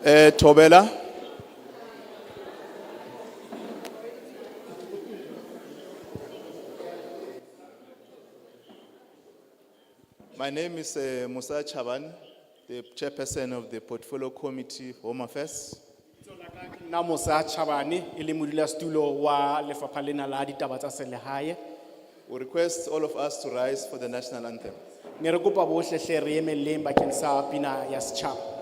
Thobela. My name is Musa Chaban, the chairperson of the Portfolio Committee for Home Affairs. Na Musa Chabane, ile modulasetulo wa lefapha lena la ditaba tsa selehae. We request all of us to rise for the national anthem. Ne re kopa bohle hle re emeleng bakeng sa pina ya setjhaba.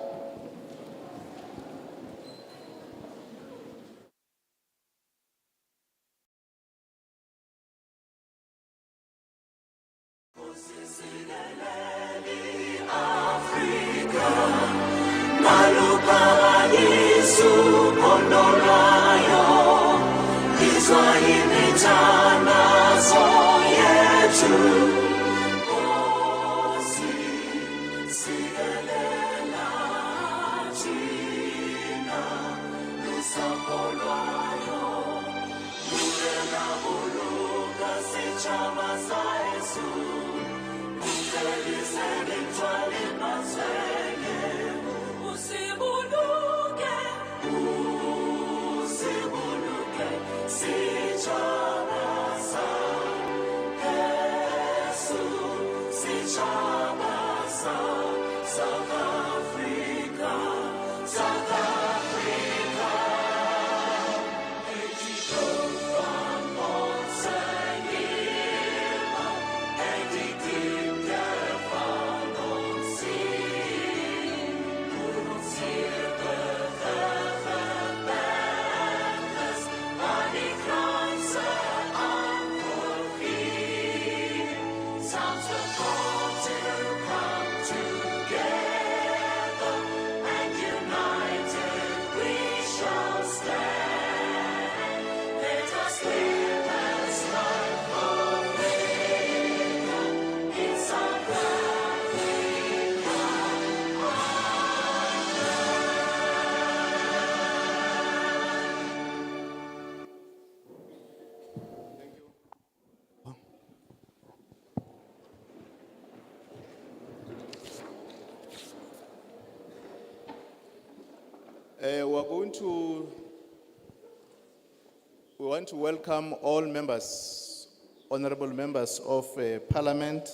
We want to welcome all members, honorable members of Parliament,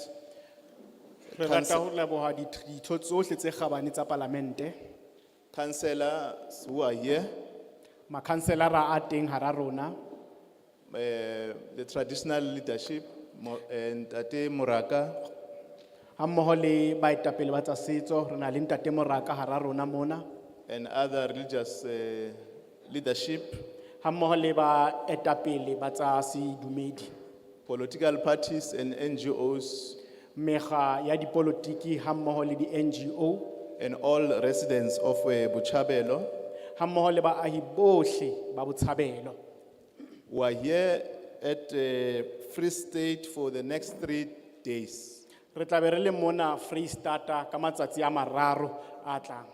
Re rata ho leboha ditho tsohle tse kgabane tsa parlamente, councillors who are here, makhanselara a teng hara rona, the traditional leadership, and Tate Muraka, ha mmoho le baetapele ba tsa setso, re na le ntate Moraka hara rona mona, and other religious leadership, ha mmoho le baetapele ba tsa sedumedi, political parties and NGOs, mekga ya dipolotiki ha mmoho le di-NGO, and all residents of Botshabelo. ha mmoho le baahi bohle ba Botshabelo. We are here at Free State for the next 3 days. Re tla be re le mona Freistata ka matsatsi a mararo a tlang,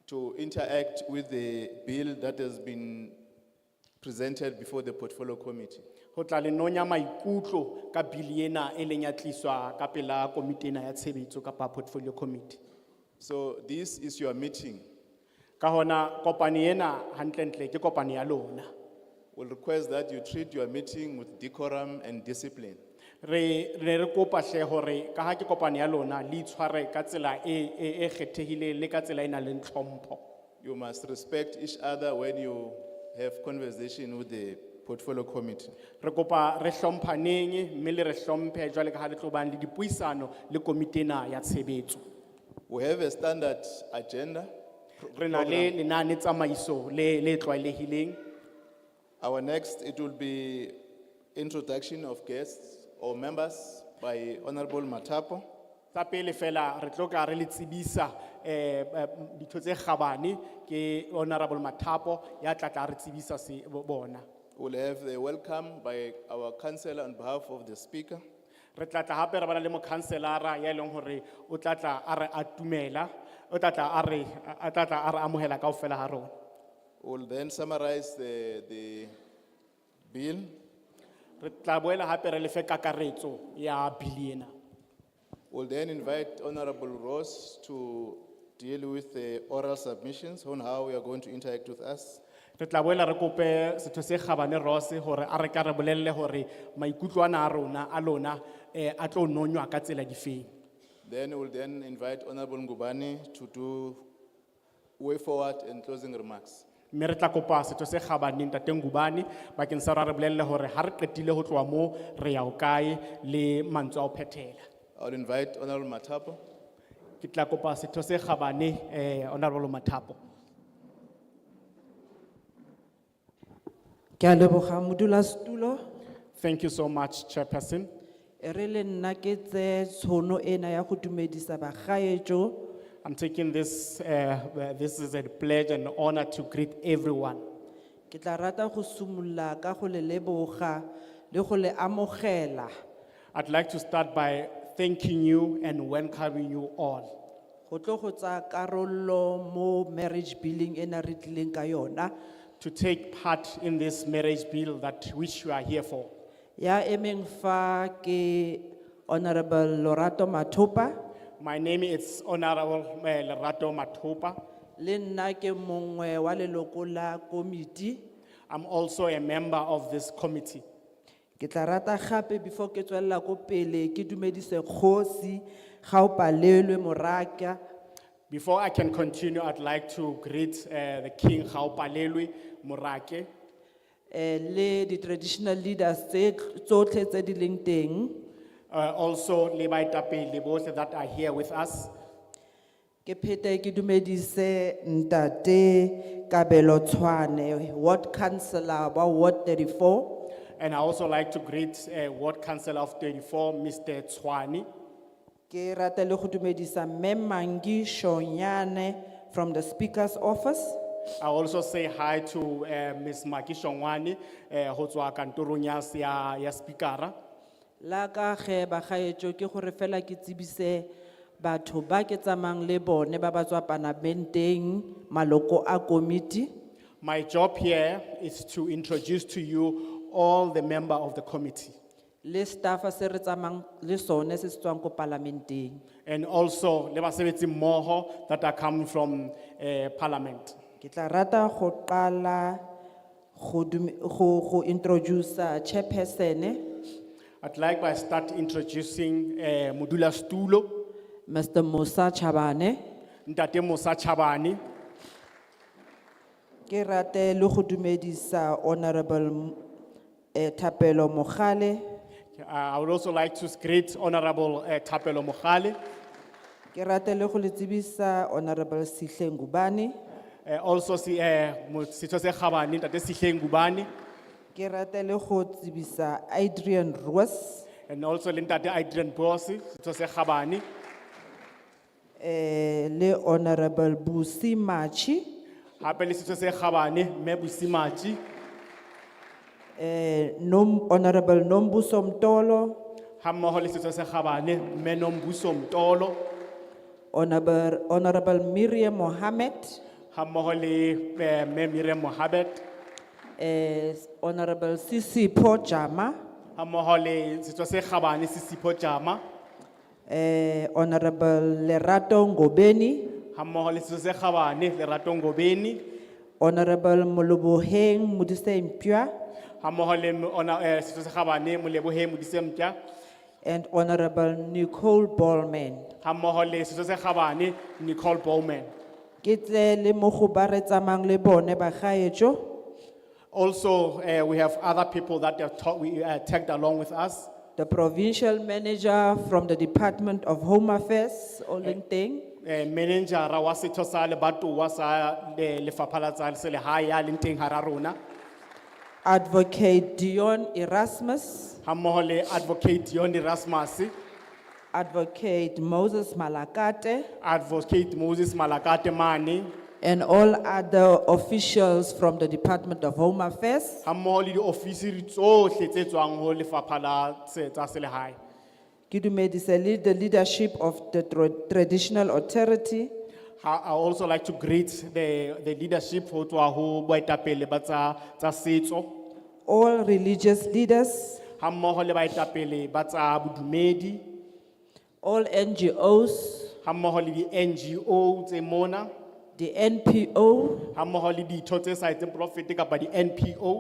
To interact with the bill that has been presented before the Portfolio Committee. ho tla le nonya maikutlo ka bili ena e leng ya tliswa ka pela komiti ena ya tshebetso kapa Portfolio Committee. So this is your meeting. Ka hona kopani ena hantlentle ke kopani ya lona. We'll request that you treat your meeting with decorum and discipline. Re kopa hle hore ka ha ke kopani ya lona le itshware ka tsela e kgethehileng le ka tsela e nang le tlhompho. You must respect each other when you have conversation with the Portfolio Committee. Re kopa re hlomphaneng mme le re hlomphe jwale ka ha le tlo bang le dipuisano le komiti ena ya tshebetso. We have a standard agenda. Re na le lenane tsamaiso le tlwaelehileng. Our next, it will be introduction of guests or members by Honorable Matapo. Sa pele fela re tlo ka re le tsebisa ditho tse kgabane ke Honorable Matapo ya tla tla re tsebisa se bona. We'll have the welcome by our councillor on behalf of the speaker. Re tla tla hape re bana le mokhanselara ya leng hore o tla tla a re atumela, o tla tla a re amohela kaofela ha rona. We'll then summarize the bill. Re tla boela hape re lefe kakaretso ya bili ena. We'll then invite Honorable Ross to deal with the oral submissions on how you are going to interact with us. Re tla boela re kope setho se Khabane Ross hore a re ka re bolelle hore maikutlo ana a rona a lona a tlo nonywa ka tsela difeng. Then we'll then invite Honorable Ngubane to do way forward and closing remarks. Mme re tla kopa setho se Khabane Ntate Ngubane bakeng sa hore re bolelle hore ha re qetile ho tloha moo re ya ho kae le mantswe a ho phethela. I'll invite Honorable Matapo. Ke tla kopa setho se Khabane Honorable Mathapo. Ke a leboga modulasetulo. Thank you so much, Chairperson. E re le nna ke tse tshono ena ya go dumedisa bagaetso. I'm taking this, this is a pledge and honor to greet everyone. Ke tla rata go simolla ka go le leboga le go le amogela I'd like to start by thanking you and welcoming you all. go tlo go tsa karolo mo marriage billing ena re tlileng ka yona. To take part in this marriage bill that which you are here for. Ya emeng fa ke Honorable Lorato Mathopa My name is Honorable Lerato Mathopa. le nna ke mongwe wa leloko la komiti. I'm also a member of this committee. Ke tla rata gape before ke tswella ko pele ke dumedise kgosi ga o palelwe moraka. Before I can continue, I'd like to greet the King Gaopalelwe Morake, Le di traditional leaders tsotlhe tse di leng teng. also le baetapele bohle that are here with us. Ke phete ke dumedise ntate Kabelo Tshwane, ward councillor wa ward 34. And I also like to greet Ward Councillor of 34, Mr. Tswani. Ke rata le go dumedisa Mme Mangi Shonyane from the speaker's office. I also say hi to Ms. Maki Shongwani, ho tswa kantorong ya speakera. La ka ge bagaetso ke gore fela ke tsebise batho ba ke tsamang le bone ba ba tswa panamenteng maloko a committee. My job here is to introduce to you all the member of the committee Le staff se re tsamang le sone se se tswang ko parlamenteng. and also le basebetsi mmoho that are coming from Parliament. Ke tla rata go qala go introduce chairperson I'd like by start introducing Modula Stulo, Mr. Musa Chabane. Ntate Musa Chabani. Ke rate le go dumedisa Honorable Thapelo Mogale. I would also like to greet Honorable Thapelo Mogale. Ke rate le go le tsebisa Honorable Sihle Ngubane. Also Sitho se Khabane, Ntate Sihle Ngubane, Ke rate le go tsebisa Adrian Roos. and also le Ntate Adrian Bosi, Sitho se Khabane, Le Honorable Busi Machi. hape le Sitho se Khabane, Mme Busimachi, Honorable Nombuso Mtolo. ha mmoho le Sitho se Khabane, Mme Nombuso Mtolo, Honorable Miriam Mohammed. ha mmoho le Mme Miriam Mohabet, Honorable Sisi Pojama. ha mmoho le Sitho se Khabane Sisipho Jama, Honorable Lerato Ngobeni. ha mmoho le Sitho se Khabane Lerato Ngobeni, Honorable Moloboheng Modise Mpya. ha mmoho le Sitho se Khabane Molebohe Modise Mpya, And Honorable Nicole Ballman. ha mmoho le Sitho se Khabane Nicole Bowman. Ke tle le mo go ba re tsamang le bone bagaetso. Also, we have other people that have we tagged along with us. The provincial manager from the Department of Home Affairs, Olenteng. Manager wa setho sa lebatowa sa lefapha la tsa selehae ya leng teng hara rona, Advocate Dion Erasmus. ha mmoho le Advocate Yoni Rasmus, Advocate Moses Malakate. Advocate Moses Malakate Mane, And all other officials from the Department of Home Affairs. ha mmoho le di-officeri tsohle tse tswang ho lefapha la tsa selehae. Ke dumedise le the leadership of the traditional authority. I also like to greet the leadership ho tswa ho baetapele ba tsa setso, All religious leaders. ha mmoho le baetapele ba tsa bodumedi, All NGOs. ha mmoho le di NGO tse mona, the NPO, ha mmoho le ditho tse sa etseng profit kapa di NPO,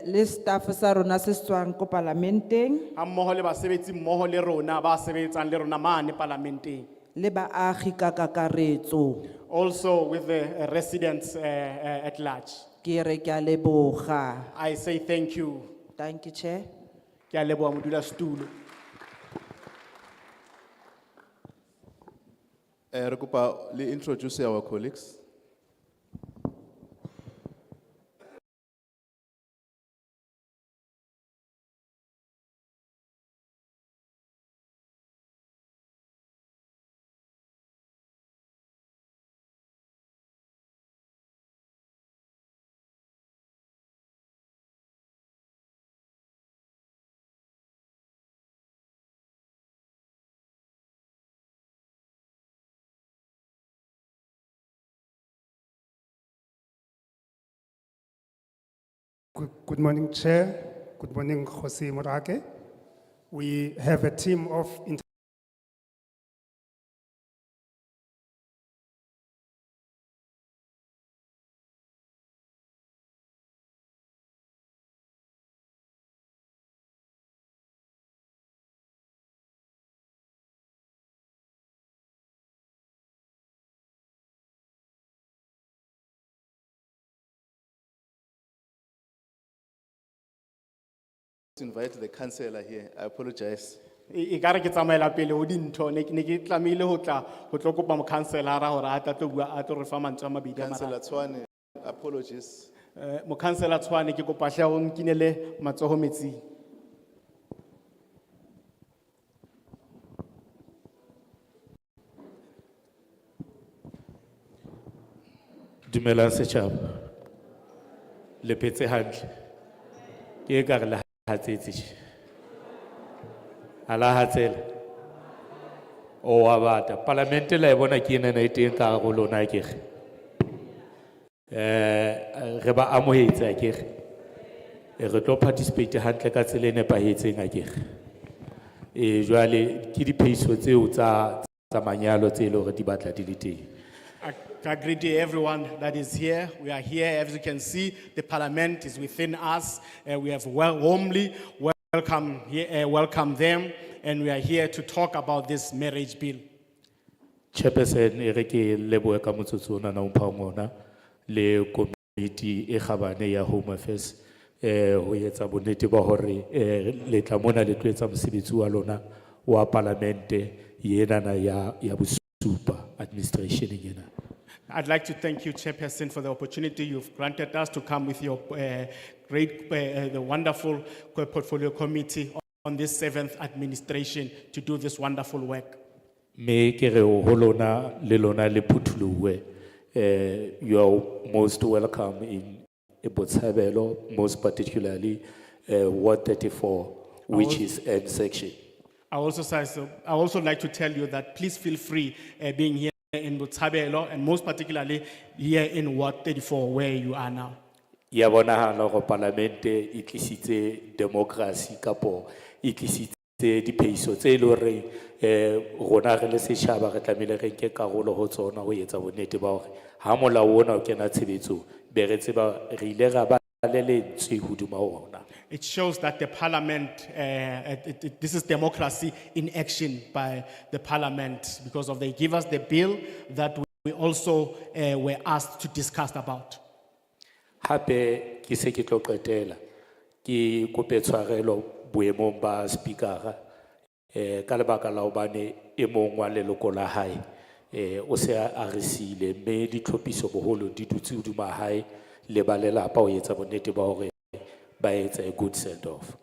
le staff sa rona se tswang ko parlamenteng, ha mmoho le basebetsi mmoho le rona ba sebetsang le rona mane parlamenteng. le baagi ka kakaretso. Also with the residents at large. Ke re ke a leboga. I say thank you. Thank you, Chair. Ke a leboha modulasetulo. Re kopa le introduce our colleagues. Good morning, Chair. Good morning, Jose Morake. We have a team of Invite the councillor here. I apologize. Ikare ke tsamaela pele ho dintho ne ke tlamehile ho tla ho tlo kopa mokhanselara hore a tla tlo bua a tlo re fa mantswe a mabedi a mararo. Councillor Tshwane, apologies. Mokhansela Tshwane ke kopa hle o nkinele matsoho metsing. Dumelang setjhaba. Le phetse hantle. Ke ka re le hatsetse tje. Ala hatsela. O wa bata parlamente la e bona ke ena e teng ka go lona ke re. Re ba amohetsa ke re. Re tlo participate hantle ka tsela e nepahetseng a ke re. Jwale ke diphehiso tseo tsa manyalo tse le hore di batla di le teng. I greet everyone that is here. We are here, as you can see, the parliament is within us. We have warmly welcomed them, and we are here to talk about this marriage bill. Chairperson, e re ke lebohe ka motsotso ona na umpha ngona le committee e kgabane ya Home Affairs ho etsa bonnete ba hore le tla mona le tlo etsa mosebetsi wa lona wa parlamente yena na ya bosupa administration yena. I'd like to thank you, Chairperson, for the opportunity you've granted us to come with your the wonderful portfolio committee on this 7th administration to do this wonderful work. Me ke re ho lona le lona le phuthuluwe. You are most welcome in Botshabelo, most particularly Ward 34, which is N section. I also like to tell you that please feel free being here in Botshabelo and most particularly here in Ward 34 where you are now. Ya bonahala hore parlamente e tlisitse democracy kapo e tlisitse diphehiso tse le hore rona re le setjhaba re tlamehile re nke karolo ho tsona ho etsa bonnete ba hore ha molao ona o kena tshebetsong be re tseba re ile ra ba le lentswe hodima ona. It shows that the parliament, this is democracy in action by the parliament because they give us the bill that we also were asked to discuss about. Hape ke se ke tlo qetela ke kope tshwarelo boemong ba speakera ka lebaka la hobane e mong wa leloko la hae o se a resile mme ditlhophiso boholo di dutse hodima hae le ba lelapa ho etsa bonnete ba hore ba etsa a good send off.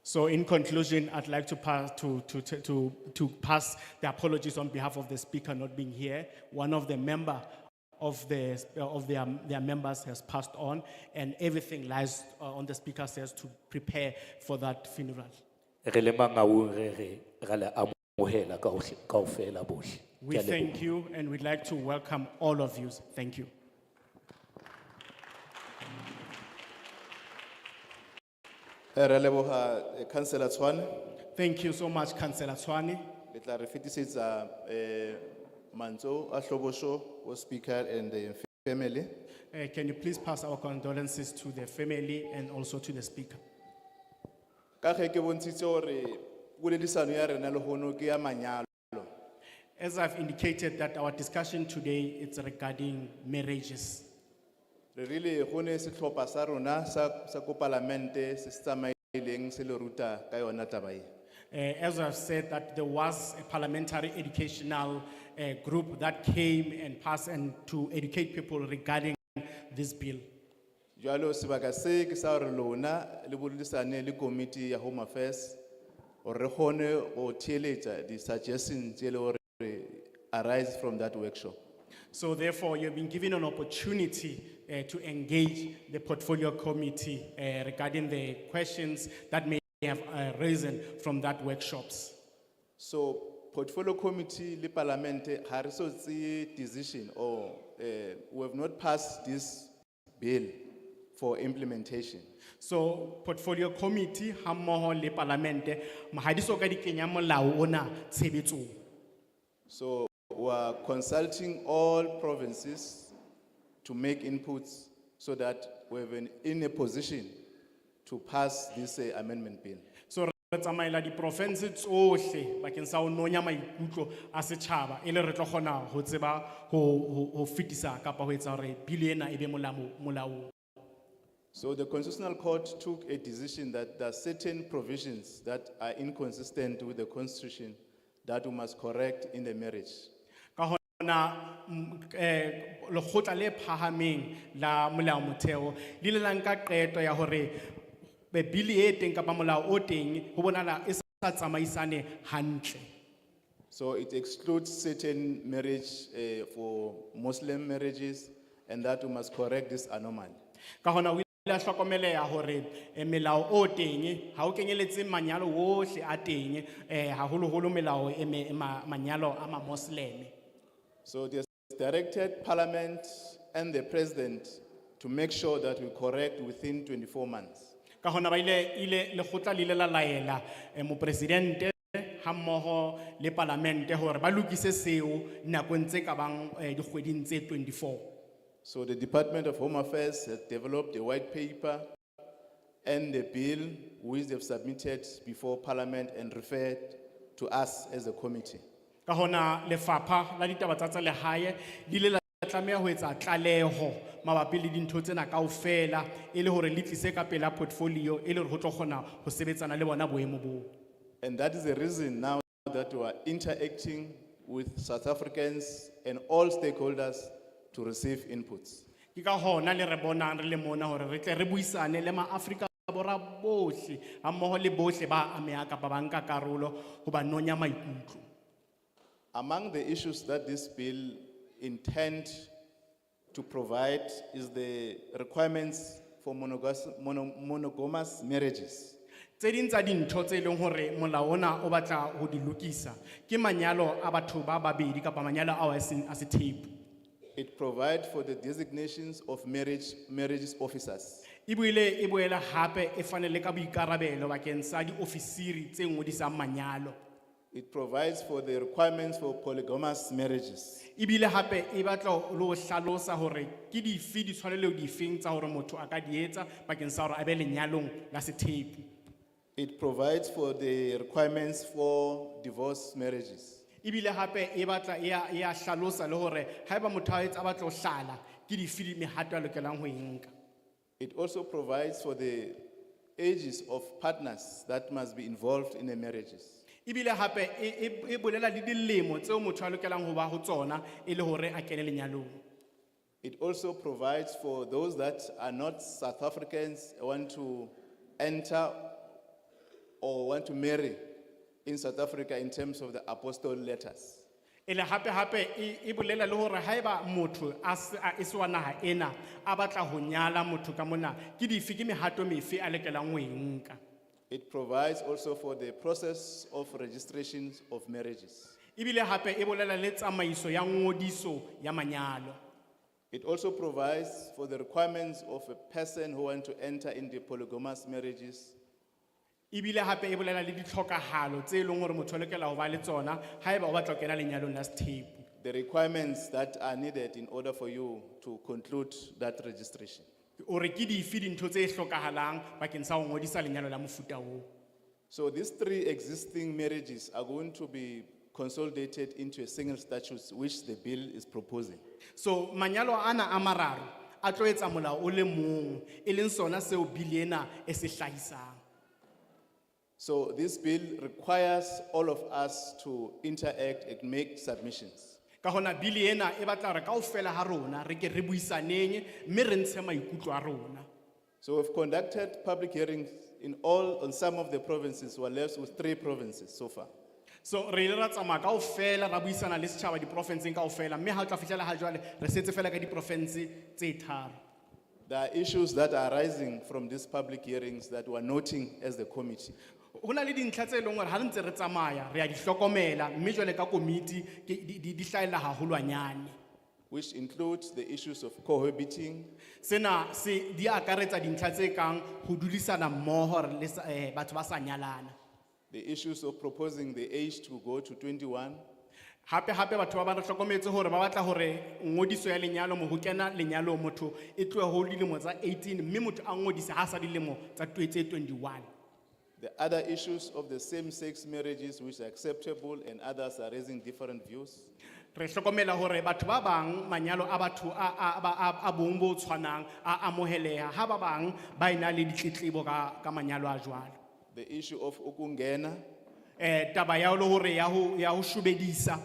So in conclusion, I'd like to pass pass the apologies on behalf of the speaker not being here. One of the member of their members has passed on, and everything lies on the speaker says to prepare for that funeral. Re le mangaung re le amohela kaofela bohle. We thank you, and we'd like to welcome all of you. Thank you. Re leboha, Councillor Tshwane. Thank you so much, Councillor Tshwane. le tla re fetisetsa mantswe a hlobosho ho speaker and the family. Can you please pass our condolences to the family and also to the speaker? Ka ge ke bontshitse hore poledisano ya rena le hono ke ya manyalo. As I've indicated that our discussion today is regarding marriages. Re rile gone setlhopha sa rona sa ko parlamente se tsamaileng se le ruta ka yona taba e. As I've said that there was a parliamentary educational group that came and passed and to educate people regarding this bill. Jalo sebaka se ke sa re lona le bollisane le committee ya home affairs or re gone go theeletsa di suggestions tse le hore arise from that workshop. So therefore, you've been given an opportunity to engage the portfolio committee regarding the questions that may have arisen from that workshops. So portfolio committee le parlamente ha re so tse decision or we have not passed this bill for implementation. So portfolio committee hammoho le parlamente ha di soka di kenya molao ona tshebetsong. So we are consulting all provinces to make inputs so that we have in a position to pass this amendment bill. So re tsamaela di province tsohle bakeng sa ho nonya maikutlo a setjhaba e le re tlo kgona ho tseba ho fitisa kapa ho etsa hore bill ena e be molaong. So the Constitutional Court took a decision that there are certain provisions that are inconsistent with the Constitution that we must correct in the marriage. Ka hona lekgotla le phahameng la molao motheo le ile la nka qeto ya hore be bill e teng kapa molao o teng ho bonala e sa tsamaisane hantle. So it excludes certain marriage for Muslim marriages, and that we must correct this anomaly. Ka hona o ile a hlokomeleha hore melao o teng ha o kenyeletse manyalo ohle a teng haholoholo melao manyalo a ma-Muslim. So it has directed Parliament and the President to make sure that we correct within 24 months. Ka hona ba ile lekgotla le ile la laela mopresidente hammoho le parlamente hore ba lokise seo nakong tse ka bang dikgweding tse 24. So the Department of Home Affairs has developed a white paper and the bill which they've submitted before Parliament and referred to us as a committee. Ka hona lefapha la ditaba tsa lehae le ile la tlameha ho etsa tlaleho mabapi le dintho tsena kaofela e le hore le tlise ka pela portfolio e le hore ho tlo kgona ho sebetsana le bona boemo bo. And that is the reason now that we are interacting with South Africans and all stakeholders to receive inputs. Ke ka hona le re bonang re le mona hore re tle re buisane le ma-Afrika Borwa bohle hammoho le bohle ba amehang kapa ba nka karolo ho ba nonya maikutlo. Among the issues that this bill intends to provide is the requirements for monogamous marriages. Tse ding tsa dintho tse leng hore molao ona o batla ho di lokisa ke manyalo a batho ba babedi kapa manyalo a se thepu. It provides for the designations of marriages officers. E boela hape e fanele ka boikarabelo bakeng sa di-ofisiri tse ngodisang manyalo. It provides for the requirements for polygamous marriages. Ibile hape e batla le ho hlalosa hore ke dife di tshwanelo difeng tsa hore motho a ka di etsa bakeng sa hore a be lenyalong la sethepu. It provides for the requirements for divorce marriages. Ibile hape e batla e a hlalosa le hore haeba motho a etsa a batla ho hlala ke dife mehato a lokelang ho e nka. It also provides for the ages of partners that must be involved in the marriages. Ibile hape e bolela le dilemo tseo motho a lokelang ho ba ho tsona e le hore a kene lenyalong. It also provides for those that are not South Africans want to enter or want to marry in South Africa in terms of the apostolic letters. Ele hape e bolela le hore haeba motho a se wa naha ena a batla ho nyala motho ka mona ke dife ke mehato mefe a lokelang ho e nka. It provides also for the process of registrations of marriages. Ibile hape e bolela le tsamaiso ya ngodiso ya manyalo. It also provides for the requirements of a person who want to enter into polygamous marriages. Ebile hape e bolela le ditlhokahalo tse leng hore motho o lokela ho ba le tsona haeba o batla ho kena lenyalong la sethepu. The requirements that are needed in order for you to conclude that registration. Ore ke dife dintho tse hlokahalang bakeng sa ho ngodisa lenyalo la mofuta oo. So these three existing marriages are going to be consolidated into a single statute which the bill is proposing. So manyalo ana a mararo a tlo etsa molao o le mong e leng sona seo bili ena e se hlahisang. So this bill requires all of us to interact and make submissions. Ka hona bili ena e batla hore kaofela ha rona re ke re buisaneng mme re ntshe maikutlo a rona. So we've conducted public hearings on some of the provinces. We're left with 3 provinces so far. So re ile ra tsamaya kaofela ra buisana le setjhaba diprofinseng kaofela mme ha o tla fihlela ha jwale re setse fela ka diprofinse tse 3. There are issues that are arising from these public hearings that we're noting as the committee. Hona le dintlha tse leng hore ha re ntse re tsamaya re a di hlokomela mme jwale ka committee di hlahella haholwanyane. Which includes the issues of cohabiting, Sena se di akaretsa dintlha tse kang ho dudisana mmoho le batho ba sa nyalana. the issues of proposing the age to go to 21, Hape batho ba ba re hlokometse hore ba batla hore ngodiso ya lenyalo mo ho kena lenyalo motho e tlohe ho dilemo tsa 18 mme motho a ngodise ha sa dilemo tsa 21. the other issues of the same-sex marriages which are acceptable and others are raising different views. Re hlokomela hore batho ba bang manyalo a batho a bong bo tshwanang a amoheleha ha ba bang ba ina le ditletlebo ka manyalo a jwalo. The issue of ukungena, Taba ya le hore ya ho shubedisa.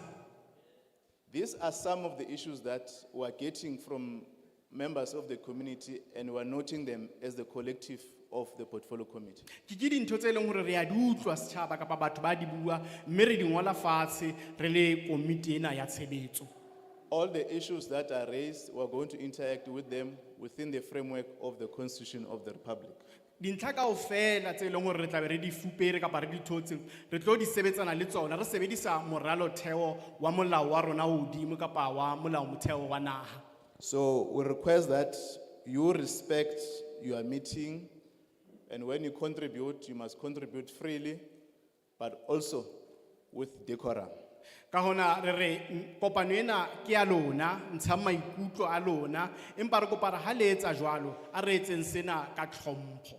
these are some of the issues that we're getting from members of the community and we're noting them as the collective of the portfolio committee. Ke dintho tse leng hore re a di utlwa setjhaba kapa batho ba di bua mme re di ngola fatshe re le komiti ena ya tshebetso. All the issues that are raised, we're going to interact with them within the framework of the Constitution of the Republic. Dintlha kaofela tse leng hore re tla be re di fupere kapa re di thotse re tlo di sebetsana le tsona re sebedisa moralo theo wa molao wa rona o hodimo kapa wa molao motheo wa naha. So we request that you respect your meeting, and when you contribute, you must contribute freely, but also with decorum. Ka hona re kopano ena ke ya lona ntsha maikutlo a lona empa re kopa re ha le etsa jwalo a re etseng sena ka tlhompho.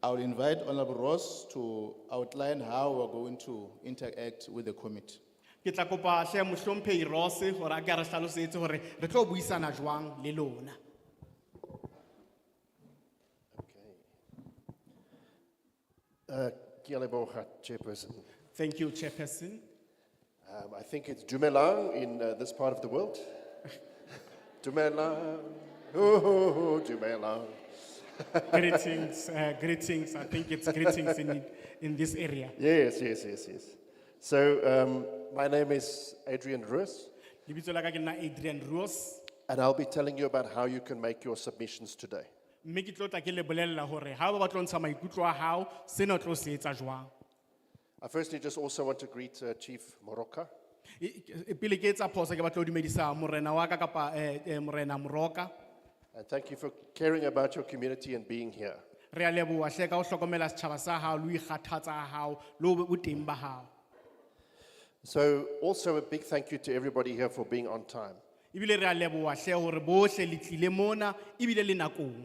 I will invite Honorable Ross to outline how we're going to interact with the committee. Ke tla kopa hle mohlomphehi Ross hore a ka re hlalosetse hore re tlo buisana jwang le lona. Kia leboha, Chairperson. Thank you, Chairperson. I think it's Dumelang in this part of the world. Dumelang, oh, Dumelang. Greetings, greetings. I think it's greetings in this area. Yes. So my name is Adrian Roos, Lebitso la ka ke nna Adrian Roos. and I'll be telling you about how you can make your submissions today. Mme ke tlo tla ke le bolella hore ha ba batla ho ntsha maikutlo a hao sena o tlo se etsa jwang. I firstly just also want to greet Chief Moroka. Pele ke etsa phoso ke batla ho dumedisa morena wa ka kapa morena Moroka. And thank you for caring about your community and being here. Re a leboha hle ka ho hlokomela setjhaba sa hao le ho ikgathatsa ha hao le ho boteng ba hao. So also a big thank you to everybody here for being on time. Ebile re a leboha hle hore bohle le tlile mona ebile le nakong.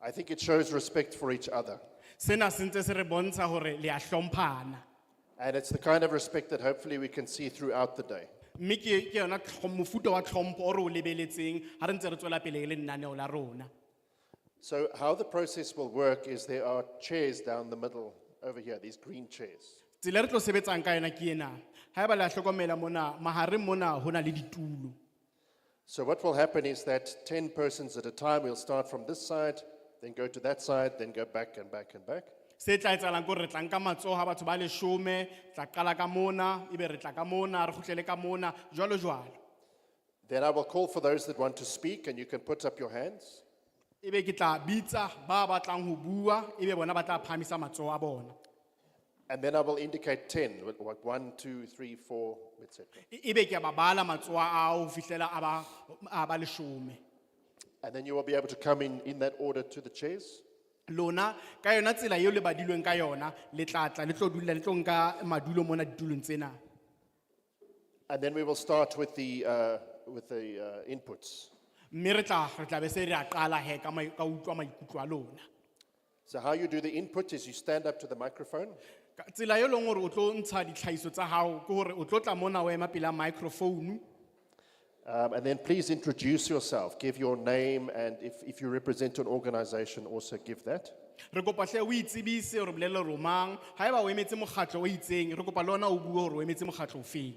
I think it shows respect for each other. Sena se ntse se re bontsha hore le a hlomphana. And it's the kind of respect that hopefully we can see throughout the day. Mme ke yona mofuta wa tlhompho o re o lebeletseng ha re ntse re tswela pele le lenaneo la rona. So how the process will work is there are chairs down the middle over here, these green chairs. Tsela re tlo sebetsang ka yona ke ena. Ha eba la hlokomela mona mahareng mona hona le ditulo. So what will happen is that 10 persons at a time will start from this side, then go to that side, then go back and back and back. Se tla etsahalang ke hore re tla nka matsoho a batho ba 10, tla qala ka mona, ebe re tla ka mona, re kgutlele ka mona, jwalo jwalo. Then I will call for those that want to speak, and you can put up your hands. Ebe ke tla bitsa ba batlang ho bua, ebe bona ba tla phamisa matsoho a bona. And then I will indicate 10, like 1, 2, 3, 4, etc. Ebe ke a ba bala matsoho ao ho fihlela a ba 10. And then you will be able to come in that order to the chairs. lona ka yona tsela eo le badilweng ka yona le tla tla le tlo dula le tlo nka madulo mona ditulong tsena. And then we will start with the inputs. Mme re tla be se re a qala he ka ka utlwa maikutlo a lona. So how you do the input is you stand up to the microphone Tsela yo leng hore o tlo ntsha ditlhaiso tsa hao ke hore o tlo tla mona o ema pela microphone. and then please introduce yourself. Give your name, and if you represent an organization, also give that. Re kopa hle o itsebise hore bolele romang haeba o emetse mokgatlo o itseng re kopa lona o bue hore o emetse mokgatlo ofeng.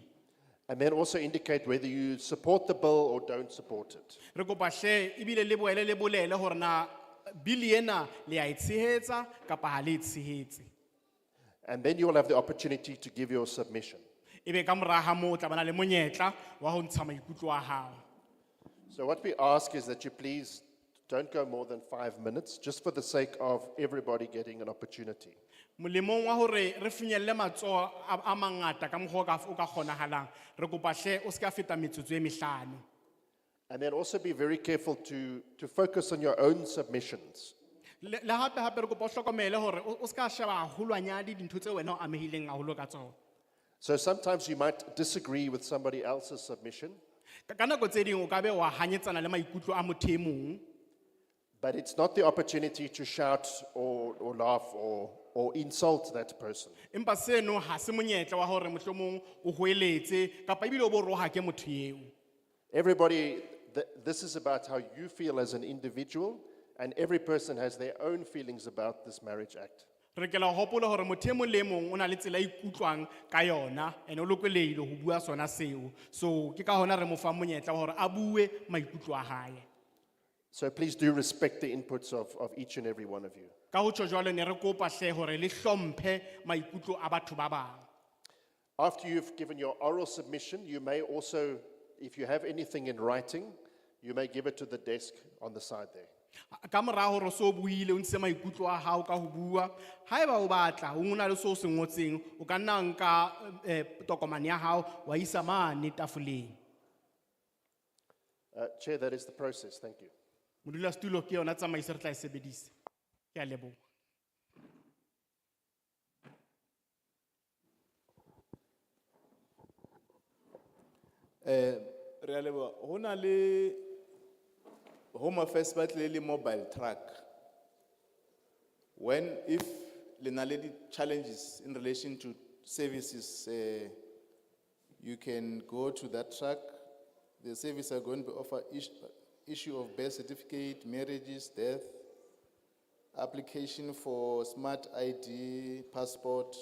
And then also indicate whether you support the bill or don't support it. Re kopa hle ebile le boele le bolele hore na bili ena le a e tshehetsa kapa ha le e tshehetse. And then you will have the opportunity to give your submission. Ebe ka mora ha moo o tla bana le monyetla wa ho ntsha maikutlo a hao. So what we ask is that you please don't go more than 5 minutes, just for the sake of everybody getting an opportunity. Molemong wa hore re finyelle matsoho a mangata ka mokgwa o ka kgonahalang re kopa hle o ska feta metsotso e 5. And then also be very careful to focus on your own submissions. Le hape re kopa o hlokomele hore o ska sheba haholwanyane dintho tse wena o amehileng haholo ka tsona. So sometimes you might disagree with somebody else's submission, Ka nako tse ding o ka be wa hanyetsana le maikutlo a motho e mong. but it's not the opportunity to shout or laugh or insult that person. Empa seno ha se monyetla wa hore mohlomong o hoeletse kapa ebile o bo roha ke motho eo. Everybody, this is about how you feel as an individual, and every person has their own feelings about this marriage act. Re ke la hopola hore motho e mong le e mong o na le tsela e ikutlwang ka yona ene o lokolehile ho bua sona seo. So ke ka hona re mo fa monyetla wa hore a bue maikutlo a hae. So please do respect the inputs of each and every one of you. Ka ho tjho jwalo ne re kopa hle hore le hlomphe maikutlo a batho ba bang. After you've given your oral submission, you may also, if you have anything in writing, you may give it to the desk on the side there. Ka mora hore o so buile o ntse maikutlo a hao ka ho bua haeba o batla o ngona le so se ngotseng o ka nna nka tokomane ya hao wa isa mane tafoleng. Chair, that is the process. Thank you. Modulasetulo ke yona tsamaiso re tla e sebedisa. Ke a leboha. Re a leboha. Ho na le Home Affairs ba tlile le mobile truck. If le na le di challenges in relation to services, you can go to that truck. The service are going to offer issue of birth certificate, marriages, death, application for smart ID, passport,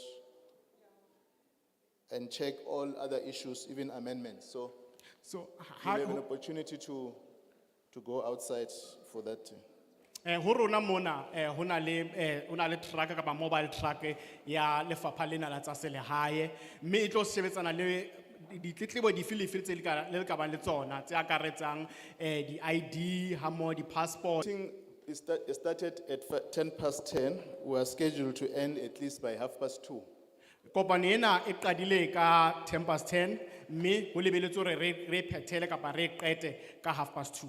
and check all other issues, even amendments. So So you have an opportunity to go outside for that. ho rona mona ho na le truck kapa mobile truck ya lefapha lena la tsa selehae mme e tlo sebetsana le ditletlebo dife le dife tse le ka bang le tsona tse akaretsang di ID ha mo di passport. Meeting started at 10:10. We are scheduled to end at least by 2:30. Kopano ena e qadile ka 10:10 mme ho lebeletswe hore re phethele kapa re qete ka 2:30.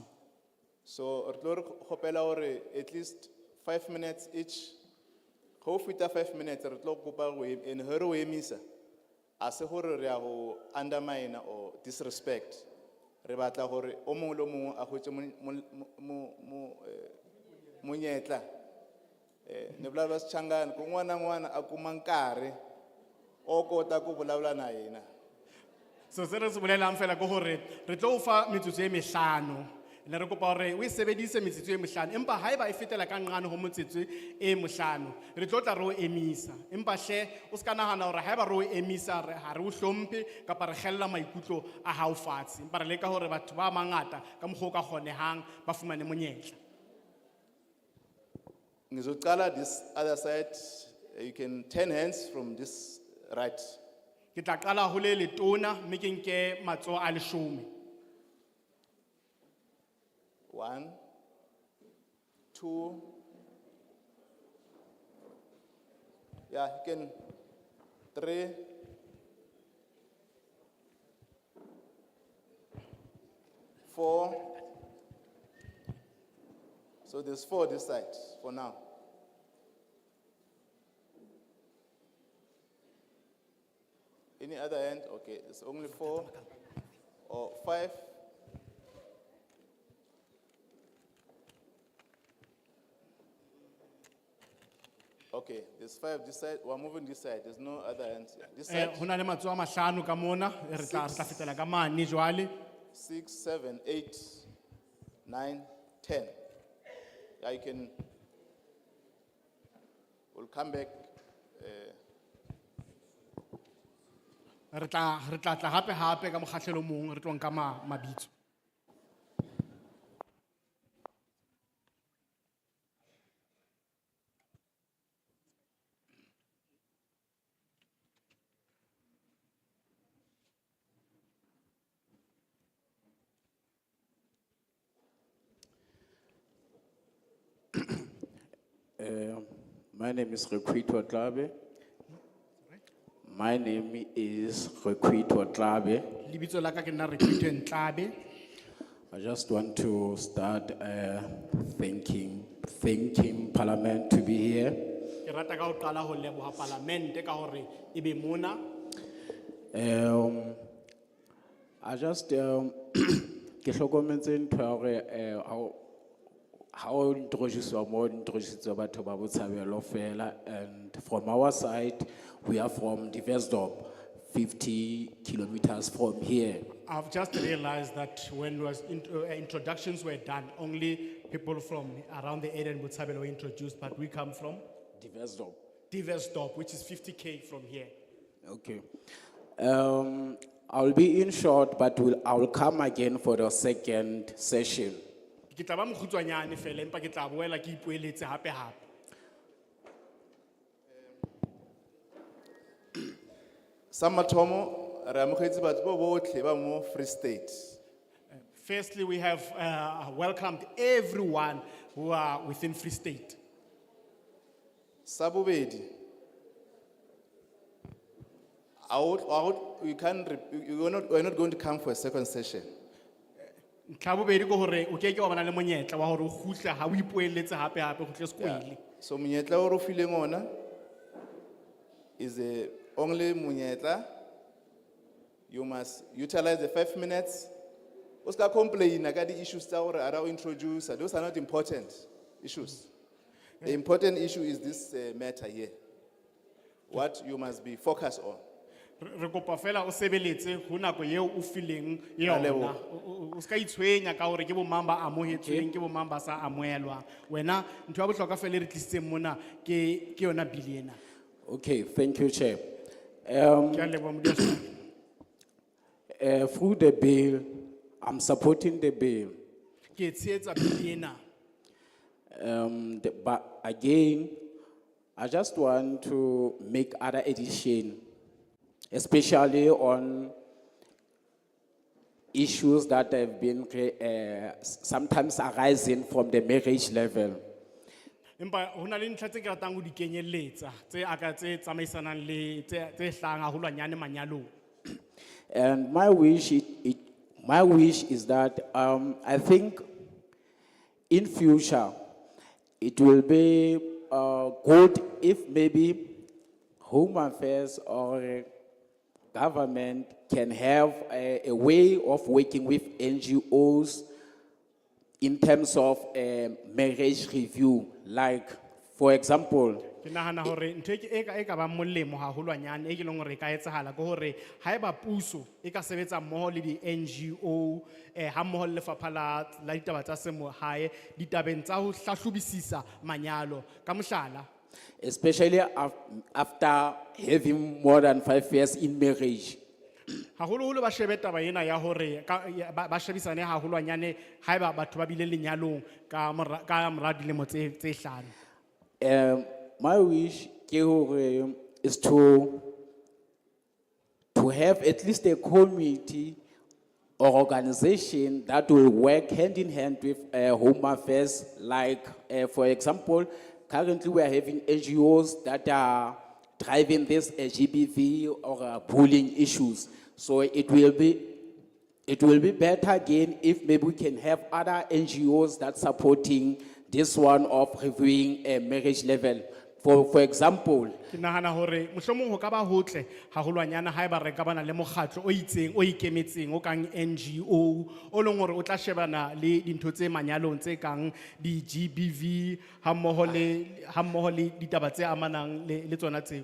So, re tlo re kgopela hore at least 5 minutes each. Go feta 5 minutes, re tlo kopa go en hore o emisa. A se gore re a go undermine or disrespect. Re batla gore o mongwe le mongwe a hwetse monyetla. Ne vulavula Xichangani ku n'wana n'wana a kuma nkarhi o kota ku vulavula na yena. So se re se bolelang fela ke hore re tlo o fa metsotso e 5 ne re kopa hore o e sebedise metsotso e 5 empa haeba e fetela ka nqane ho metsotso e 5 re tlo tla re o emisa empa hle o ska nahana hore haeba re o emisa re ha re o hlomphe kapa re khella maikutlo a hao fatshe empa re leka hore batho ba mangata ka mokgwa o ka kgonehang ba fumane monyetla. Ngizocala this other side, you can turn hands from this right. Ke tla qala ho le letona mme ke nke matsoho a 10. 1, 2. Yeah, you can 3. 4. So there's 4 this side for now. Any other hand? Okay, it's only 4 or 5. Okay, there's 5 this side. We're moving this side. There's no other hand. This side. Ho na le matsoho a mahlano ka mona, re tla fetela ka mane jwale. 6, 7, 8, 9, 10. Yeah, you can. We'll come back. Re tla tla hape ka mokgahlelo o mong, re tlo nka mabitso. My name is Rekwito Tlabe. My name is Rekwito Tlabe. Lebitso la ka ke nna Rekwito Ntlabe. I just want to start thanking Parliament to be here. Ke rata ka ho qala ho leboha Parlamente ka hore e be mona. I just ke hlokometse ntho ya hore how introduce batho ba Botshabelo fela, and from our side we are from Diversdorp, 50 kilometers from here. I've just realized that when introductions were done, only people from around the area in Botshabelo were introduced, but we come from Diversdorp, which is 50k from here. Okay. I'll be in short, but I will come again for the second session. Ke tla ba mokgutshwanyane fela, empa ke tla boela ke ipoeletse hape. Sa mathomo, re amogetse batho ba botlhe ba mo Free State. Firstly, we have welcomed everyone who are within Free State. Sa bobedi, we're not going to come for a second session. Ntlha bobedi ke hore o keke wa bana le monyetla wa hore o kgutle ha o ipoeletse hape o kgutle sekwele. So monyetla o re fileng ona is the only monyetla. You must utilize the 5 minutes. Uska complain ka di issues tsa hore ara o introduce. Those are not important issues. The important issue is this matter here. What you must be focused on. Re kopa fela o sebeletse ho nako eo o fileng yona. O ska itshwenya ka hore ke bo mang ba amohetsweng, ke bo mang ba sa amohelwa. Wena ntho ya bohlokwa fela re tlisitseng mona ke yona bill ena. Okay, thank you, Chair. Ke a leboha modulasetulo. Through the bill, I'm supporting the bill. Ke tshehetsa bill ena. But again, I just want to make other addition, especially on issues that have been sometimes arising from the marriage level. Empa hona le ntlha tse ke ratang ho di kenyeletsa tse aka tse tsamaisanang le tse hlahang haholwanyane manyalong. And my wish is that I think in future it will be good if maybe Home Affairs or government can have a way of working with NGOs in terms of marriage review. Like, for example, Ke nahana hore ntho e ka ba molemo haholwanyane e ke leng hore e ka etsahala ke hore haeba puso e ka sebetsa mmoho le di NGO ha mmoho le lefapha la ditaba tsa semohae ditabeng tsa ho hlahlobisisa manyalo ka mohlala. especially after having more than 5 years in marriage. Haholoholo ba shebe taba ena ya hore ba shebisane haholwanyane haeba batho ba bile lenyalong ka mora dilemo tse 5. My wish is to have at least a committee or organization that will work hand in hand with Home Affairs. Like, for example, currently we are having NGOs that are driving this GBV or bullying issues. So it will be better again if maybe we can have other NGOs that supporting this one of reviewing a marriage level. For example, Ke nahana hore mohlomong ho ka ba hotle haholwanyana haeba re ka bana le mokgatlo o itseng o ikemetseng o kang NGO o leng hore o tla shebana le dintho tse manyalong tse kang di GBV hammoho le ditaba tse amanang le tsona tseo.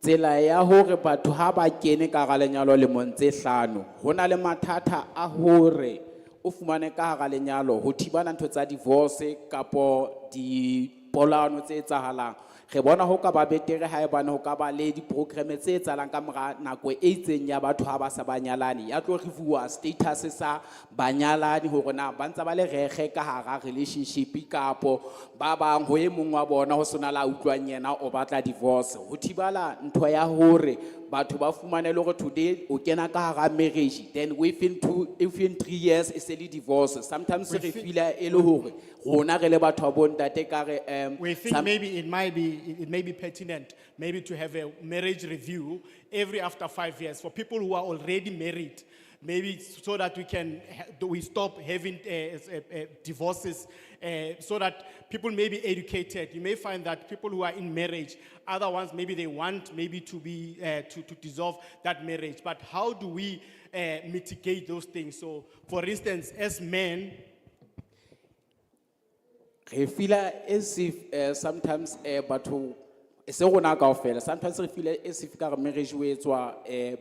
tsela ya hore batho ha ba kene ka hara lenyalo lemong tse hlano, ho na le mathata a hore o fumane ka hara lenyalo ho thibana ntho tsa divorce kapo dipolano tse etsahalang. Re bona ho ka ba betere haebane ho ka ba le di-programme tse etsahalang ka mora nako e itseng ya batho ha ba sa ba nyalane, ya tlo reviewa status sa banyalani hore na ba ntse ba le rekge ka hara relationship kapo ba bang ho e mong wa bona ho sona la utlwang yena o batla divorce. Ho thibala ntho ya hore batho ba fumane le hore today o kena ka hara marriage, then within 3 years e se le divorce. Sometimes re feel e le hore rona re le batho ba bo ntate ka re We think maybe it may be pertinent maybe to have a marriage review every after 5 years for people who are already married, maybe so that we stop having divorces, so that people may be educated. You may find that people who are in marriage, other ones maybe they want maybe to be to dissolve that marriage. But how do we mitigate those things? So, for instance, as men, re feel as if sometimes batho se rona kaofela, sometimes we feel as if ka marriage we etswa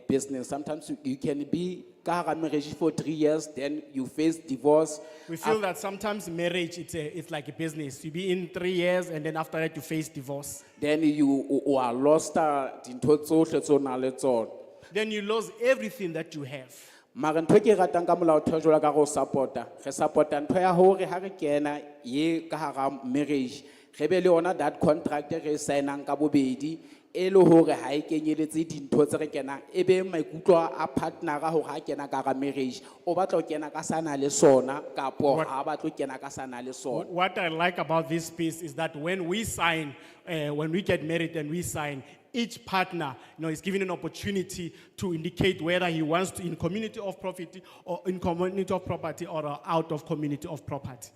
business. Sometimes you can be ka hara marriage for 3 years, then you face divorce. we feel that sometimes marriage it's like a business. You be in 3 years and then after that you face divorce. Then you are lost dintho tsohle tseo o nang le tsona. Then you lose everything that you have. Mara ntho e ke e ratang ka molaotheo jwalo ka go support-a, re support-a ntho ya hore ha re kena ye ka hara marriage, re be le yona that contract re e sign-ang ka bobedi, e le hore ha e kenyeletse dintho tse re kenang, e be maikutlo a partner-a hore ha kena ka hara marriage o batla ho kena ka sana le sona kapo ha batla ho kena ka sana le sona. What I like about this piece is that when we sign, when we get married and we sign, each partner, is given an opportunity to indicate whether he wants to in community of property or in community of property or out of community of property.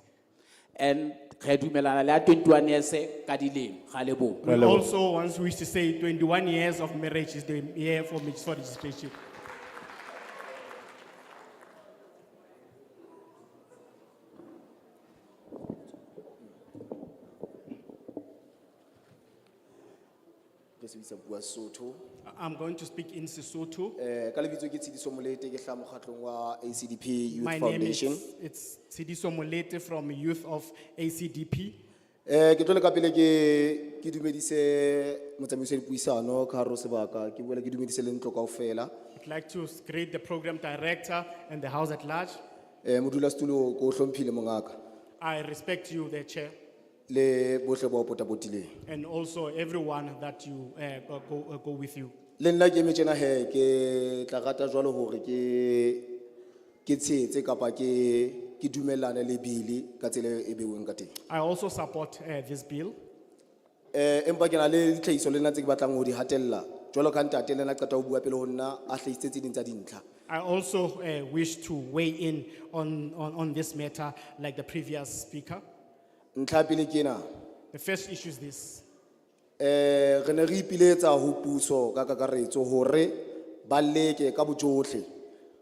And re dumelana le a 21 years ka dilemo, ra leboha. We also once wish to say 21 years of marriage is the year for registration. I'm going to speak in Sesotho. Ka lebitso ke Tshidiso Molete, ke hla mokgatlong wa ACDP Youth My name Foundation. it's Sidiso Molete from Youth of ACDP. Ke tlo le ka pele ke dumedise motsamaiso wa dipuisano ka hare ho sebaka, ke boela ke dumedise le ntlo kaofela. I'd like to greet the program director and the house at large. Modulasetulo ko hlomphile mongaka I respect you, the chair, le bohle ba o potapotileng. and also everyone that you go with you. Le nna ke metjena he ke tla rata jwalo hore ke tshetse kapa ke dumellane le bili ka tsela e beuweng ka teng. I also support this bill. Empa ke na le ditlhahiso le nna tse ke batlang ho di hatella. Jwalo ka ntate le nna qeta ho bua pele ho nna a hlahisitse tse ding tsa dintlha. I also wish to weigh in on this matter like the previous speaker. Ntlha ya pele ke ena. The first issue is this. Re ne re ipiletsa ho puso ka kakaretso hore ba leke ka bojohle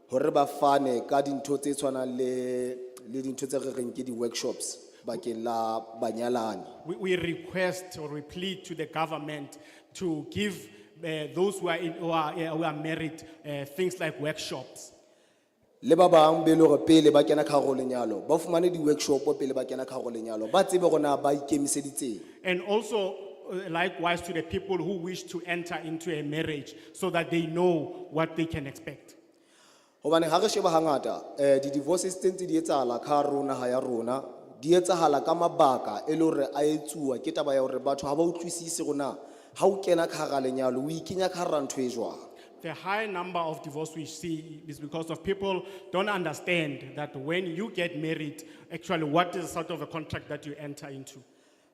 hore ba fane ka dintho tse tshwanang le dintho tse re reng ke di-workshops bakeng la banyalani. We request or we plead to the government to give those who are married things like workshops. Le ba bang be le hore pele ba kena ka hare ho lenyalo ba fumane di-workshop pele ba kena ka hare ho lenyalo ba tsebe hore na ba ikemiseditseng. And also likewise to the people who wish to enter into a marriage so that they know what they can expect. Hobane ha re sheba hangata di-divorces tse ntse di etsahala ka hare ho naha ya rona di etsahala ka mabaka e le hore a etsuwa ke taba ya hore batho ha ba utlwisise rona ha o kena ka hara lenyalo o ikenya ka hara ntho e jwang. The high number of divorce we see is because of people don't understand that when you get married, actually what is sort of a contract that you enter into.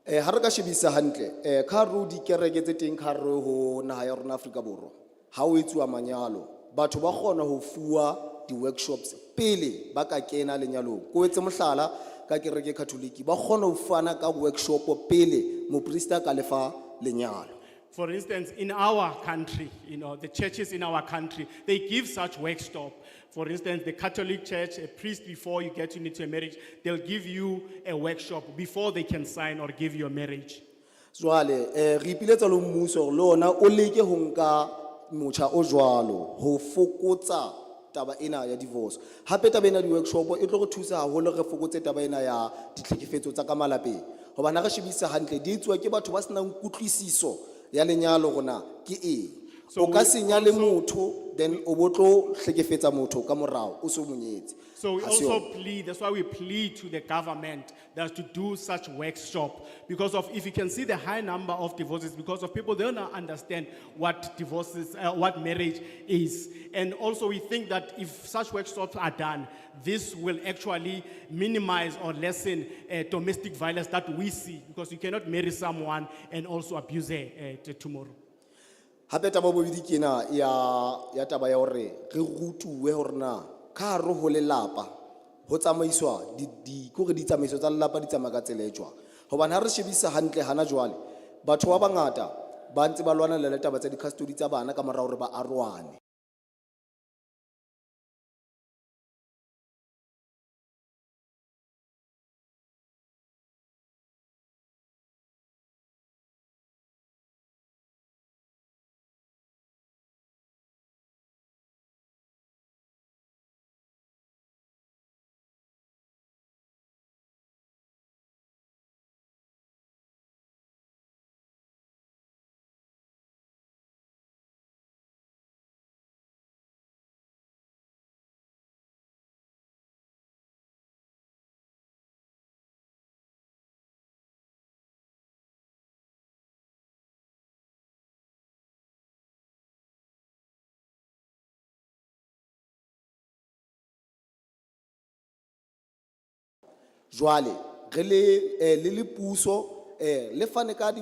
Ha re ka shebisa hantle ka hare ho dikereke tse teng ka hare ho naha ya rona Afrika Borwa ha o etsuwa manyalo batho ba kgona ho fuwa di-workshops pele ba ka kena lenyalong. Ko etse mohlala ka kereke Catholic ba kgona ho fana ka workshop pele moprista ka lefa lenyalo. For instance, in our country, the churches in our country, they give such workshop. For instance, the Catholic Church, a priest before you get into a marriage, they'll give you a workshop before they can sign or give you a marriage. Jwale re ipiletsa le mmuso hore le ona o leke ho nka motjha o jwalo ho fokotsa taba ena ya divorce. Hape taba ena di workshop e tlo re thusa haholo re fokotse taba ena ya ditlhekefetso tsa ka malapeng. Hobane re shebisa hantle di etswa ke batho ba senang kutlwisiso ya lenyalo rona ke eng. O ka se nyale motho then o bo tlo hlekefetsa motho ka morao o so monyetse. So we Ha se also yona. plead, that's why we plead to the government that to do such workshop. Because of, if you can see the high number of divorces, because of people, they don't understand what divorces, what marriage is. And also we think that if such workshops are done, this will actually minimize or lessen domestic violence that we see. Because you cannot marry someone and also abuse her tomorrow. Hape taba bobedi ke ena ya taba ya hore re rutuwe hore na ka hare ho lelapa ho tsamaiswa di kore di tsamaiso tsa lelapa di tsamaya ka tsela e jwang. Hobane ha re shebisa hantle hana jwale batho ba bangata ba ntse ba lwana le taba tsa di-custody tsa bana ka mora hore ba arwane. Jwale re le puso le fane ka di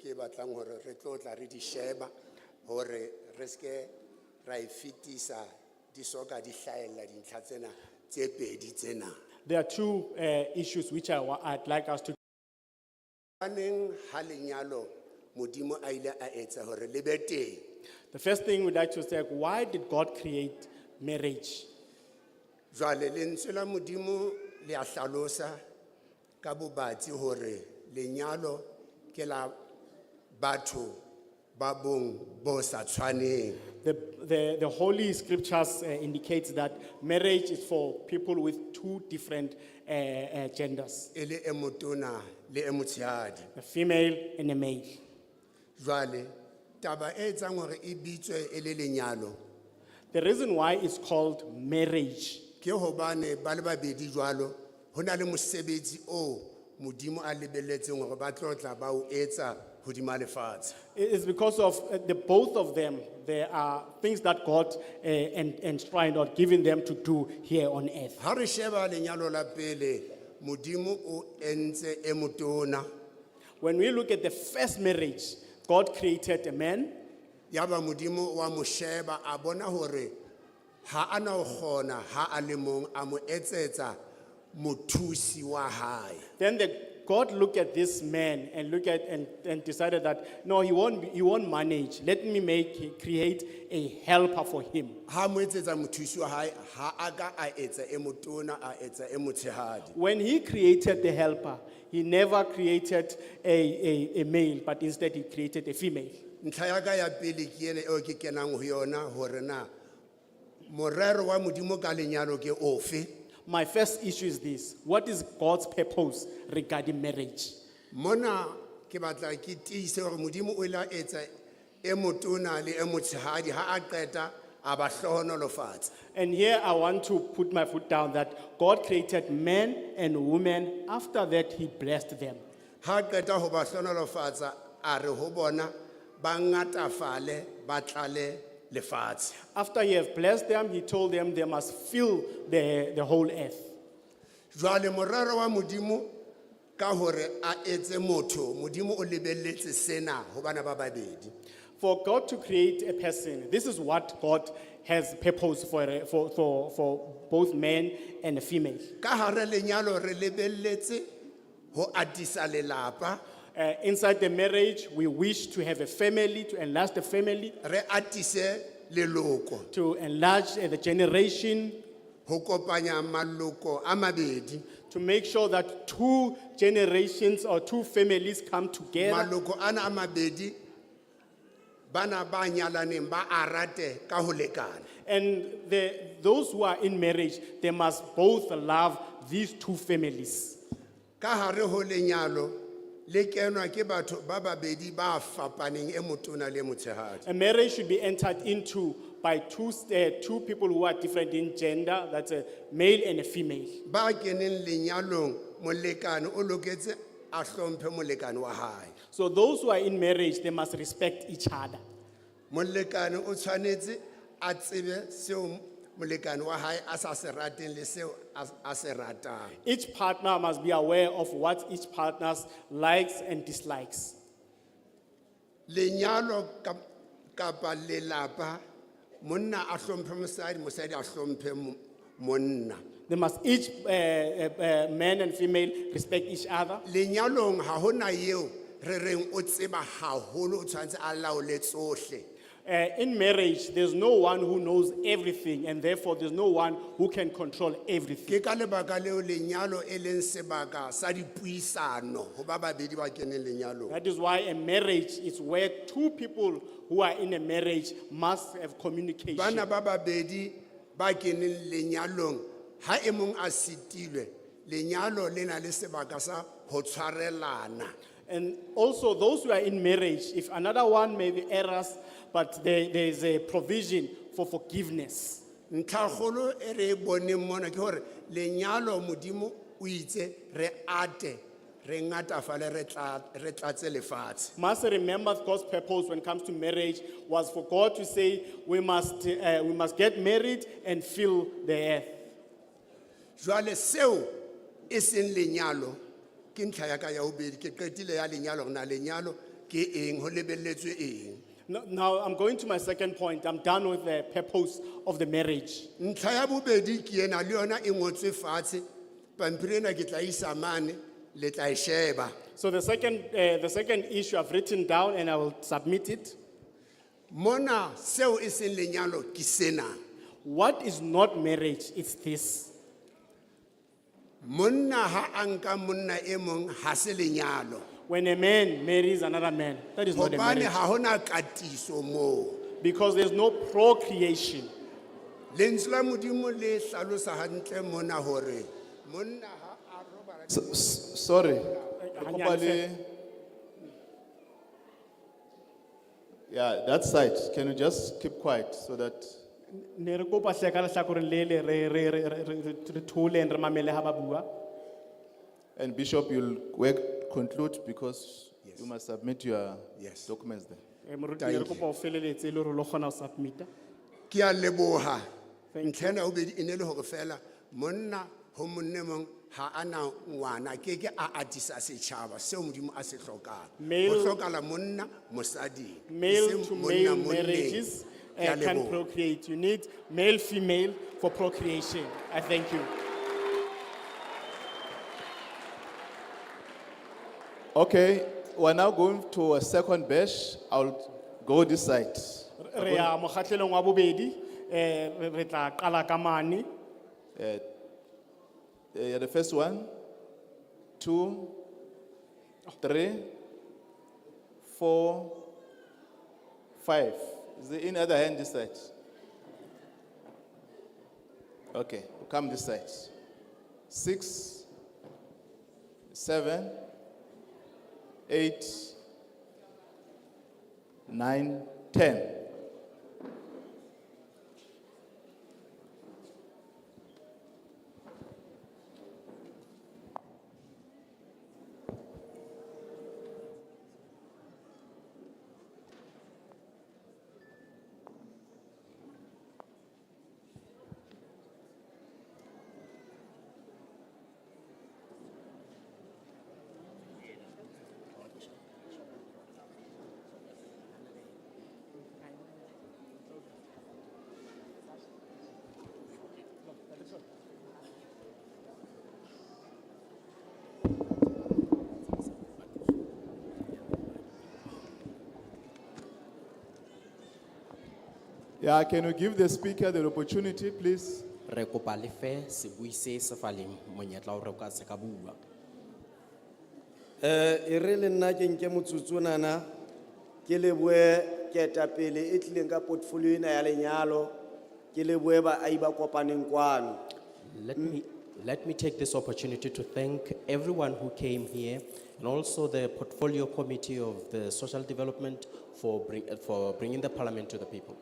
ke batlang hore re tlo tla re di sheba hore re ske ra e fetisa di soka di hlahella dintlha tsena tse pedi tsena. There are two issues which I'd like us to. Aneng ha lenyalo modimo a ile a etsa hore le be teng. The first thing we'd like to say, why did God create marriage? Jwale lentswe la modimo le a hlalosa ka bobatsi hore lenyalo ke la batho ba bong bo sa tshwaneng. The Holy Scriptures indicates that marriage is for people with two different genders, E le e motona le e motshehadi. a female and a male. Jwale taba e etsang hore e bitswe e le lenyalo The reason why it's called marriage ke hobane ba le babedi jwalo ho na le mosebetsi o modimo a lebelletseng hore ba tlo tla ba o etsa hodima lefatshe. is because of the both of them. There are things that God enshrined or given them to do here on earth. Ha re sheba lenyalo la pele modimo o entse e motona When we look at the first marriage, God created a man, yaba modimo wa mo sheba a bona hore ha ana ho kgona ha a le mong a mo etsetsa mothusi wa hae. then God looked at this man and looked at and decided that no, he won't manage. Let me create a helper for him. Ha mo etsetsa mothusi wa hae ha a ka a etsa e motona a etsa e motshehadi. When he created the helper, he never created a male, but instead he created a female. Ntlha ya ka ya pele ke ene eo ke kenang ho yona hore na morero wa modimo ka lenyalo ke ofe. My first issue is this: what is God's purpose regarding marriage? Mona ke batla ke tiise hore modimo o ile a etsa e motona le e motshehadi ha a qeta a ba hlohonolofatsa. And here I want to put my foot down that God created men and women. After that, He blessed them. Ha a qeta ho ba hlohonolofatsa a re ho bona ba ngatafale ba tlale lefatshe. After He has blessed them, He told them they must fill the whole earth. Jwale morero wa modimo ka hore a etse motho modimo o lebelletse sena ho bana ba babedi. For God to create a person, this is what God has purpose for both men and a female. Ka hare lenyalo re lebelletse ho atisa lelapa, Inside the marriage, we wish to have a family, to enlarge the family, re atise leloko, to enlarge the generation, ho kopanya maloko a mabedi. to make sure that two generations or two families come together. Maloko ana a mabedi bana ba nyalaneng ba arate ka ho lekana. And those who are in marriage, they must both love these two families. Ka hare ho lenyalo le kenwa ke batho ba babedi ba fapaneng e motona le motshehadi. A marriage should be entered into by two people who are different in gender, that's a male and a female. Ba keneng lenyalong molekane o loketse a hlomphe molekane wa hae. So those who are in marriage, they must respect each other. Molekane o tshwanetse a tsebe seo molekane wa hae a sa se rateng le seo a se ratang. Each partner must be aware of what each partner's likes and dislikes. Lenyalo kapa lelapa monna a hlomphe mosadi, mosadi a hlomphe monna. They must each, man and female, respect each other. Lenyalong ha hona eo re reng o tseba haholo o tshwanetse a laole tsohle. In marriage, there's no one who knows everything, and therefore there's no one who can control everything. Ke ka lebaka leo lenyalo e leng sebaka sa dipuisano ho ba babedi ba keneng lenyalong. That is why a marriage is where two people who are in a marriage must have communication. Bana ba babedi ba keneng lenyalong ha e mong a sitilwe lenyalo le na le sebaka sa ho tshwarelana. And also those who are in marriage, if another one may be errors, but there is a provision for forgiveness. Ntlhakgolo e re boneng mona ke hore lenyalo modimo o itse re ate re ngatafale re tlatse lefatshe. Must remember God's purpose when it comes to marriage was for God to say we must get married and fill the earth. Jwale seo e seng lenyalo ke ntlha ya ka ya bobedi ke qetile ya lenyalo na lenyalo ke ke eng ho lebelletswe eng. Now, I'm going to my second point. I'm done with the purpose of the marriage. Ntlha ya bobedi ke ena le yona e ngotswe fatshe, pampiri ena ke tla isa mane le tla e sheba. So the second issue I've written down and I will submit it. Mona seo e seng lenyalo ke sena. What is not marriage? It's this. Monna ha a nka monna e mong ha se lenyalo. When a man marries another man, that is not a Hobane marriage. ha hona katiso moo. Because there's no procreation. Lentswe la Modimo le hlalosa hantle mona hore monna ha a robala Sorry. Hanyane feela. Yeah, that side, can you just keep quiet so that, Ne re kopa hle ka lehlakoreng le le re thole and re mamele ha ba bua. and Bishop, you'll conclude because you must submit your Yes. documents there. Moruti, ne re kopa o feleletse le hore lo kgona ho submita. ke a leboha. Ntlhana o bedi ene le hore fela monna ho monne mong ha ana ngwana ke a atisa setjhaba seo Modimo a se hlokang. Male- Ho hlokala monna mosadi. Male to male marriages can procreate. You need male female for procreation. I thank you. Okay, we're now going to a second batch. I'll go this side. Re ya mokgahlelong wa bobedi, re tla qala ka mane. The first one, 2, 3, 4, 5. Is the in other hand this side? Okay, come this side. 6, 7, 8, 9, 10. Yeah, can you give the speaker the opportunity, please? Re kopa le fe sebui se se faleng monyetla o re ka se ka bua. E re le nna ke nke motsotso nana ke leboe ketapele e tlileng ka portfolio ena ya lenyalo ke leboe baahi ba kopaneng kwano. Let me take this opportunity to thank everyone who came here and also the portfolio committee of the social development for bringing the parliament to the people.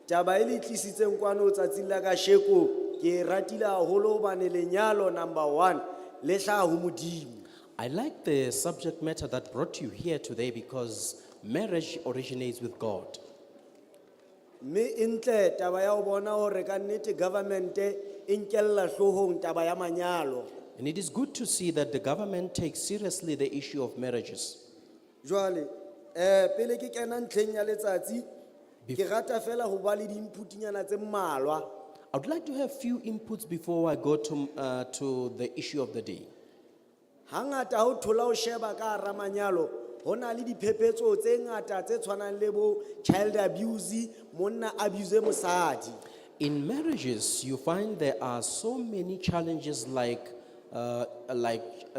Taba e le tlisitseng kwano tsatsing la kasheko ke ratile haholo hobane lenyalo number 1 le hlaha ho Modimo. I like the subject matter that brought you here today because marriage originates with God. Me intle taba ya ho bona hore ka nnete government e nkella hlohong taba ya manyalo. And it is good to see that the government takes seriously the issue of marriages. Jwale pele ke kena ntlheng ya letsatsi ke rata fela ho ba le diinputinyana tse mmalwa. I would like to have few inputs before I go to the issue of the day. Hangata ho thola ho sheba ka hara manyalo hona le diphephetso tse ngata tse tshwanang le bo child abuse, monna abuse mosadi. In marriages, you find there are so many challenges like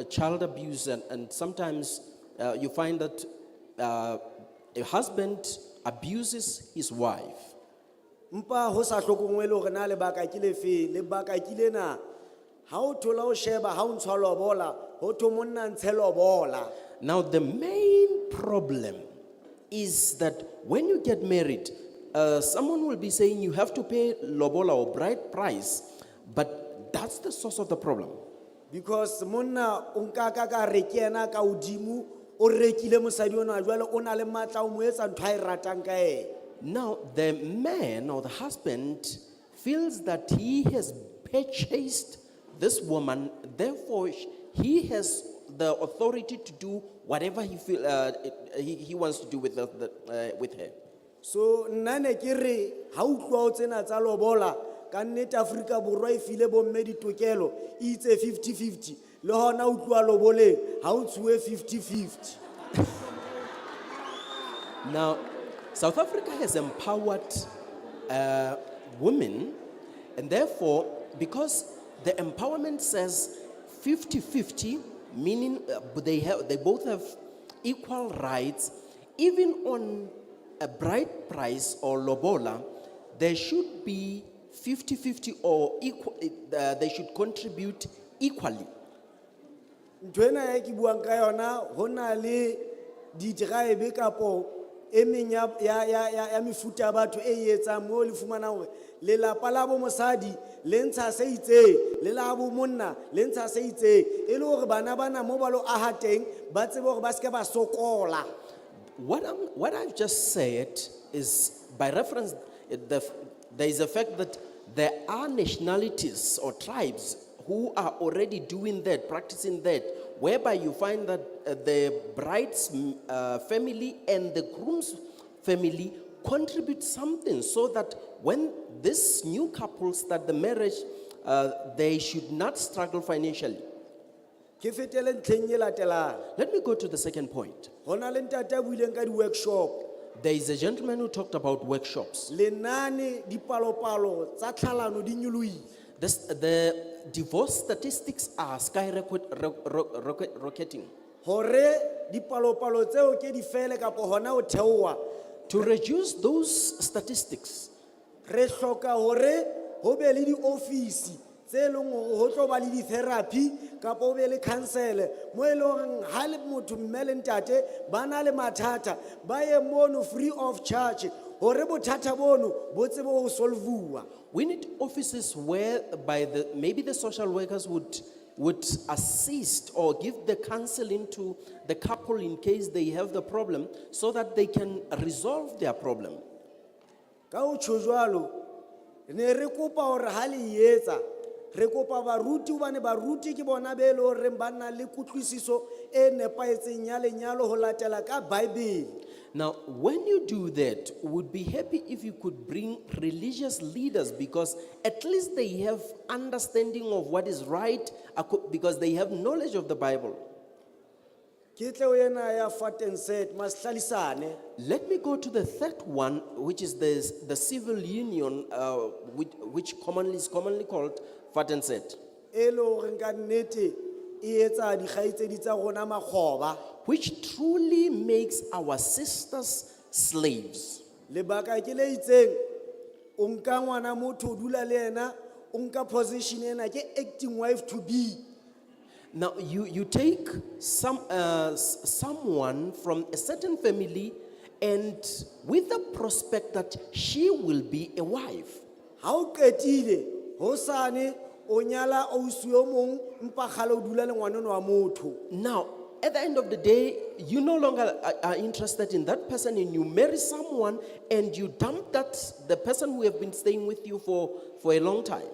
child abuse and sometimes you find that a husband abuses his wife. Mpa ho sa hlokongwe le hore na lebaka ke le fe lebaka ke lena ha o thola ho sheba ha o ntshwa lobola ho tho monna ntshe lobola. Now, the main problem is that when you get married, someone will be saying you have to pay lobola or bride price, but that's the source of the problem. Because monna o nka ka re ke ena ka hodimo o rekile mosadi ona jwale o na le matla o mo etsa ntho a e ratang ka ena. Now, the man or the husband feels that he has purchased this woman, therefore he has the authority to do whatever he wants to do with with her. So nane kere ha utlwa o tsena tsa lobola ka nnete Afrika Borwa e file bomme ditokelo e itse 50-50 le hona utlwa loboleng ha o tsuwe 50-50. Now, South Africa has empowered women, and therefore, because the empowerment says 50-50, meaning they both have equal rights, even on a bride price or lobola, there should be 50-50 or equal, they should contribute equally. Ntwena ya ki buang ka yona hona le di drive kapo e meng ya mefuta ya batho e etsang mo le fumana hore le lapa la bo mosadi le ntsha se itse le la bo monna le ntsha se itse e le hore bana bana mo ba lo aha teng ba tsebe hore ba se ke ba sokola. What I've just said is, by reference, there is a fact that there are nationalities or tribes who are already doing that, practicing that, whereby you find that the bride's family and the groom's family contribute something, so that when this new couple start the marriage, they should not struggle financially. Ke fetele ntlheng e latelang. Let me go to the second point. Hona le ntate a buileng ka di workshop. There is a gentleman who talked about workshops. Lenane dipalopalo tsa tlhalano di nyolohile. The divorce statistics are skyrocketing. Hore dipalopalo tseo ke di fele kapo hona o theowa. To reduce those statistics, Re hloka hore ho be le di office tse leng hore ho tlo ba le di therapy kapo ho be le counsel mo e leng ha le motho mme le ntate ba na le mathata ba ye mono free of charge hore bothata bono bo tsebe ho solvuwa. we need offices where maybe the social workers would assist or give the counseling to the couple in case they have the problem, so that they can resolve their problem. Ka o tsho jwalo ne re kopa hore ha le etsa re kopa baruti hobane baruti ke bona be le hore ba na le kutlwisiso e nepaetseng ya lenyalo ho latela ka Bible. Now, when you do that, we would be happy if you could bring religious leaders, because at least they have understanding of what is right, because they have knowledge of the Bible. Ke tle o ena ya fat and set mashlalisane. Let me go to the third one, which is the civil union, which is commonly called fat and set, E le hore nka nnete e etsa dikgaitsedi tsa rona makgoba. which truly makes our sisters slaves. Lebaka ke le itseng o nka ngwana motho o dula le ena o nka position ena ke acting wife to be. Now, you take someone from a certain family, and with the prospect that she will be a wife. Ha o qetile hosane o nyala ausi o mong mpa kgale o dula le ngwana wa motho. Now, at the end of the day, you no longer are interested in that person, and you marry someone and you dump the person who have been staying with you for a long time.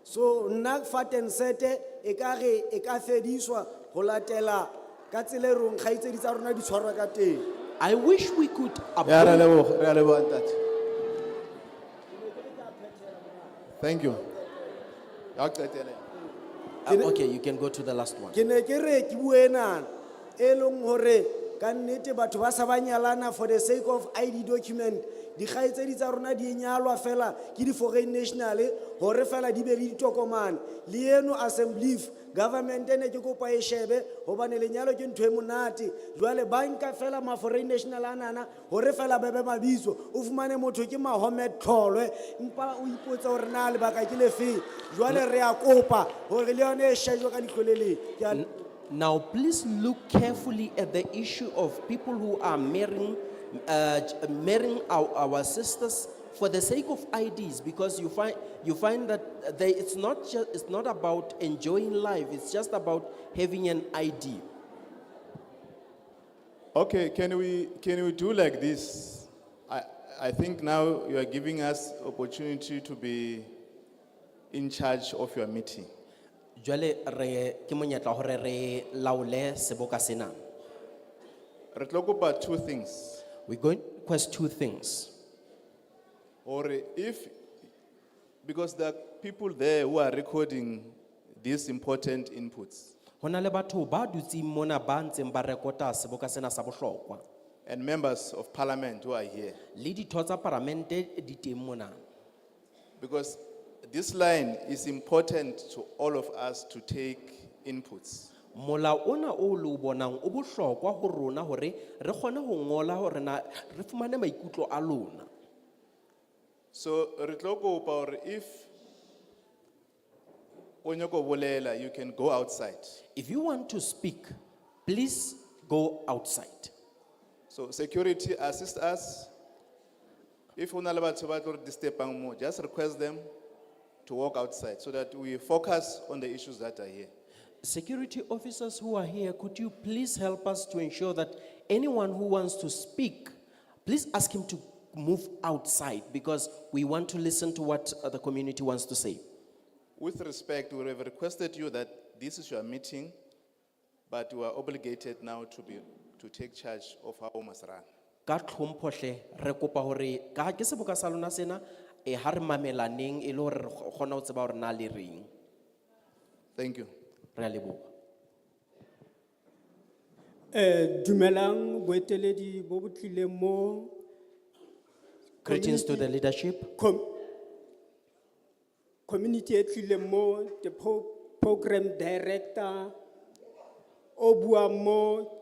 So nna fat and set e ka re e ka fediswa ho latela ka tsela e rong kgaitsedi tsa rona di tshwarwa ka teng. I wish we could Yeah, re a abolish. leboga, re a leboga, ntate. Thank you. Ya qetela. Okay, you can go to the last one. Ke ne ke re ke bue nana e leng hore ka nnete batho ba sa ba nyalana for the sake of ID document. Dikgaitsedi tsa rona di nyalwa fela ke di foreign national hore fela di be le ditokomane. Le eno assembly government ene ke kopa e shebe hobane lenyalo ke ntwe monate. Jwale ba nka fela ma foreign national anana hore fela ba be mabitso o fumane motho ke Mohammed Tholwe empa o ipotsa hore na le baka ke le fe. Jwale re a kopa hore le yone e shejwe ka ditlolele. Ke a Now, please look carefully at the issue of people who are marrying our sisters for the sake of IDs, because you find that it's not about enjoying life, it's just about having an ID. Okay, can we do like this? I think now you are giving us opportunity to be in charge of your meeting. Jwale re ke monyetla hore re laole seboka sena. Re tlo kopa two things. We're going to request two things. Or if, because there are people there who are recording these important inputs, Hona le batho ba dutseng mona ba ntseng ba rekota seboka sena sa bohlokwa. and members of parliament who are here. Le ditho tsa parlamente di teng mona. Because this line is important to all of us to take inputs. Mola ona o lo bonang o bohlokwa ho rona hore re kgone ho ngola hore na re fumane maikutlo a lona. So, re tlo kopa hore if o nyaka ho bolela, you can go outside. If you want to speak, please go outside. So security assist us. If una le batho ba tlo re disturb-ang mo, just request them to walk outside so that we focus on the issues that are here. Security officers who are here, could you please help us to ensure that anyone who wants to speak, please ask him to move outside because we want to listen to what the community wants to say. With respect, we have requested you that this is your meeting, but you are obligated now to take charge of how we must run. Ka tlhompho hle, re kopa hore ka ha ke seboka sa lona sena ha re mamelaneng e le hore re kgona ho tseba hore na le reng. Thank you. Re a leboha. Dumelang boeteledi bo botlileng mo Greetings to the leadership. community e tlileng mo, the program director o bua mo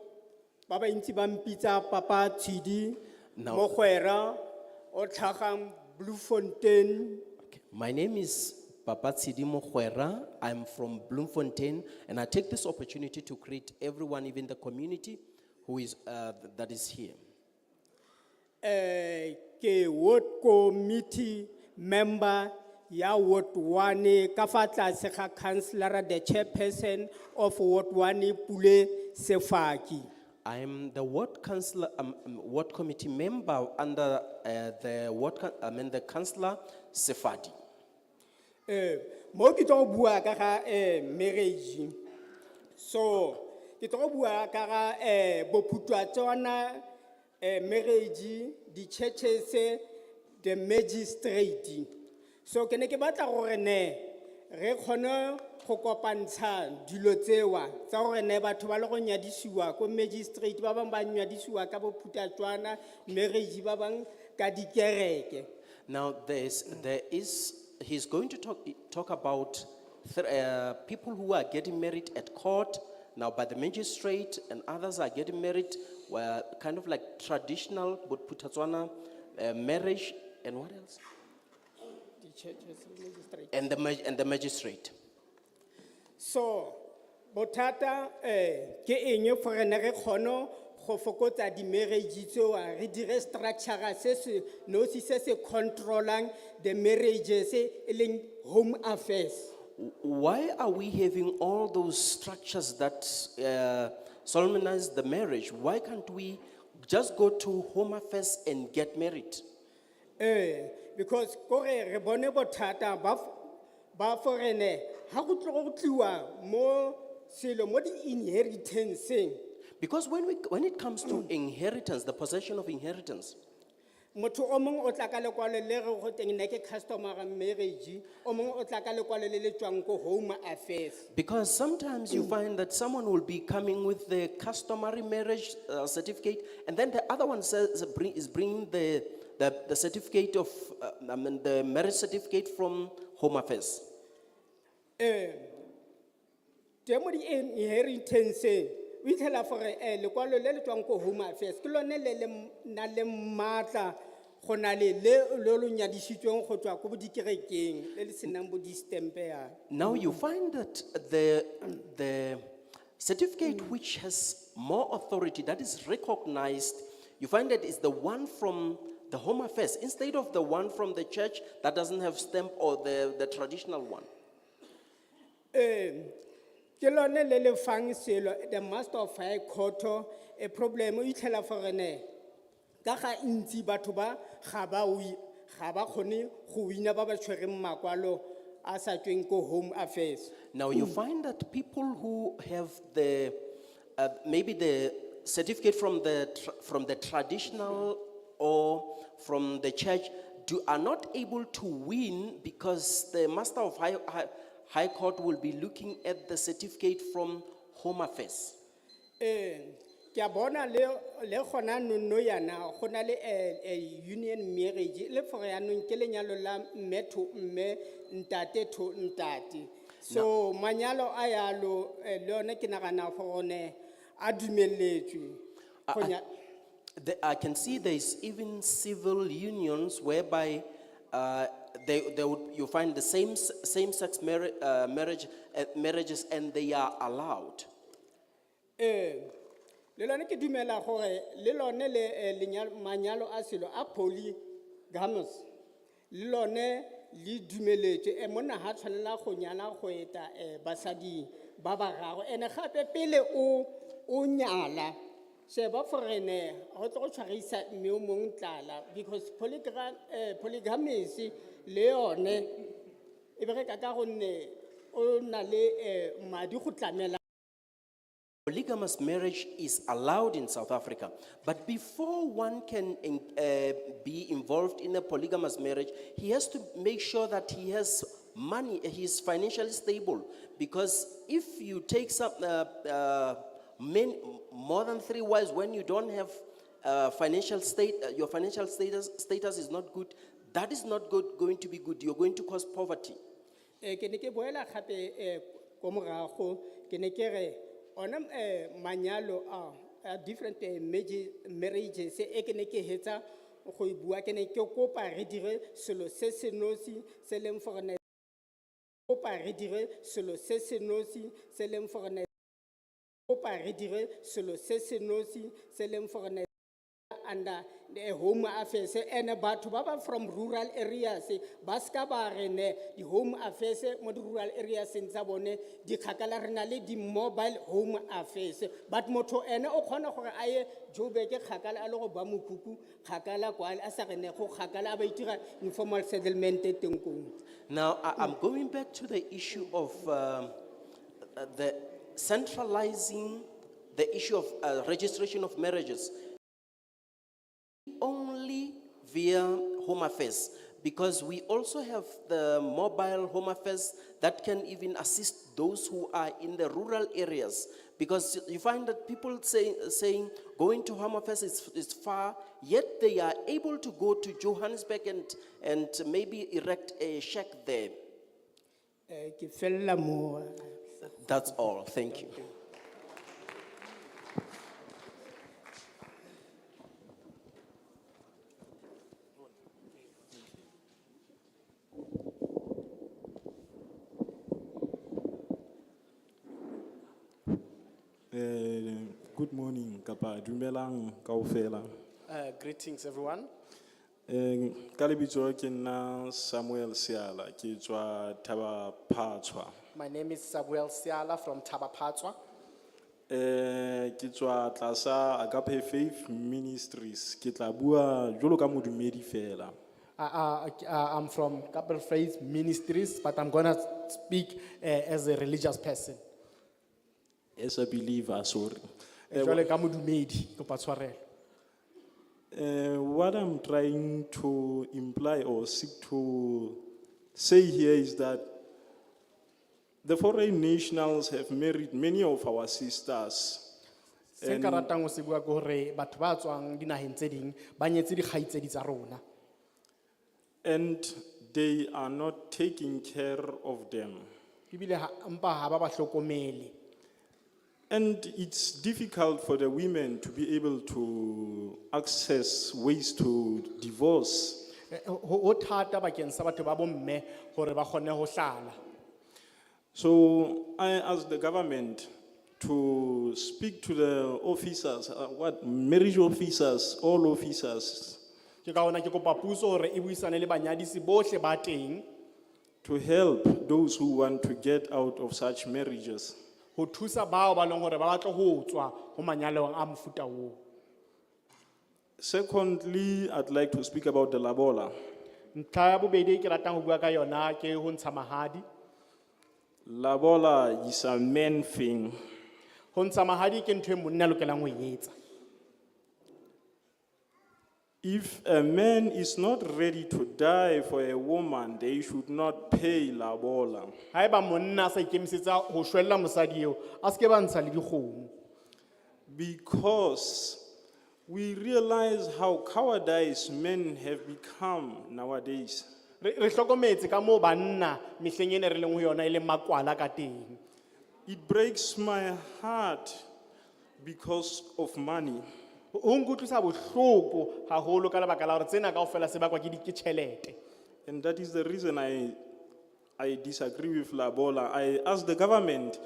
ba ba ntsi ba mpitsa Papa Tshidi Now- mo Kgwera o tlhagang Bloemfontein. My name is Papa Tshidi Mokwera. I'm from Bloemfontein, and I take this opportunity to greet everyone, even the community, who is that is here. Ke ward committee member ya Ward 1 ka fa tlase ga councillor, the chairperson of Ward 1 Pule Sefuthi. I am the ward councillor, ward committee member under the councillor Sefuthi. Mo ke tlo bua ka ga marriage. So ke tlo bua ka ga bophutwa tsona marriage, di churches, the magistrate. So ke ne ke batla gore ne re khone go kopantsha dilo tsewa tsa gore ne batho ba le go nyadisiwa ko magistrate ba bang ba nyadisiwa ka bophutwa tswana marriage ba bang ka dikereke. Now he's going to talk about people who are getting married at court now by the magistrate, and others are getting married kind of like traditional but Putatswana marriage, and what else? The churches, magistrate. And the magistrate. So bothata ke eng for re ne re kgone go fokotsa di marriage tseo re dire structure se nosi se controlling the marriages e leng home affairs. Why are we having all those structures that solemnize the marriage? Why can't we just go to home affairs and get married? Because kore re bone bothata ba forene ha go tliwa mo selo mo di inheritance. Because when it comes to inheritance, the possession of inheritance, Motho o mong o tla ka lekwalo le re go teng ne ke customer marriage, o mong o tla ka lekwalo le le tswang ko home affairs. because sometimes you find that someone will be coming with the customary marriage certificate, and then the other one is bringing the certificate of the marriage certificate from home affairs. Temo di inheritance o itlhela gore lekwalo le le tswang ko home affairs ke lone le na le matla go na le lo nyadisitsweng go tswa ko bodikerekeng le le senang bo di-stampe ya. Now you find that the certificate which has more authority, that is recognized, you find that it's the one from the home affairs instead of the one from the church that doesn't have stamp, or the traditional one. Ke lone le le fang selo the master of high court a problem o itlhela gore ne ka ga ntsi batho ba ga ba kgone go wina ba ba tshwereng makwalo a sa tsweng ko Home Affairs. Now you find that people who have the, maybe the certificate from the traditional or from the church are not able to win because the Master of High Court will be looking at the certificate from Home Affairs. Ke a bona le gona no yana go na le union marriage le for yanong ke lenyalo la mme to mme ntate to ntate. So manyalo a yalo le yone ke nagana for one a dumeletswe. Go nya- I can see there is even civil unions whereby you find the same-sex marriages and they are allowed. Le lone ke dumela gore le lone le manyalo a selo a polygamous le lone le dumeletswe monna ha tshwanela go nyala go eta basadi ba bararo ene gape pele o nyala se ba forene go tlo go tshwarisa mme o mong tlala because polygamous le yone e bereka ka gonne o na le madi go tlamela. Polygamous marriage is allowed in South Africa, but before one can be involved in a polygamous marriage, he has to make sure that he has money, he is financially stable. Because if you take some more than 3 wives when you don't have your financial status is not good, that is not going to be good. You're going to cause poverty. Ke ne ke boela gape ko morago ke ne ke re ona manyalo a different marriages e ke ne ke hetsa go bua ke ne ke kopa re dire selo se se nosi se leng for ne kopa re dire selo se se nosi se leng for ne kopa re dire selo se se nosi se leng for ne under the Home Affairs and batho ba ba from rural areas ba ska ba rene di Home Affairs mo di rural areas tsa bone di khakala rena le di mobile Home Affairs but motho ene o khona gore a ye Joburg khakala a le go ba mokuku khakala kwa a sa rene go khakala a ba itira informal settlement teng kong. Now, I'm going back to the issue of the centralizing the issue of registration of marriages only via Home Affairs, because we also have the mobile Home Affairs that can even assist those who are in the rural areas. Because you find that people saying going to Home Affairs is far, yet they are able to go to Johannesburg and maybe erect a shack there. Ke fella mo. That's all. Thank you. Good morning, Kapa. Dumelang kaofela. Greetings, everyone. Ka lebitso ke nna Samuel Seala, ke tswa Thaba Phatswa. My name is Samuel Siala from Tabapatswa. Ke tswa tlasa Agape Faith Ministries. Ke tla bua jwalo ka modumedi fela. I'm from Couple Faith Ministries, but I'm going to speak as a religious person. As a believer, sorry. Jwale ka modumedi, kopa tshwarelo. What I'm trying to imply or seek to say here is that the foreign nationals have married many of our sisters. Se nka ratang ho se bua ke hore batho ba tswang dinaheng tse ding ba nyetse dikgaitsedi tsa rona. And they are not taking care of them. Ebile mpa ha ba ba hlokomele. And it's difficult for the women to be able to access ways to divorce. Ho thata bakeng sa batho ba bomme hore ba kgone ho hlala. So I ask the government to speak to the officers, marriage officers, all officers, Ke ka hona ke kopa puso hore e buisane le banyadisi bohle ba teng to help those who want to get out of such marriages. ho thusa bao ba leng hore ba batla ho tswa ho manyalong a mofuta oo. Secondly, I'd like to speak about the Labola. Ntlha ya bobedi ke ratang ho bua ka yona ke ho ntsha mahadi. Labola is a man thing. Ho ntsha mahadi ke ntho e monna a lokelang ho e etsa. If a man is not ready to die for a woman, they should not pay labola. Haeba monna a sa ikemisetsa ho shwella mosadi eo, a ske ba ntsha le dikgomo. Because we realize how cowardice men have become nowadays. Re hlokometse ka moo banna mehleng ena re leng ho yona e leng makwala ka teng. It breaks my heart because of money. Ho nkutlwisa bohloko haholo ka lebaka la hore tsena kaofela se bakwa ke tjhelete. And that is the reason I disagree with Labola. I ask the government,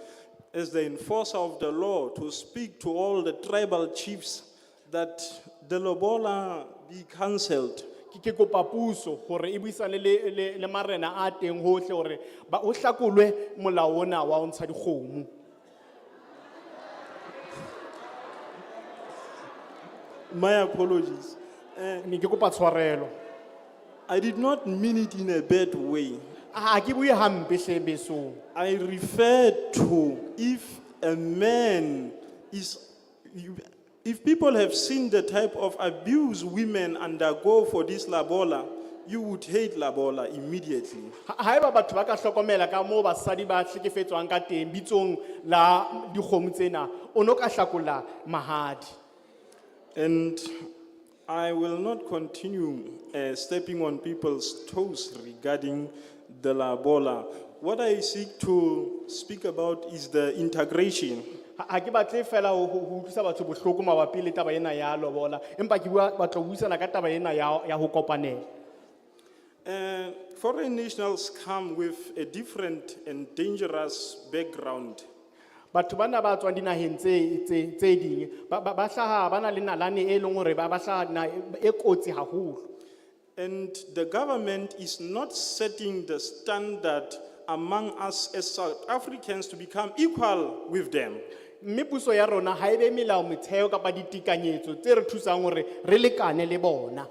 as the enforcer of the law, to speak to all the tribal chiefs that the Labola be cancelled. Ke kopa puso hore e buisane le marena a teng hohle hore ba o hlakolwe molao ona wa ho ntsha dikgomo. My apologies. Ne ke kopa tshwarelo. I did not mean it in a bad way. Ha ke bue hampe hle besong. I refer to if a man is, if people have seen the type of abuse women undergo for this labola, you would hate labola immediately. Haeba batho ba ka hlokomela ka moo basadi ba hlekefetswang ka teng bitsong la dikgomo tsena, o no ka hlakola mahadi. And I will not continue stepping on people's toes regarding the labola. What I seek to speak about is the integration. Ha ke batle fela ho utlwisa batho bohloko mabapi le taba ena ya lobola, empa ke bua batla ho buisana ka taba ena ya ho kopanela. Foreign nationals come with a different and dangerous background. Batho bana ba tswang dinaheng tse ding ba hlaha ba na le nalane e leng hore ba hlaha e kotsi haholo. And the government is not setting the standard among us as South Africans to become equal with them. Mme puso ya rona ha ebe melao metheo kapa ditekanyetso tse re thusang hore re lekane le bona.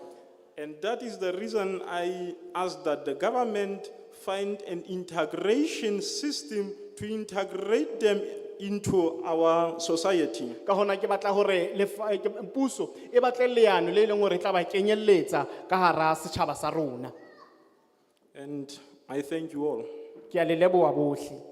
And that is the reason I ask that the government find an integration system to integrate them into our society. Ka hona ke batla hore puso e batle leano le leng hore tla ba kenyelletsa ka hara setjhaba sa rona. And I thank you all. Ke a le leboha bohle.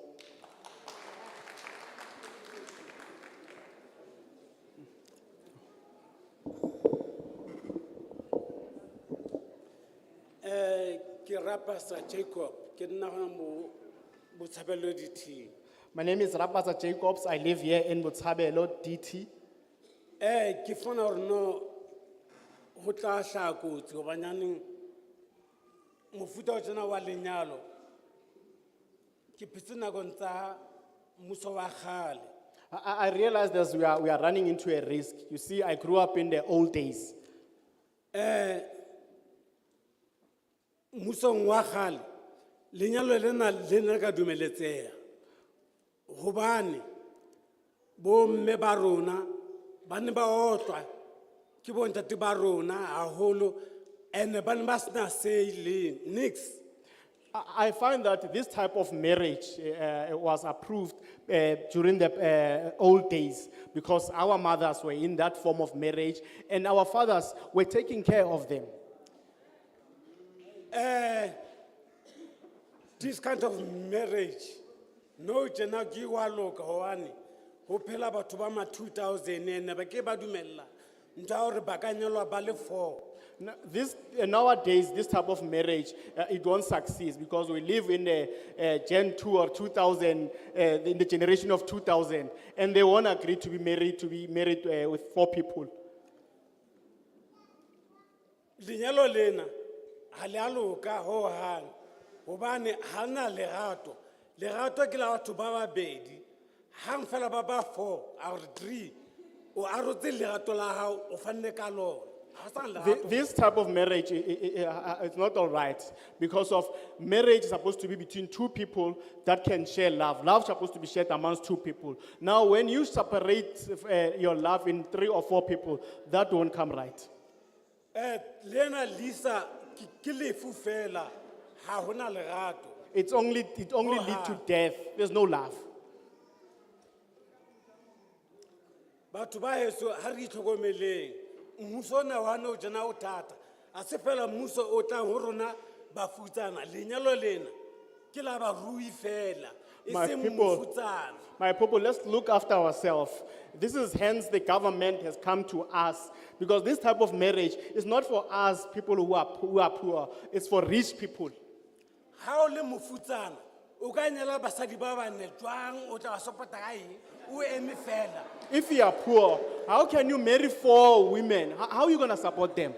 Ke Rapasa Jacob, ke nna hona mo Botshabelo DT. My name is Rapasa Jacobs. I live here in Botshabelo DT. Ke fona hore no ho tla hlaha kotsi hobanyaneng mofuta o tsena wa lenyalo ke phetse nakong tsa mmuso wa kgale. I realize that we are running into a risk. You see, I grew up in the old days. Musong wa kgale lenyalo lena ka dumeletseha hobane bo mme ba rona ba ne ba otlwa ke bo ntate ba rona haholo ene ba ne ba sena say le nix. I find that this type of marriage was approved during the old days because our mothers were in that form of marriage and our fathers were taking care of them. This kind of marriage, no jena ki wa loka hoane, ho phela batho ba ma 2000 ene ba ke ba dumella ntwa hore ba ka nyalwa ba le 4. Nowadays, this type of marriage, it won't succeed because we live in the Gen 2 or 2000, in the generation of 2000, and they won't agree to be married with 4 people. Lenyalo lena ha le a loka ho hang hobane ha na lerato ke la batho ba babedi hang fela ba ba 4 or 3 o arotse lerato la hao o fanne ka lona. This type of marriage is not all right because of marriage is supposed to be between 2 people that can share love. Love is supposed to be shared amongst 2 people. Now, when you separate your love in 3 or 4 people, that won't come right. Lena Lisa ke ke lefu fela, ha hona lerato. It only lead to death. There's no love. Batho ba heso ha re itlhokomeleng, mmuso ona wa nou tjena o thata. A se fela mmuso o tlang ho rona bafutsana, lenyalo lena ke la barui fela, e My seng people, mofutsana. my people, let's look after ourselves. This is hence the government has come to us, because this type of marriage is not for us people who are poor. It's for rich people. Ha o le mofutsana, o ka nyala basadi ba bane jwang, o tla ba support-a ka eng? O eme fela. If you are poor, how can you marry 4 women? How are you going to support them?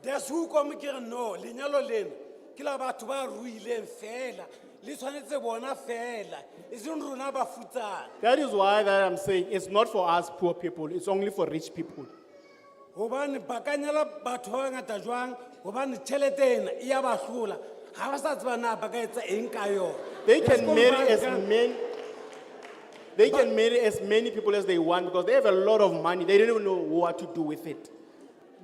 That's who come here no, lenyalo lena, ke la batho ba ruileng fela, le tshwanetse bona fela, e seng rona bafutsana. That is why that I'm saying it's not for us poor people, it's only for rich people. Hobane ba ka nyala batho ba bangata jwang, hobane tjhelete ena e ya ba hlola, ha ba sa tseba na ba ka etsa eng ka yona. They Let's can go marry back as and- many. They can marry as many people as they want because they have a lot of money. They don't even know what to do with it.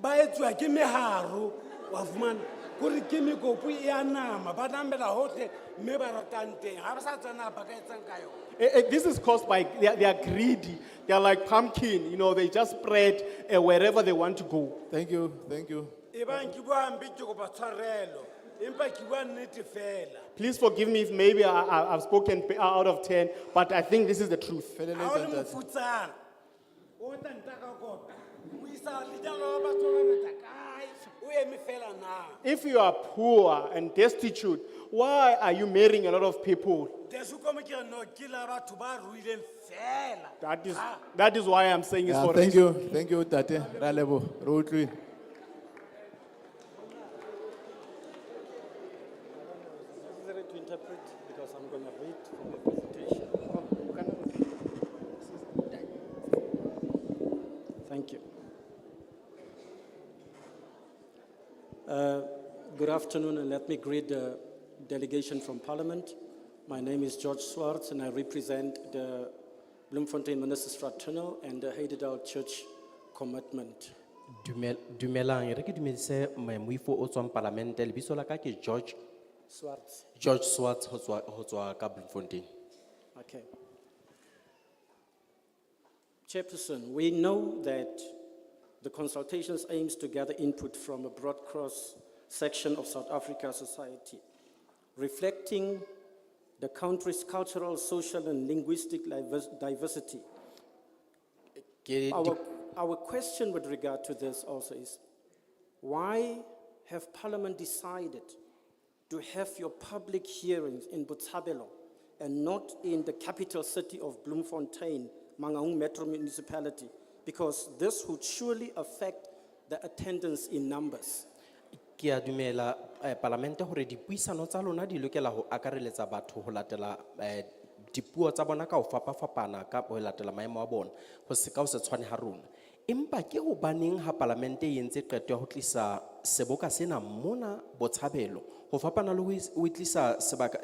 ba etswa ke meharo, wa fumana, kore ke mekopu e a nama, ba namela hohle, mme ba ratang teng, ha ba sa tseba na ba ka etsang ka yona. This is caused by they are greedy. They are like pumpkin, they just spread wherever they want to go. Thank you, thank you. E bang ke bua hampe ke kopa tshwarelo, empa ke bua nnete fela. Please forgive me if maybe I've spoken out of 10, but I think this is the truth. Ha o le mofutsana, o tla ntaka kota, o isa lenyalo la batho ba bangata kae, o eme fela na. If you are poor and destitute, why are you marrying a lot of people? There's who come here no ke la batho ba ruileng fela. That is why I'm saying it's Yeah, for thank you, Tate. Ra leboha, re utlwile. Necessary to interpret because I'm going to read from the presentation. Thank you. Good afternoon, and let me greet the delegation from Parliament. My name is George Swartz, and I represent the Bloemfontein Ministers Fraternal and the Heidedal Church Commitment. Dumelang, re ke dumedise moifo o tswang parlamente, lebitso la ka ke George Swartz. Swartz ho tswa ka Bloemfontein. Okay. Chairperson, we know that the consultations aims to gather input from a broad cross-section of South Africa society, reflecting the country's cultural, social, and linguistic diversity. Our question with regard to this also is, why have Parliament decided to have your public hearings in Botshabelo and not in the capital city of Bloemfontein, Mangaung Metro Municipality? Because this would surely affect the attendance in numbers. Ke a dumela parlamente hore dipuisano tsa lona di lokela ho akareletsa batho ho latela dipuo tsa bona ka ho fapafapana ka ho latela maemo a bona ho se ka ho se tshwane ha rona. Empa ke ho baneng ha parlamente e entse qeto ya ho tlisa seboka sena mona Botshabelo ho fapana le ho tlisa sebaka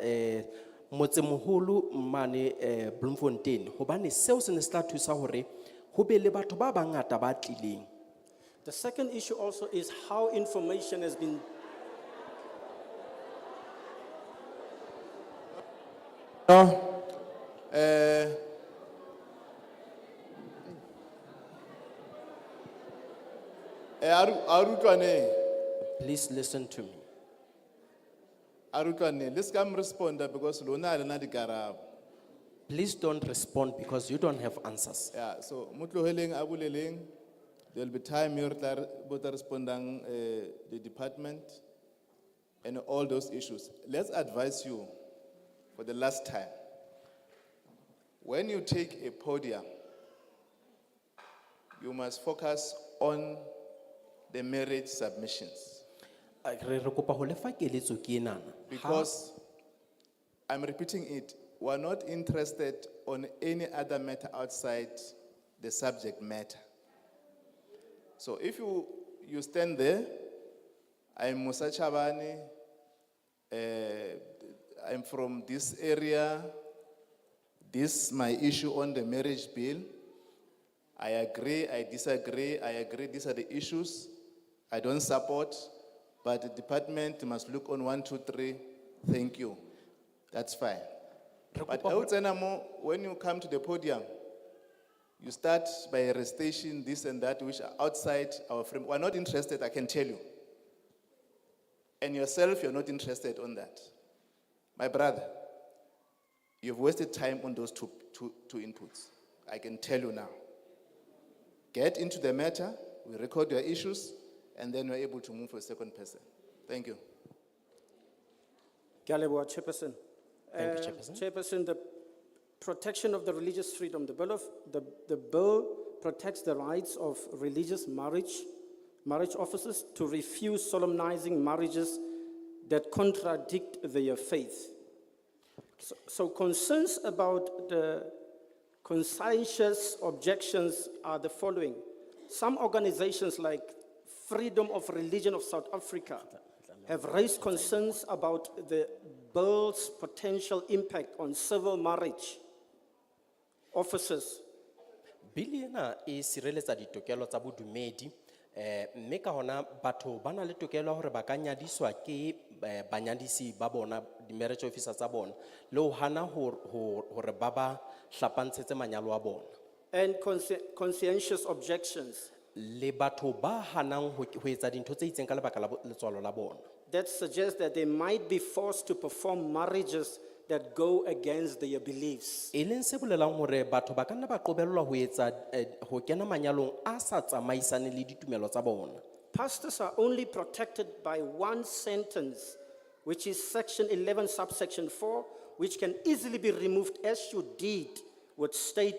motsemoholo mane Bloemfontein hobane seo se ne se tla thusa hore ho be le batho ba bangata ba tlileng. The second issue also is how information has been. Please listen to me. Let's come respond because lona ha lena dikarabo. Please don't respond because you don't have answers. Yeah, so mutloheleng a buleleng, there will be time you're responding the department and all those issues. Let's advise you for the last time. When you take a podium, you must focus on the marriage submissions. Because I'm repeating it, we're not interested on any other matter outside the subject matter. So if you stand there, I'm Musa Chabani, I'm from this area, this is my issue on the marriage bill. I agree, I disagree, I agree, these are the issues I don't support. but the department must look on 1, 2, 3. Thank you. That's fine. But when you come to the podium, you start by arrestation, this and that, which are outside our frame. We're not interested, I can tell you. And yourself, you're not interested on that. My brother, you've wasted time on those two inputs. I can tell you now. Get into the matter, we record your issues, and then we're able to move to a second person. Thank you. Ke a leboha, Chairperson. Thank you, Chairperson. Chairperson, the protection of the religious freedom, the bill protects the rights of religious marriage officers to refuse solemnizing marriages that contradict their faith. So concerns about the conscientious objections are the following. Some organizations like Freedom of Religion of South Africa have raised concerns about the bill's potential impact on civil marriage officers. Biliena e sireletsa ditokelo tsa bodumedi mme ka hona batho ba na le tokelo hore ba ka nyadiswa ke banyadisi ba bona di-marriage officer tsa bona le ho hana hore ba ba hlapantshetse manyalo a bona. And conscientious objections Le batho ba hanang ho etsa dintho tse itseng ka lebaka la letswalo la bona. that suggest that they might be forced to perform marriages that go against their beliefs. E leng se bolelang hore batho ba ka nna ba qobellwa ho etsa ho kena manyalong a sa tsamaisane le ditumelo tsa bona. Pastors are only protected by one sentence, which is section 11, subsection 4, which can easily be removed as you did with state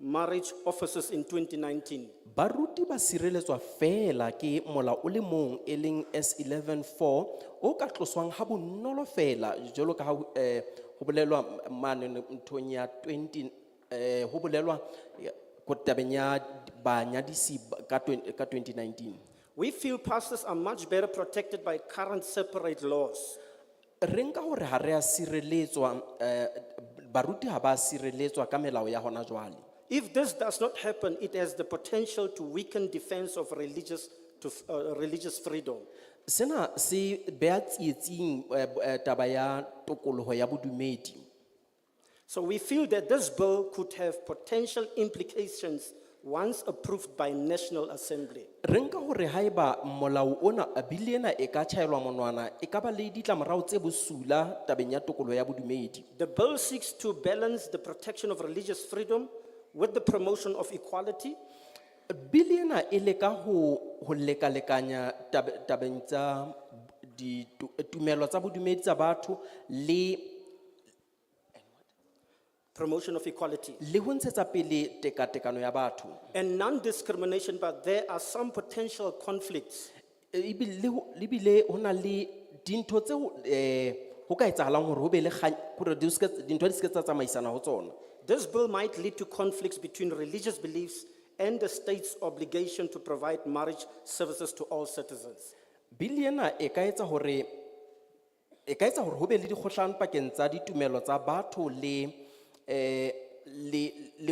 marriage officers in 2019. Baruti ba sireletswa fela ke mola o le mong e leng S11:4 o ka tloswang ha bonolo fela jwalo ka ha ho bolelwa mane nthong ya 20 ho bolelwa ko tabeng ya banyadisi ka 2019. We feel pastors are much better protected by current separate laws. Re nka hore ha re a sireletswa baruti ha ba sireletswa ka melao ya hona jwale. If this does not happen, it has the potential to weaken defense of religious freedom. Sena se bea tsietsing taba ya tokoloho ya bodumedi. So we feel that this bill could have potential implications once approved by National Assembly. Re nka hore haeba molao ona bili ena e ka tjhaelwa monwana e ka ba le ditlamorao tse bosula tabeng ya tokoloho ya bodumedi. The bill seeks to balance the protection of religious freedom with the promotion of equality. Bili ena e leka ho lekalekanya tabeng tsa ditumelo tsa bodumedi tsa batho le promotion of equality le ho ntshetsa pele tekatekano ya batho and non-discrimination, but there are some potential conflicts. Lebile ho na le dintho tseo ho ka etsahalang hore ho be le dintho di se ke tsa tsamaisana ho tsona. This bill might lead to conflicts between religious beliefs and the state's obligation to provide marriage services to all citizens. Bili ena e ka etsa hore ho be le dikgohlano pakeng tsa ditumelo tsa batho le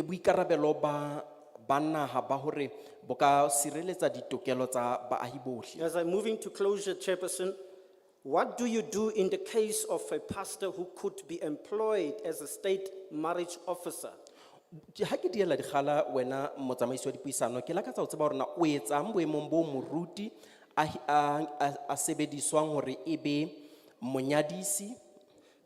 boikarabelo ba naha ba hore bo ka sireletsa ditokelo tsa baahi bohle. As I'm moving to closure, Chairperson, what do you do in the case of a pastor who could be employed as a state marriage officer? Ha ke diela dikgala wena motsamaisi wa dipuisano ke lakatsa ho tseba hore na o etsang boemong bo moruti a sebediswang hore e be monyadisi.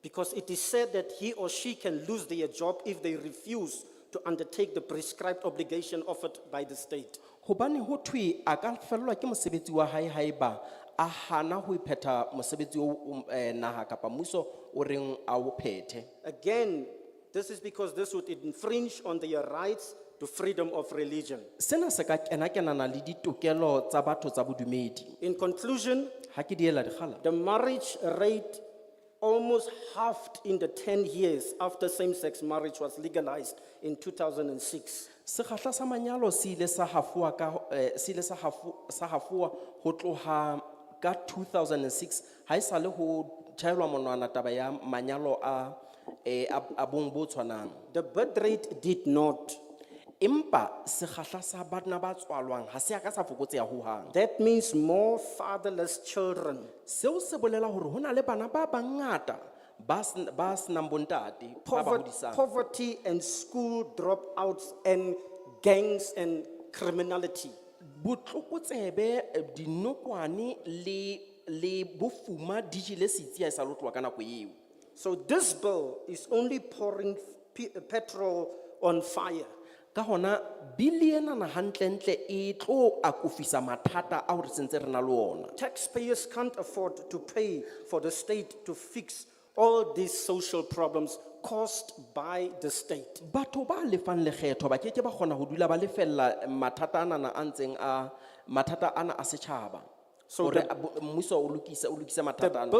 Because it is said that he or she can lose their job if they refuse to undertake the prescribed obligation offered by the state. Hobane ho thwe a ka fellwa ke mosebetsi wa hae haeba a hana ho iphetha mosebetsi o naha kapa mmuso o reng a o phethe. Again, this is because this would infringe on their rights to freedom of religion. Sena se ka kenana le ditokelo tsa batho tsa bodumedi. In conclusion, ha ke diela dikgala, the marriage rate almost halved in the 10 years after same-sex marriage was legalized in 2006. Sekgahla sa manyalo se ile sa hafuwa ho tloha ka 2006 ha esale ho tjhaelwa monwana taba ya manyalo a bong bo tshwanang. The birth rate did not. Empa sekgahla sa bana ba tswalwang ha se a ka sa fokotseha ho hang. That means more fatherless children. Seo se bolela hore ho na le bana ba bangata ba senang bontate ba ba hodisang. Poverty and school dropouts and gangs and criminality. Botlokotsebe dinokwane le bofuma di jele setsi ha e sa lo tloha ka nako eo. So this bill is only pouring petrol on fire. Ka hona bili enana hantlentle e tlo akofisa mathata a hore sentse re na le ona. Taxpayers can't afford to pay for the state to fix all these social problems caused by the state. Batho ba lefang lekgetho ba keke ba kgona ho dula ba lefella mathata ana a ntseng a mathata ana a setjhaba. So mmuso o lokisa mathata ana.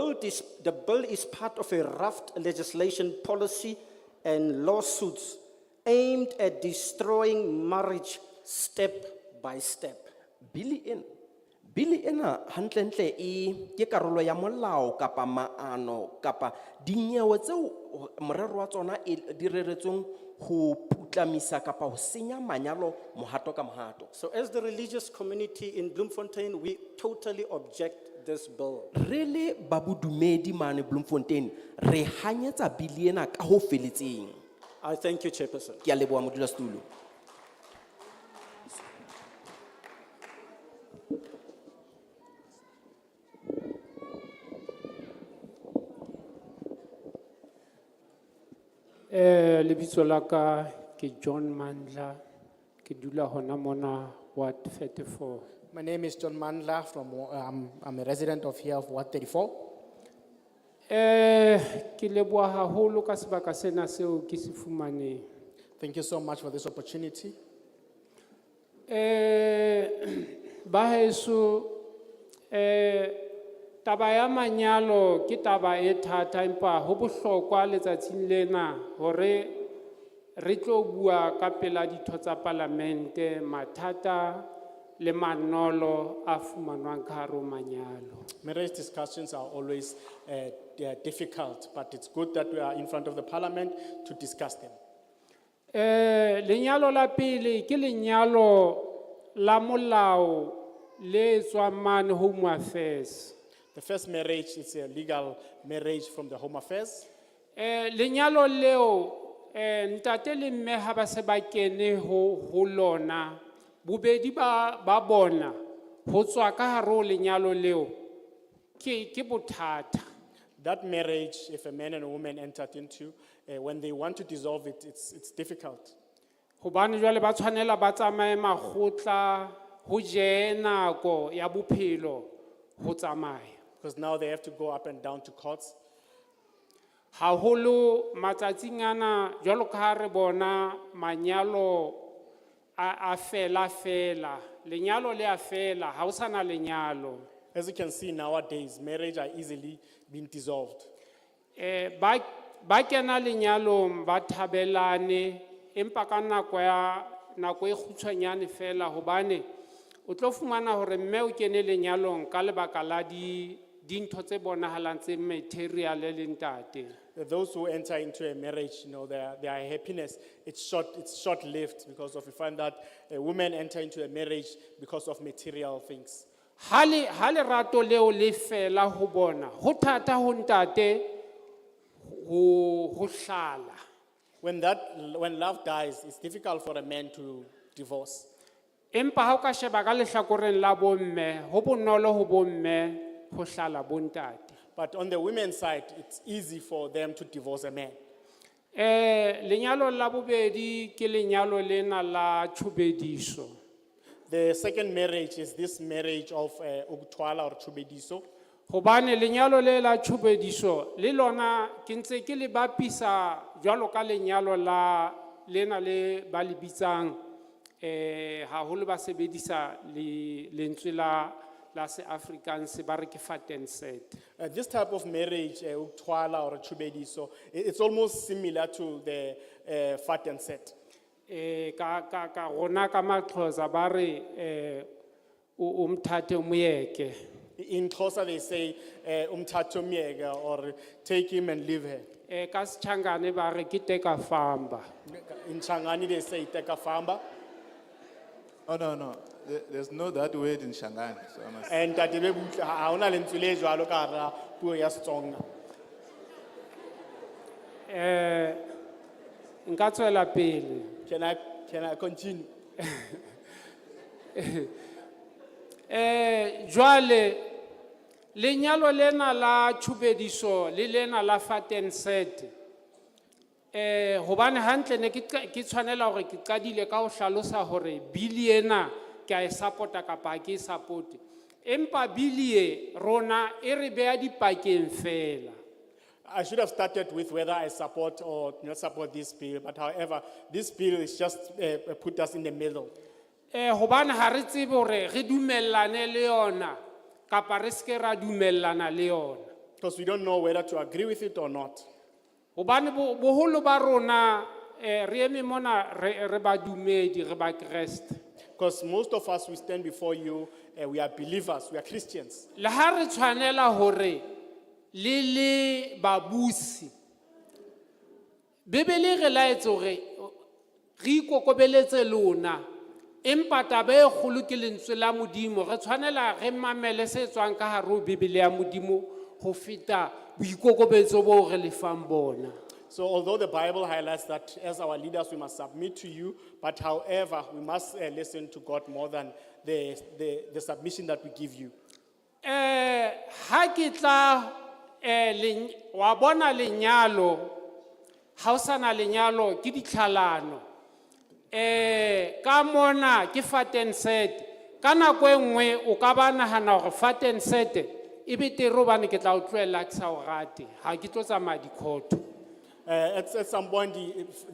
the bill is part of a raft legislation policy and lawsuits aimed at destroying marriage step by step. Bili ena hantlentle ke karolo ya molao kapa maano kapa dinyewe tseo morero wa tsona di reretsweng ho putlamisa kapa ho senya manyalo mohato ka mohato. So as the religious community in Bloemfontein, we totally object this bill. Really babudumedi mane Bloemfontein re hanyetsa bili ena ka ho feletseng. I thank you, Chairperson. Ke a leboha modulasetulo. Lebitso la ka ke John Mandla, ke dula hona mona Ward 34. My name is John Mandla I'm a resident of here of Ward 34. Ke leboha haholo ka sebaka sena seo ke se fumaneng. Thank you so much for this opportunity. Ba heso taba ya manyalo ke taba e thata empa ho bohlokwa letsatsing lena hore re tlo bua ka pela ditho tsa parlamente mathata le manolo a fumanwang ka hare ho manyalo. Marriage discussions are always they are difficult, but it's good that we are in front of the parliament to discuss them. Lenyalo la pele ke lenyalo la molao le tswang mane Home Affairs. The first marriage is a legal marriage from the Home Affairs. Lenyalo leo ntate le mme ha ba se ba kene ho lona bobedi ba bona ho tswa ka hare ho lenyalo leo ke bothata. That marriage, if a man and a woman entered into, when they want to dissolve it, it's difficult. Hobane jwale ba tshwanela ba tsamaye makgotla ho je nako ya bophelo ho tsamaya. Because now they have to go up and down to courts. Haholo matsatsing ana jwalo ka ha re bona manyalo a fela lenyalo le a fela ha o sana lenyalo. As you can see nowadays, marriage are easily being dissolved. Ba kena lenyalong ba thabelane empa ka nako e kgutshwanyane fela hobane o tlo fumana hore mme o kene lenyalong ka lebaka la dintho tse bonahalang tse material le ntate. Those who enter into a marriage, their happiness, it's short-lived because you find that a woman enter into a marriage because of material things. Hale rato leo le fela ho bona ho thata ho ntate ho hlala. When love dies, it's difficult for a man to divorce. Empa ha o ka sheba ka lehlakoreng la bomme ho bonolo ho bomme ho hlala bontate. But on the women's side, it's easy for them to divorce a man. Lenyalo la bobedi ke lenyalo lena la tshubediso. The second marriage is this marriage of Ugutwala or Chubediso. Hobane lenyalo le la tshubediso le lona ke ntse ke le bapisa jwalo ka lenyalo la lena le ba le bitsang haholo ba sebedisa lentswe la se Afrikaans ba re ke fat and set. This type of marriage, Ugutwala or Chubediso, it's almost similar to the fat and set. Ka rona ka maxhosa ba re umthathe umyeke. In Xhosa they say, umthatha umyeke, or take him and leave her. Ka Sechangane ba re ke teka famba. In Changani they say, teka famba. Oh, no. There's no that word in Shangaan. So I must. And Tate Bebuhle, ha hona lentswe le jwalo ka hara puo ya Setsonga. Nka tswela pele. Can I continue? Jwale lenyalo lena la tshubediso le lena la Fatenset hobane hantle ne ke tshwanela hore ke qadile ka ho hlalosa hore bili ena ke a e support-a kapa ke e support-e empa bili e rona e re beha dipakeng fela. I should have started with whether I support or not support this bill, but however, this bill is just put us in the middle. Hobane ha re tsebe hore re dumellane le yona kapa re ske ra dumellana le yona. Because we don't know whether to agree with it or not. Hobane boholo ba rona re eme mona re ba dumedi re ba Kreste. Because most of us, we stand before you, we are believers, we are Christians. Le ha re tshwanela hore le babusi Bebele re laetse hore re ikokobeletse lona empa taba e kgolo ke lentswe la Modimo re tshwanela re mamele se tswang ka hare ho Bebele ya Modimo ho feta boikokobetso bo re lefang bona. So although the Bible highlights that as our leaders we must submit to you, but however we must listen to God more than the submission that we give you. Ha ke tla wa bona lenyalo ha o sana lenyalo ke ditlhalano ka mona ke Fatenset ka nako e nngwe o ka ba nahana hore Fatenset e betere hobane ke tla o tlohela ke sa o rate ha ke tlo tsamaya dikhoto. At some point,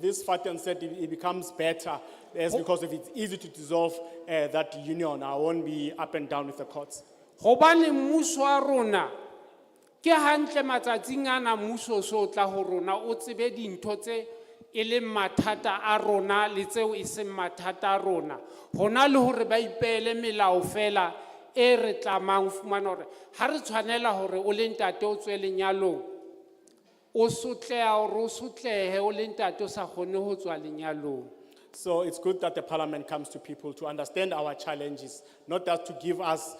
this Fatenset it becomes better, as because if it's easy to dissolve that union, I won't be up and down with the courts. Hobane mmuso wa rona ke hantle matsatsing ana mmuso so tla ho rona o tsebe dintho tse e leng mathata a rona le tseo e seng mathata a rona hona le hore ba ipele melao fela e re tlamang ho fumana hore ha re tshwanela hore o le ntate o tswe lenyalong o sotleha hore o sotlehe o le ntate o sa kgone ho tswa lenyalong. So it's good that the parliament comes to people to understand our challenges, not just to give us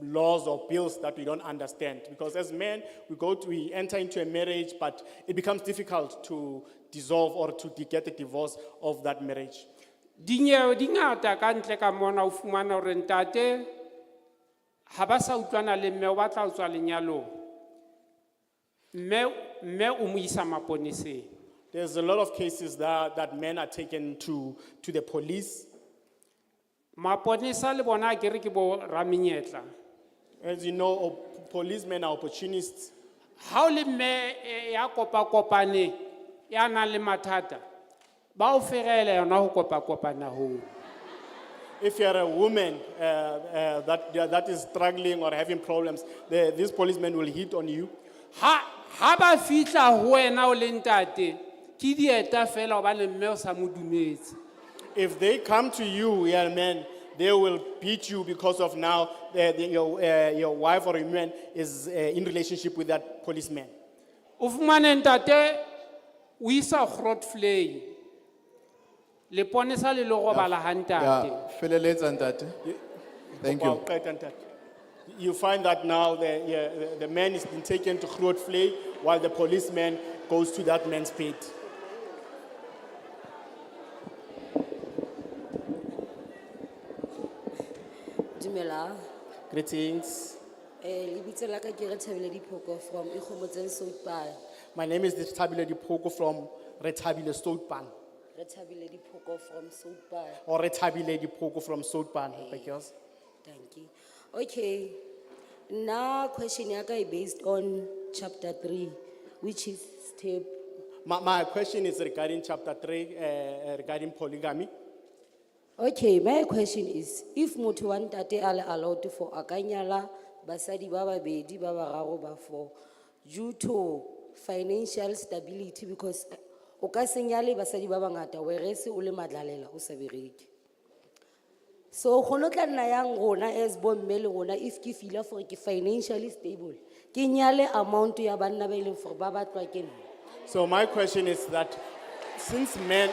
laws or bills that we don't understand. Because as men, we enter into a marriage, but it becomes difficult to dissolve or to get the divorce of that marriage. Dinyewe di ngata ka ntle ka mona o fumana hore ntate ha ba sa utlwana le mme o batla ho tswa lenyalong. Mme o mo isa maponeseng. There's a lot of cases that men are taken to the police. Maponesa le bona ke re ke bo raminyetla. As you know, policemen are opportunists. Ha o le mme ya kopane ya nang le mathata ba o ferela yona ho kopana ho. If you're a woman that is struggling or having problems, these policemen will hit on you. Ha ba fitla ho wena o le ntate ki dieta fela hobane mme o sa mo dumetse. If they come to you, young men, they will beat you because of now your wife or your man is in relationship with that policeman. O fumane ntate o isa Grootfontein. Le ponesa le lo robala ha ntate. Feleletsa ntate. Thank you. You find that now the man is been taken to Grootfontein while the policeman goes to that man's pit. Dumela. Greetings. Lebitso la ka ke Rethabile Diphoko from Ikgomotseng Soutpan. My name is Rethabile Diphoko from Rethabile Soutpan. Rethabile Diphoko from Soutpan. Or Rethabile Diphoko from Soutpan. Thank you. Okay. Now question yaka is based on chapter 3, which is step. My question is regarding chapter 3, regarding polygamy. Okay, my question is, if motho wa ntate a le allowed for akanyala basadi ba babedi ba bararo ba 4 due to financial stability, because o ka senyale basadi ba bangata whereas o le madlalela o sa bereke. So go no tla nna yang rona as bomme le rona if ke feel for ke financially stable. Ke nyale amount ya banna ba ileng for ba batlwa ke nna. So my question is that since men,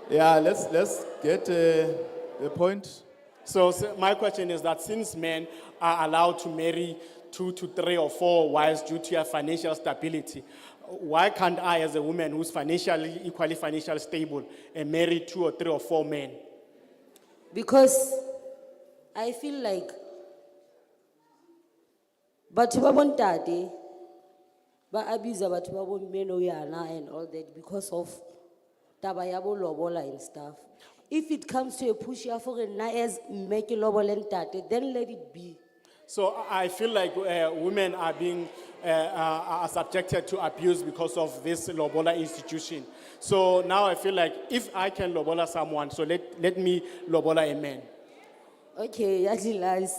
Yeah, let's get the point. so my question is that since men are allowed to marry 2 to 3 or 4 wives due to their financial stability, why can't I, as a woman who's equally financially stable, and marry 2 or 3 or 4 men? Because I feel like batho ba bontate ba abuse batho ba bomme no yana and all that because of taba ya bo lobola and stuff. If it comes to a push ya for nna as mme ke lobola ntate, then let it be. So I feel like women are being are subjected to abuse because of this lobola institution. So now I feel like if I can lobola someone, so let me lobola a man. Okay, ya lies.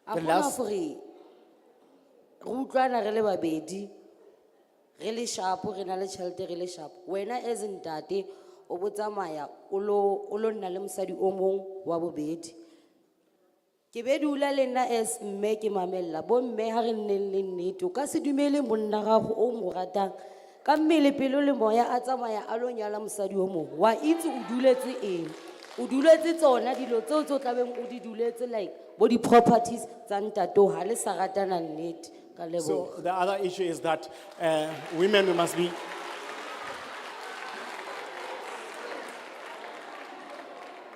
The Apona last- for re utlwana re le babedi re le sharp re na le tšhelete re le sharp. Wena as ntate o botsamaya o lo nna le mosadi o mong wa bobedi. Ke be dula le nna as mme ke mamella bo mme ha re nneng le nnete o ka se dumele monna gago o mo ratang ka mmele pelo le moya a tsamaya a lo nyala mosadi o mong wa itse o duletse eng o duletse tsona dilo tseo tse o tlabeng o di duletse like bo di properties tsa ntate o ha le sa ratana nnete ka leboga. So the other issue is that women, we must be.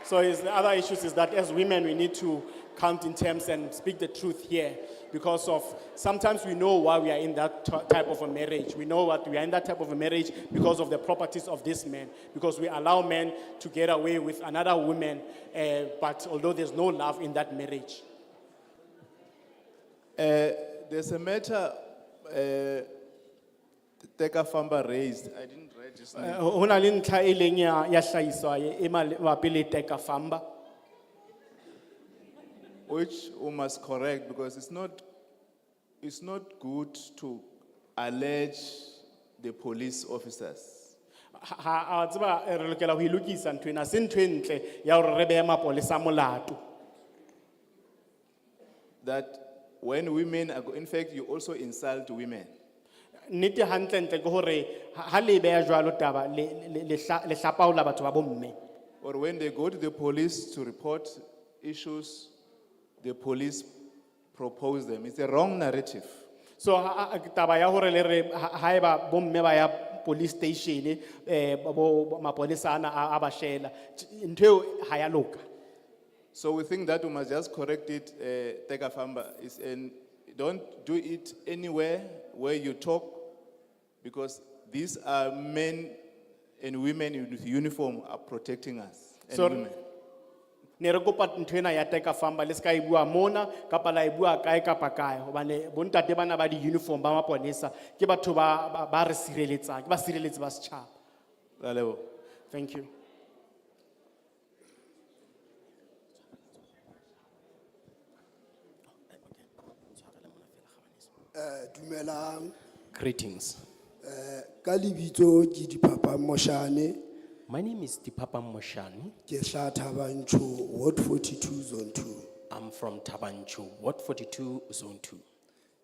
So the other issues is that as women, we need to count in terms and speak the truth here, because of sometimes we know why we are in that type of a marriage. We know what we are in that type of a marriage because of the properties of this man, because we allow men to get away with another woman, but although there's no love in that marriage. There's a matter Teka Famba raised. I didn't write his name. Ho na le ntlha e leng ya hlahiswa e mabapi le Teka Famba, Which we must correct because it's not good to allege the police officers. ha tseba re lokela ho ilokisa ntwe na se ntwe ntle ya hore re behe mapolesa molato. That when women are, in fact, you also insult women. Nnete hantle ntle ke hore ha le beha jwalo taba le hlapaola batho ba bomme. Or when they go to the police to report issues, the police propose them. It's a wrong narrative. So taba ya hore le re ha eba bomme ba ya police station bo mapolesa ana a ba shela ntwe ha ya loka. So we think that we must just correct it, Teka Famba, and don't do it anywhere where you talk, because these are men and women in uniform are protecting us. And So- women. Ne re kopa ntwena ya Teka Famba le ska e bua mona kapa la e bua kae kapa kae hobane bontate bana ba di uniform ba maponesa ke batho ba re sireletsang ke ba sireletsi ba setjhaba. Ra leboha. Thank you. Dumelang, Greetings. ka lebitso ke Dipapa Moshane, My name is Dipapa Moshani. ke hla Thabanchu, Ward 42 Zone 2. I'm from Tabanchu, Ward 42, Zone 2.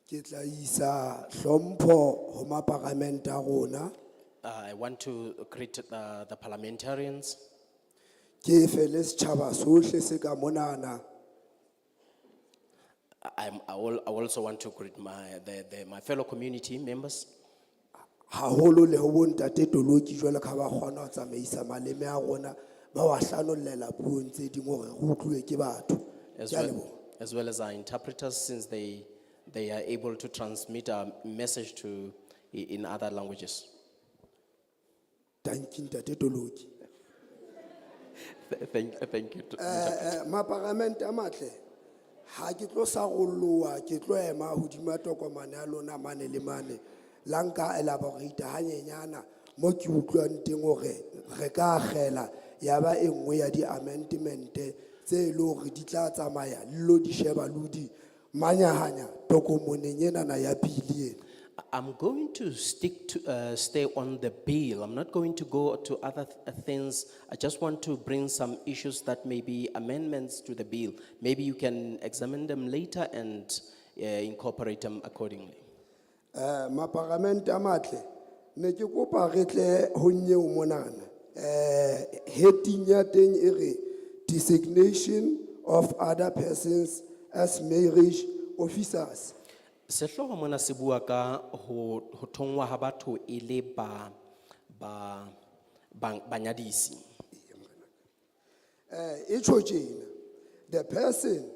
Ke tla isa hlompho ho maparamenta a rona, I want to greet the parliamentarians. ke fele setjhaba sohle se ka monana. I also want to greet my fellow community members. Haholo le ho bontate Toloki jwale ka ba kgona ho tsamaisa maleme a rona, ba wa hlanollela puong tse ding hore re utlwe ke batho. As Ke a well, leboha. as well as our interpreters, since they are able to transmit our message in other languages. Thank you, Ntate Toloki. Thank you. Maparamenta a matle, ha ke tlo saroloha, ke tlo ema hodima tokomane ya lona mane le mane, la nka elaborate hanyenyana mo ke utlwang teng hore re ka akgela ya ba e nngwe ya di-amendmente tse e le hore di tla tsamaya le lo di sheba le ho di manyahanya tokomoneng ena na ya bili ena. I'm going to stay on the bill. I'm not going to go to other things. I just want to bring some issues that may be amendments to the bill. Maybe you can examine them later and incorporate them accordingly. Maparamente a matle, ne ke kopa re tle ho nyeo monana. Heading ya teng e re, designation of other persons as marriage officers. Sehloho mona se bua ka ho thongwa ha batho e le banyadisi. Itsho tjena, the person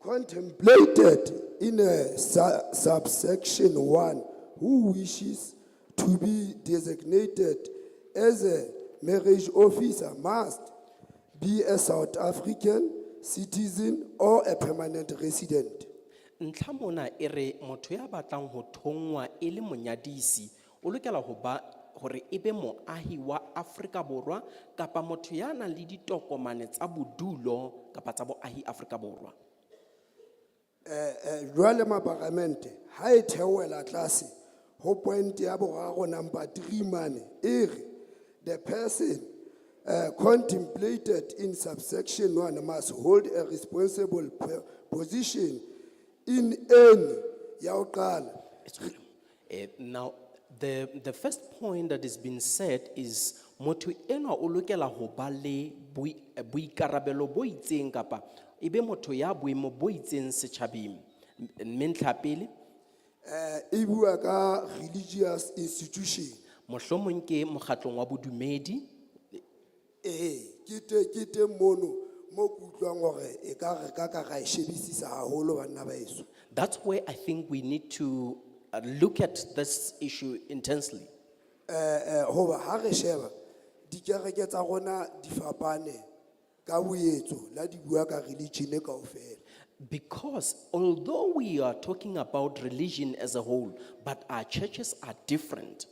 contemplated in a subsection 1 who wishes to be designated as a marriage officer must be a South African citizen or a permanent resident. Ntlha mona e re motho ya batlang ho thongwa e le monyadisi o lokela ho ba hore ebe moahi wa Afrika Borwa kapa motho ya nang le ditokomane tsa bodulo kapa tsa boahi Afrika Borwa. Jwale maparamente ha e theohela tlase ho point ya boraro number 3 mane e re the person contemplated in subsection 1 must hold a responsible position in any ya ho qala. Now the first point that has been said is motho enwa o lokela ho ba le boikarabelo bo itseng kapa ebe motho ya boemo bo itseng setjhabeng. Mme ntlha pele e bua ka religious institution. Mohlomong ke mokgatlong wa bodumedi. Ke te mono mo kutlwang hore e ka re ka ra e shebisisa haholo banna ba eso. That's where I think we need to look at this issue intensely. Hoba ha re sheba dikereke tsa rona di fapane ka boetso la di bua ka religion kaofela. Because although we are talking about religion as a whole, but our churches are different.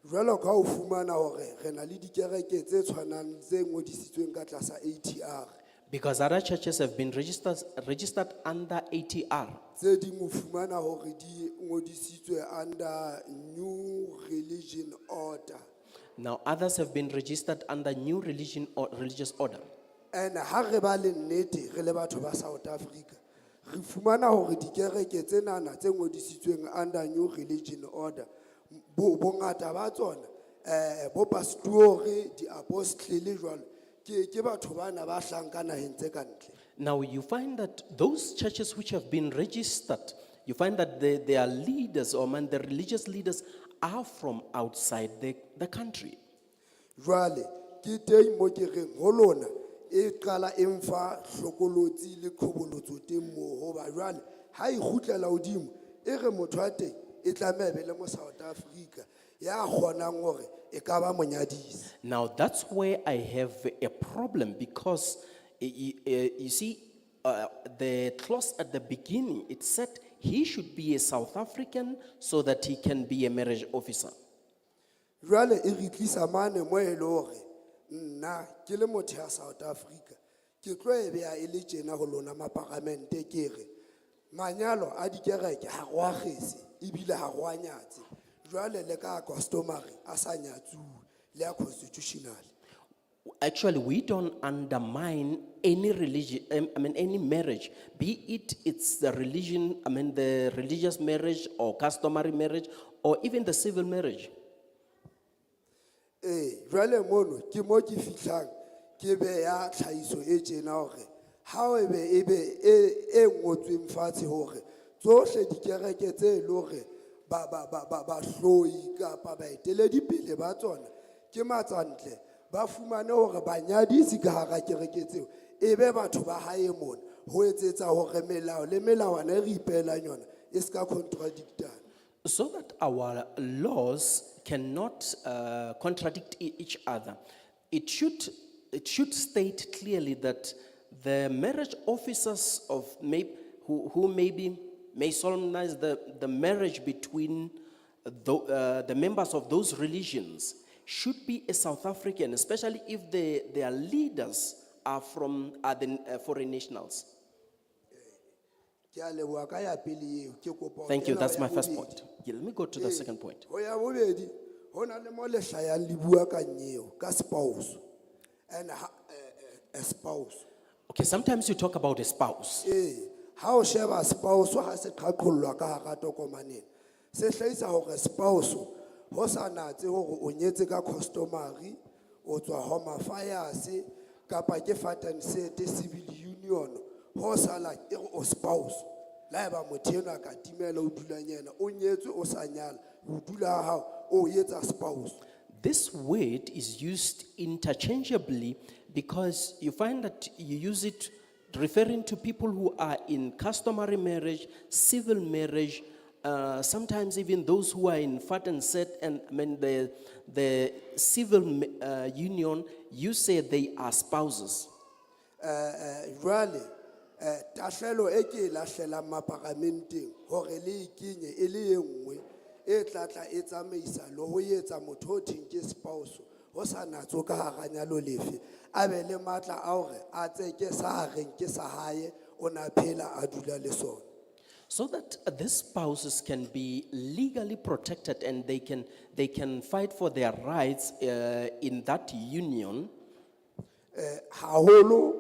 Jwalo ka ho fumana hore re na le dikereke tse tshwanang tse ngodisitsweng ka tlasa ATR. Because other churches have been registered under ATR. Tse ding ho fumana hore di ngodisitswe under new religion order. Now others have been registered under new religion or religious order. And ha re ba le nnete re le batho ba South Africa, re fumana hore dikereke tse nana tse ngodisitsweng under new religion order bongata ba tsona bo pastori di apostle le jwalo ke batho bana ba hlanka naheng tse kantle. Now you find that those churches which have been registered, you find that their leaders or the religious leaders are from outside the country. Jwale ke teng mo ke reng ho lona e qala emfa hlokolotsi le qhobolotso teng mo hoba jwale ha e khutlela hodimo e re motho a teng e tlameha le mo South Africa ya kgonang hore e ka ba monyadisi. Now that's where I have a problem because you see the clause at the beginning it said he should be a South African so that he can be a marriage officer. Jwale e re tlisa mane mo e le hore nna ke le motho ya South Africa ke tlo e bea e le tjena ho lona maparamente ke re manyalo a dikereke ha go a kgese ebile ha go a nyatse jwale le ka customary a sa nyatsuwe le a constitutional. Actually, we don't undermine any religion, any marriage, be it's the religion, the religious marriage or customary marriage or even the civil marriage. Jwale mono ke mo ke fihlang ke be ya tlhaiso e tjena hore ha e be e ngotsweng fatshe hore tsohle dikereke tse le hore ba hloi kapa ba eteledipele ba tsona ke matsantle ba fumane hore banyadisi ka hara kereke tseo e be batho ba hae mona ho etsetsa hore melao le melawana e re ipehelang yona e ska contradictana. So that our laws cannot contradict each other. It should state clearly that the marriage officers of who may solemnize the marriage between the members of those religions should be a South African, especially if their leaders are the foreign nationals. Ke a leboha ka ya pele eo, ke kopa ho Thank you, kena that's ho ya my first bobedi. point. Yeah, let me go to the second point. Ho ya bobedi, ho na le mo le hlayang le bua ka nyeo, ka spouse. And a spouse. Okay, sometimes you talk about a spouse. Ha o sheba spouse ha se qhaqhollwa ka hara tokomaneng. Se hlahisa hore spouse ho sa natse hore o nyetse ka customary, o tswa Home Affairs kapa ke Fatenset civil union, ho sala ke o spouse. La eba motho enwa ka timela o dula nyena, o nyetswe o sa nyala, o dula ha hao, o etsa spouse. This word is used interchangeably because you find that you use it referring to people who are in customary marriage, civil marriage, sometimes even those who are in fat and set, and I mean the civil union, you say they are spouses. Jwale, tahlelo e ke e lahlelang maparamenteng, hore le ikenye e le e nngwe, e tlatla e tsamaisa le ho etsa motho o thweng ke spouse, ho sa natso ka hara nyalo lefe, a be le matla a hore a tseke sa hareng ke sa hae, o na phela a dula le sona. So that these spouses can be legally protected and they can fight for their rights in that union. Haholo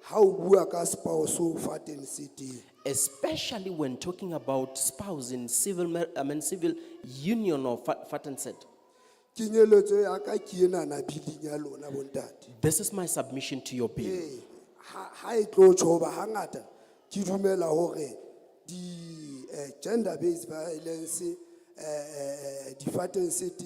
ha o bua ka spouse o Fatenset. Especially when talking about spouse in civil union or fat and set. Kinyeletso ya ka ke ena na biling ya lona bontate. This is my submission to your bill. Ha e tlo tshoba hangata ke dumela hore di gender based violence di Fatenset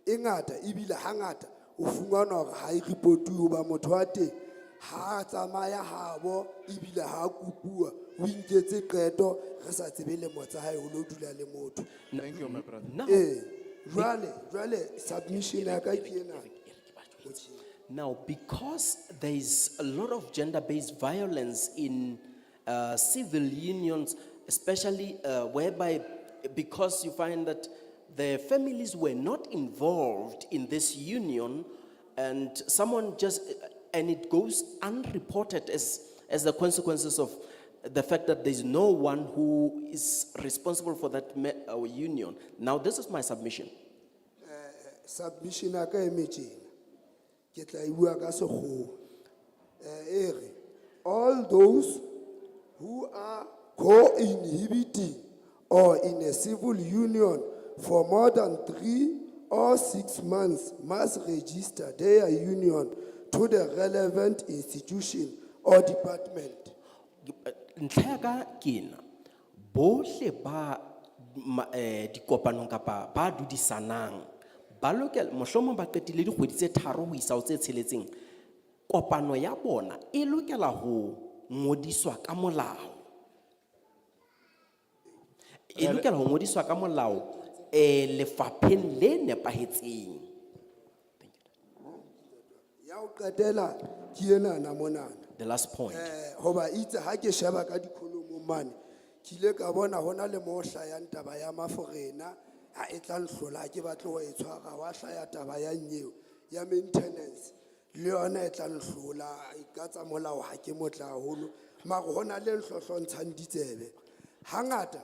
e ngata ebile hangata o fumana hore ha e reportuwe ba motho wa teng ha tsamaya habo ebile ha kupua o inketse qeto re sa tsebe le motsa hae o lo dula le motho. Thank you, my brother. Jwale submission ya ka ke ena. Now, because there is a lot of gender-based violence in civil unions, especially whereby, because you find that the families were not involved in this union, and someone and it goes unreported as the consequences of the fact that there's no one who is responsible for that union. Now, this is my submission. Submission ya ka e metjena. Ke tla e bua ka sekgowa. All those who are co-inhibiting or in a civil union for more than 3 or 6 months must register their union to the relevant institution or department. Ntlha kina bohle ba dikopanong kapa ba dudisanang ba lokela mohlomong ba qetile dikgwedi tse 3 ho isa ho tse 6 kopano ya bona e lokela ho ngodiswa ka molao. E lokela ho ngodiswa ka molao lefapheng le nepahetseng. Ya o qetela ke ena na monana. The last point. Hoba itse ha ke sheba ka dikholomo mane ke ile ka bona hona le mo hlayang taba ya maforena ha e tla nhlola ke batle ho e tshwara wa hlaya taba ya nyeo ya maintenance le yona e tla nhlola e ka tsa molao ha ke motla haholo mara hona le nhlohlontshang ditsebe hangata.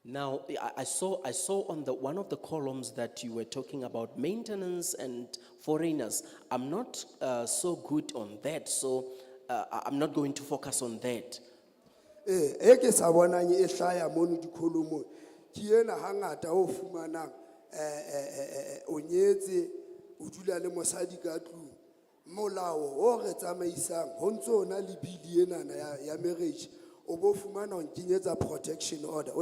Now, I saw on one of the columns that you were talking about maintenance and foreigners. I'm not so good on that, so I'm not going to focus on that. E ke sa bonang e hlaya mono dikholomo ke ena hangata o fumanang o nyetse o dula le mosadi ka tlung molao o re tsamaisang ho ntso na le bili ena ya marriage. Protection order.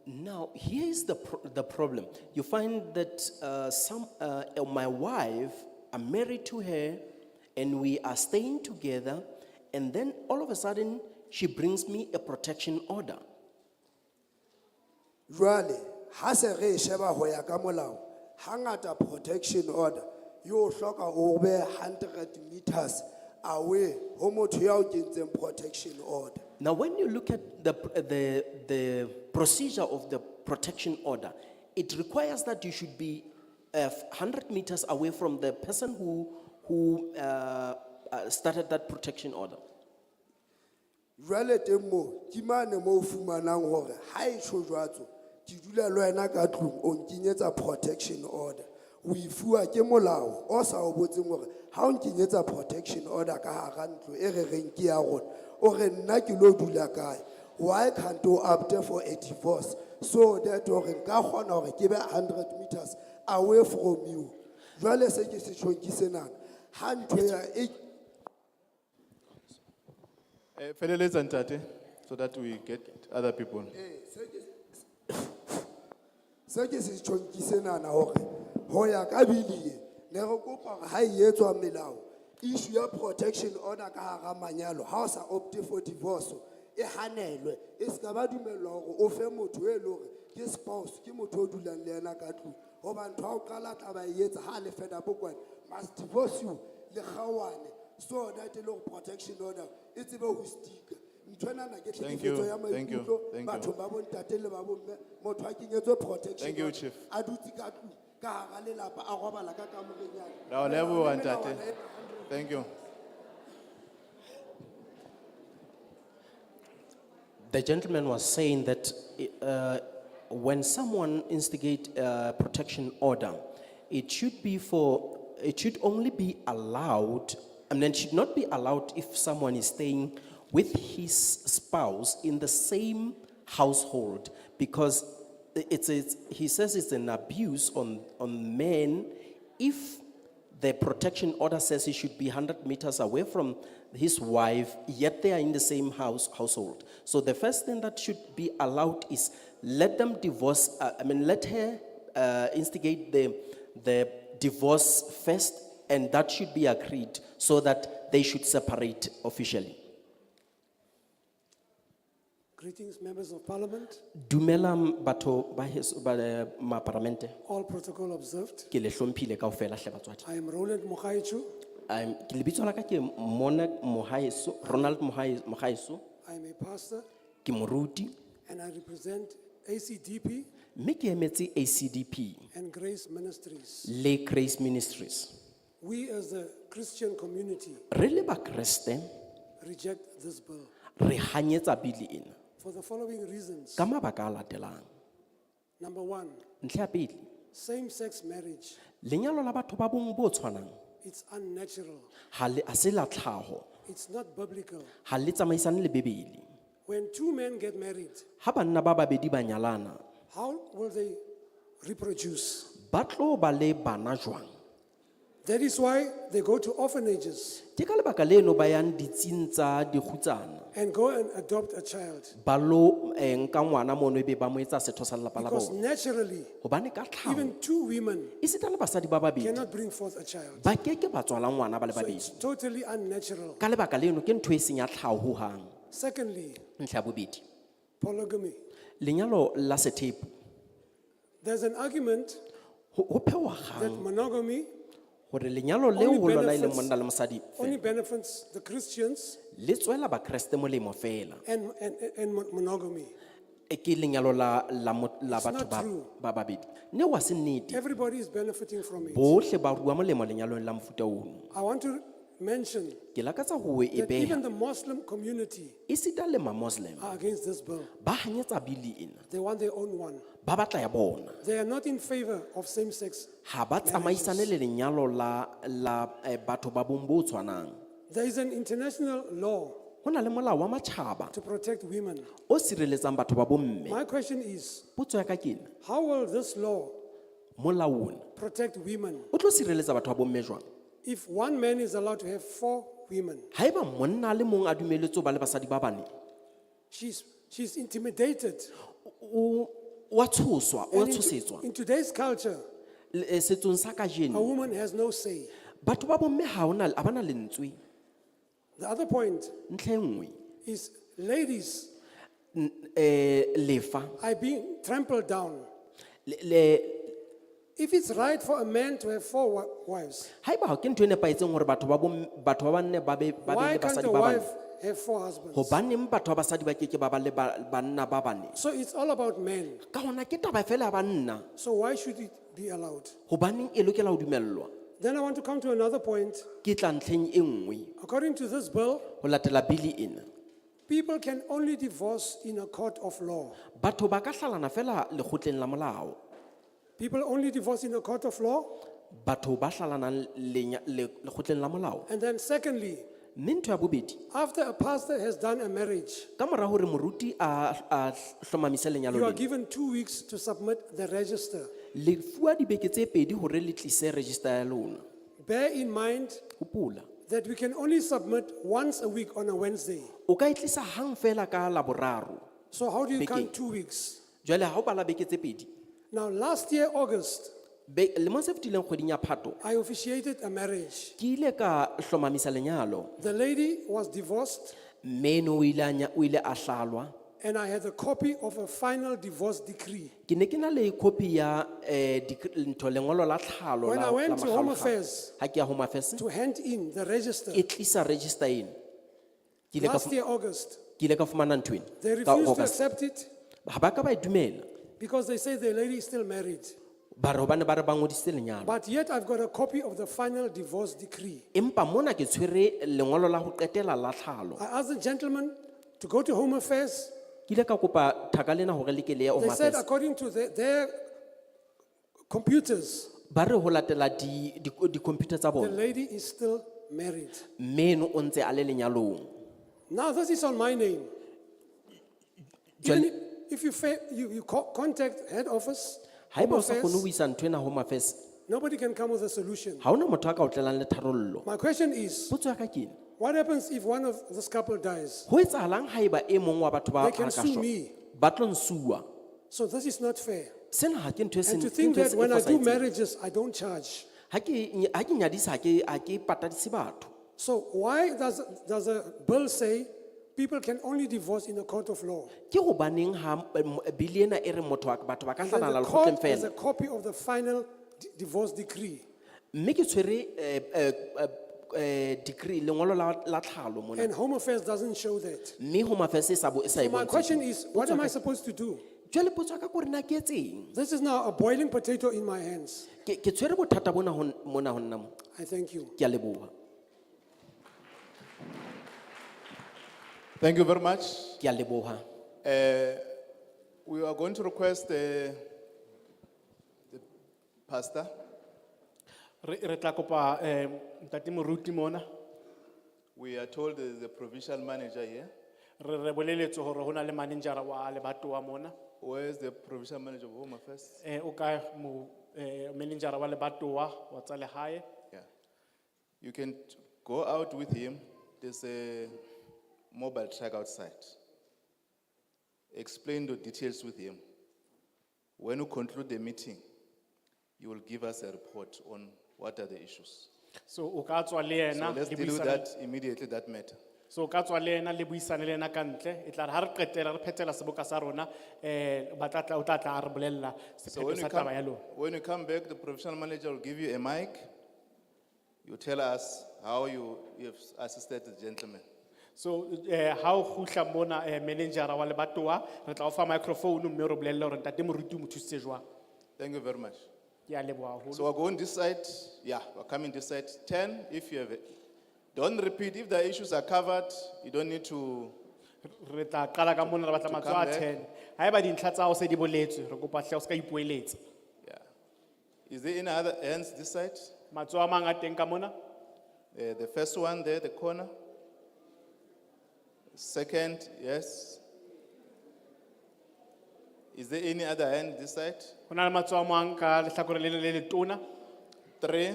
Now, here is the problem. You find that my wife, I'm married to her, and we are staying together, and then all of a sudden, she brings me a protection order. Really, hasere sheba hoya ka molao, hangata protection order, you hloka o be 100 meters away, protection order. Now, when you look at the procedure of the protection order, it requires that you should be 100 meters away from the person who started that protection order. Jwale teng moo, ke mane moo o fumanang hore ha e tjho jwatso, ke dula le wena ka tlung o nkenyetsa protection order. O e fuwa ke molao o sa o botseng hore ha o nkenyetsa protection order ka hara ntlo e re reng ke ya rona, o re nna ke lo dula kae? Why can't o opt for a divorce so that o re nka kgona hore ke be 100 meters away from you? Jwale se ke se tjhong ke senana, ha ntho ya e Feleletsa ntate, so that we get other people. se ke se tjhong ke senana hore ho ya ka bili e, ne re kopa hore ha e etswa melao, issue ya protection order ka hara manyalo, ha o sa opte for divorce, e hanelwe, e ska ba dumellwa hore o fe motho e le hore ke spouse, ke motho o dulang le yena ka tlung. Hoba ntho ha o qala tla ba e etsa ha le feda bokwane, must divorce you le kgawane, so that e le hore protection order e tsebe ho stika. Nthwenana ke tlhekefetso ya maikutlo, batho ba bo ntate le ba bo mme, motho ha kenyetswe protection Thank you, order, Chief. a dutse ka tlung ka hara lelapa a robala ka kamorenyana. Now, level ntate. Thank you. The gentleman was saying that when someone instigate a protection order, it should only be allowed, it should not be allowed if someone is staying with his spouse in the same household, because he says it's an abuse on men if the protection order says he should be 100 meters away from his wife, yet they are in the same household. So the first thing that should be allowed is let them divorce, let her instigate the divorce first, and that should be agreed so that they should separate officially. Greetings, members of parliament. Dumelang batho ba heso ba ma parlamente. All protocol observed. Ke le hlomphile kaofela hle batswadi. I am Roland Mokhaichu. Ke lebitso la ka ke Ronald Mokhaisu. I am a pastor Ke moruti and I represent ACDP mme ke emetse ACDP and Grace Ministries. le Grace Ministries. We as a Christian community Re le ba Kriste reject this bill re hanyetsa bili ena for the following reasons. ka mabaka a latelang. Number one, Ntlha ya pele, same-sex marriage. lenyalo la batho ba bong bo tshwanang It's unnatural. ha se la tlhaho, It's not biblical. ha le tsamaisane le Bebele. When two men get married, Ha banna ba babedi ba nyalana, how will they reproduce? ba tlo ba le bana jwang? That is why they go to orphanages Ke ka lebaka leno ba yang ditsing tsa dikgutsana and go and adopt a child. ba lo nka ngwana mono ebe ba mo etsa setho sa lelapa la Because bona. naturally, Hobane ka tlhaho even two women e sita le basadi ba babedi cannot bring forth a child. ba keke ba tswala ngwana ba le So it's babedi. totally unnatural. Ka lebaka leno ke ntho e seng ya tlhaho hohang. Secondly, Ntlha ya bobedi, polygamy. lenyalo la sethepu There's an argument ho phehwa that kgang monogamy hore lenyalo leo ho lona e leng monna le mosadi only benefits the Christians le tswela ba Kriste molemo fela. and monogamy. E ke lenyalo la It's batho not true. ba babedi. Ne wa se nnete. Everybody is benefiting from it. Bohle ba rua molemo lenyalong la mofuta ono. I want to mention Ke lakatsa ho e that even beha the Muslim community e sita le ma-Muslim are against this bill. ba hanyetsa bili ena, They want their own one. ba batla ya bona. They are not in favor of same-sex. Ha ba tsamaisane le lenyalo la batho ba bong bo tshwanang. There is an international law Ho na le molao wa matjhaba to protect women. o sireletsang batho ba bomme. My question is, Potso ya ka ke ena, how will this law molao ona protect women o tlo sireletsa batho ba bomme jwang? if one man is allowed to have 4 women? Haeba monna le mong a dumelletswe ho ba le basadi ba bane, She's intimidated. wa tshoswa, o And tshosetswa. in today's culture, Setsong sa a kajeno, woman has no say. batho ba bomme ha ba na lentswe. The other point Ntlha e nngwe, is ladies lefa are being trampled down. le If it's right for a man to have 4 wives, haeba ke ntho e nepahetseng hore batho ba banne ba be why le can't basadi a ba bane, wife have 4 husbands? hobaneng batho ba basadi ba keke ba ba le banna ba bane? So it's all about men. Ka hona ke taba fela ya banna, So why should it be allowed? hobaneng e lokela ho dumellwa? Then I want to come to another point. Ke tla ntlheng e nngwe, According to this bill, ho latela bili ena, People can only divorce in a court of law. Batho ba ka hlalana fela lekgotleng la molao. People only divorce in a court of law. Batho ba hlalana lekgotleng la molao. And then secondly, Mme ntho ya bobedi, after a pastor has done a marriage, ka mora hore moruti a hlomamise lenyalo you are lena, given 2 weeks to submit the register. le fuwa dibeke tse pedi hore le tlise register ya lona. Bear in mind Hopola, that we can only submit once a week on a Wednesday. o ka e tlisa hang fela ka Laboraro. So how do you count Bekeng. 2 weeks? Jwale ha o bala beke tse pedi. Now, last year, August, Lemong se fetileng kgweding ya Phato, I officiated a marriage. ke ile ka hlomamisa lenyalo. The lady was divorced, Mme o ile a hlalwa. and I had a copy of a final divorce decree. Ke ne ke na le copy ya ntho lengolo la tlhalo When I la went to Home makgaolakgao. Affairs Ha ke ya Home Affairs, to hand in the register, ke tlisa register eno. Ke ile ka last year, August, ke ile ka fumana ntho ena. they Ka refused to August. accept it Ha ba ka ba e dumela. because they say the lady is still married. Ba re hobane ba re ba ngodisitse lenyalo. But yet, I've got a copy of the final divorce decree. Empa mona ke tshwere lengolo la ho qetela la tlhalo. I asked the gentleman to go to Home Affairs. Ke ile ka kopa thaka lena hore le ke le ye Home They said, Affairs. according to their computers, Ba re ho latela di-computer tsa the bona. lady is still married. Mme o ntse a le lenyalong. Now, this is on my name. Even if you contact head office, Ha eba Home o sa kgone ho Affairs, isa ntho ena Home Affairs, nobody can come with a solution. ha hona motho a ka o tlelang le tharollo. My question is, Potso ya ka ke ena, what happens if one of this couple dies? ho etsahalang ha eba e mong wa batho ba They can ba ka sue shwa? me. Ba tlo nsuwa. So this is not fair. Sena ha ke ntho e And to ke think ntho e that seng e when I do fosahetseng. marriages, I don't charge. Ha ke nyadisa ha ke patadise batho. So why does a bill say people can only divorce in a court of law? Ke hobaneng ha bili ena e re batho ba ka And then hlanana the lekgotleng court has a fela. copy of the final divorce decree. Mme ke tshwere decree lengolo la tlhalo mona. And Home Affairs doesn't show that. Mme Home Affairs e sa e So my bontshe. question is, what am I supposed to do? Jwale potso ya ka ke hore na ke etseng? This is now a boiling potato in my hands. Ke tshwere bothata bona mona ho nna mo. I thank you. Ke a leboha. Thank you very much. Ke a leboha. We are going to request the pastor. Re tla kopa ntate moruti mona. We are told there is a provincial manager here. Re boleletswe hore hona le manejara wa lebatowa mona. Where is the provincial manager of Home Affairs? O ka mo manejara wa lebatowa wa tsa lehae. Yeah. You can go out with him. There's a mobile truck outside. Explain the details with him. When you conclude the meeting, you will give us a report on what are the issues. So o ka tswa le So yena let's le deal with buisane- that immediately, that matter. So o ka tswa le yena le buisane le yena ka ntle. E tla re ha re qetela re phethela seboka sa rona ba tla tla o tla tla a re bolella So sephetho sa taba ya lona. when you come back, the professional manager will give you a mic. You tell us how you have assisted the gentleman. So ha o khutla mona manejara wa lebatowa re tla o fa microphone mme re bolella hore ntate moruti o mo thusitse jwang. Thank you very much. Ke a leboha haholo. So we're going this side. Yeah, we're coming this side. 10, if you have it. Don't repeat. If the issues are covered, you don't need to. Re tla qala ka mona re batla To matsoho come a back. 10. Ha eba dintlha tsa hao se di boletswe re kopa hle o ska ipoeletsa. Yeah. Is there any other hands this side? Matsoho a mang a teng ka mona. The first one there, the corner. Second, yes. Is there any other hand this side? Ho na le matsoho a mang ka lehlakore le le letona. 3.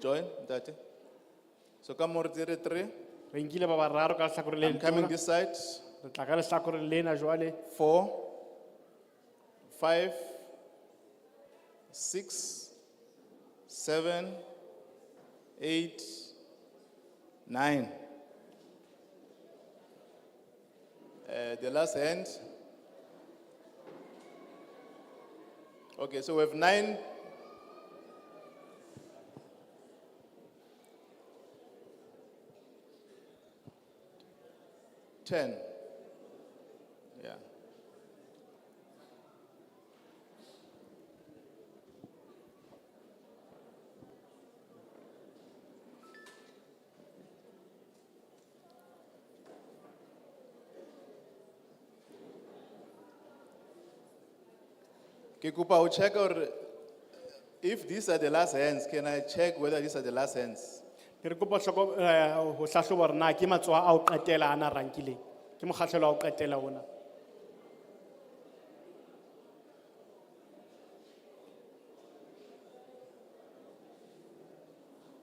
Join, Tate. So come more 3. Re nkile ba bararo ka lehlakore le I'm coming letona. this side. Re tla ka lehlakore lena jwale. 4, 5, 6, 7, 8, 9. The last hand. Okay, so we have 9. Ten. Yeah. Ke kopa ho check or if these are the last hands, can I check whether these are the last hands? Ke re kopa ho hlahloba hore na ke matsoho a ho qetela ana rankileng. Ke mokgahlelo wa ho qetela ona.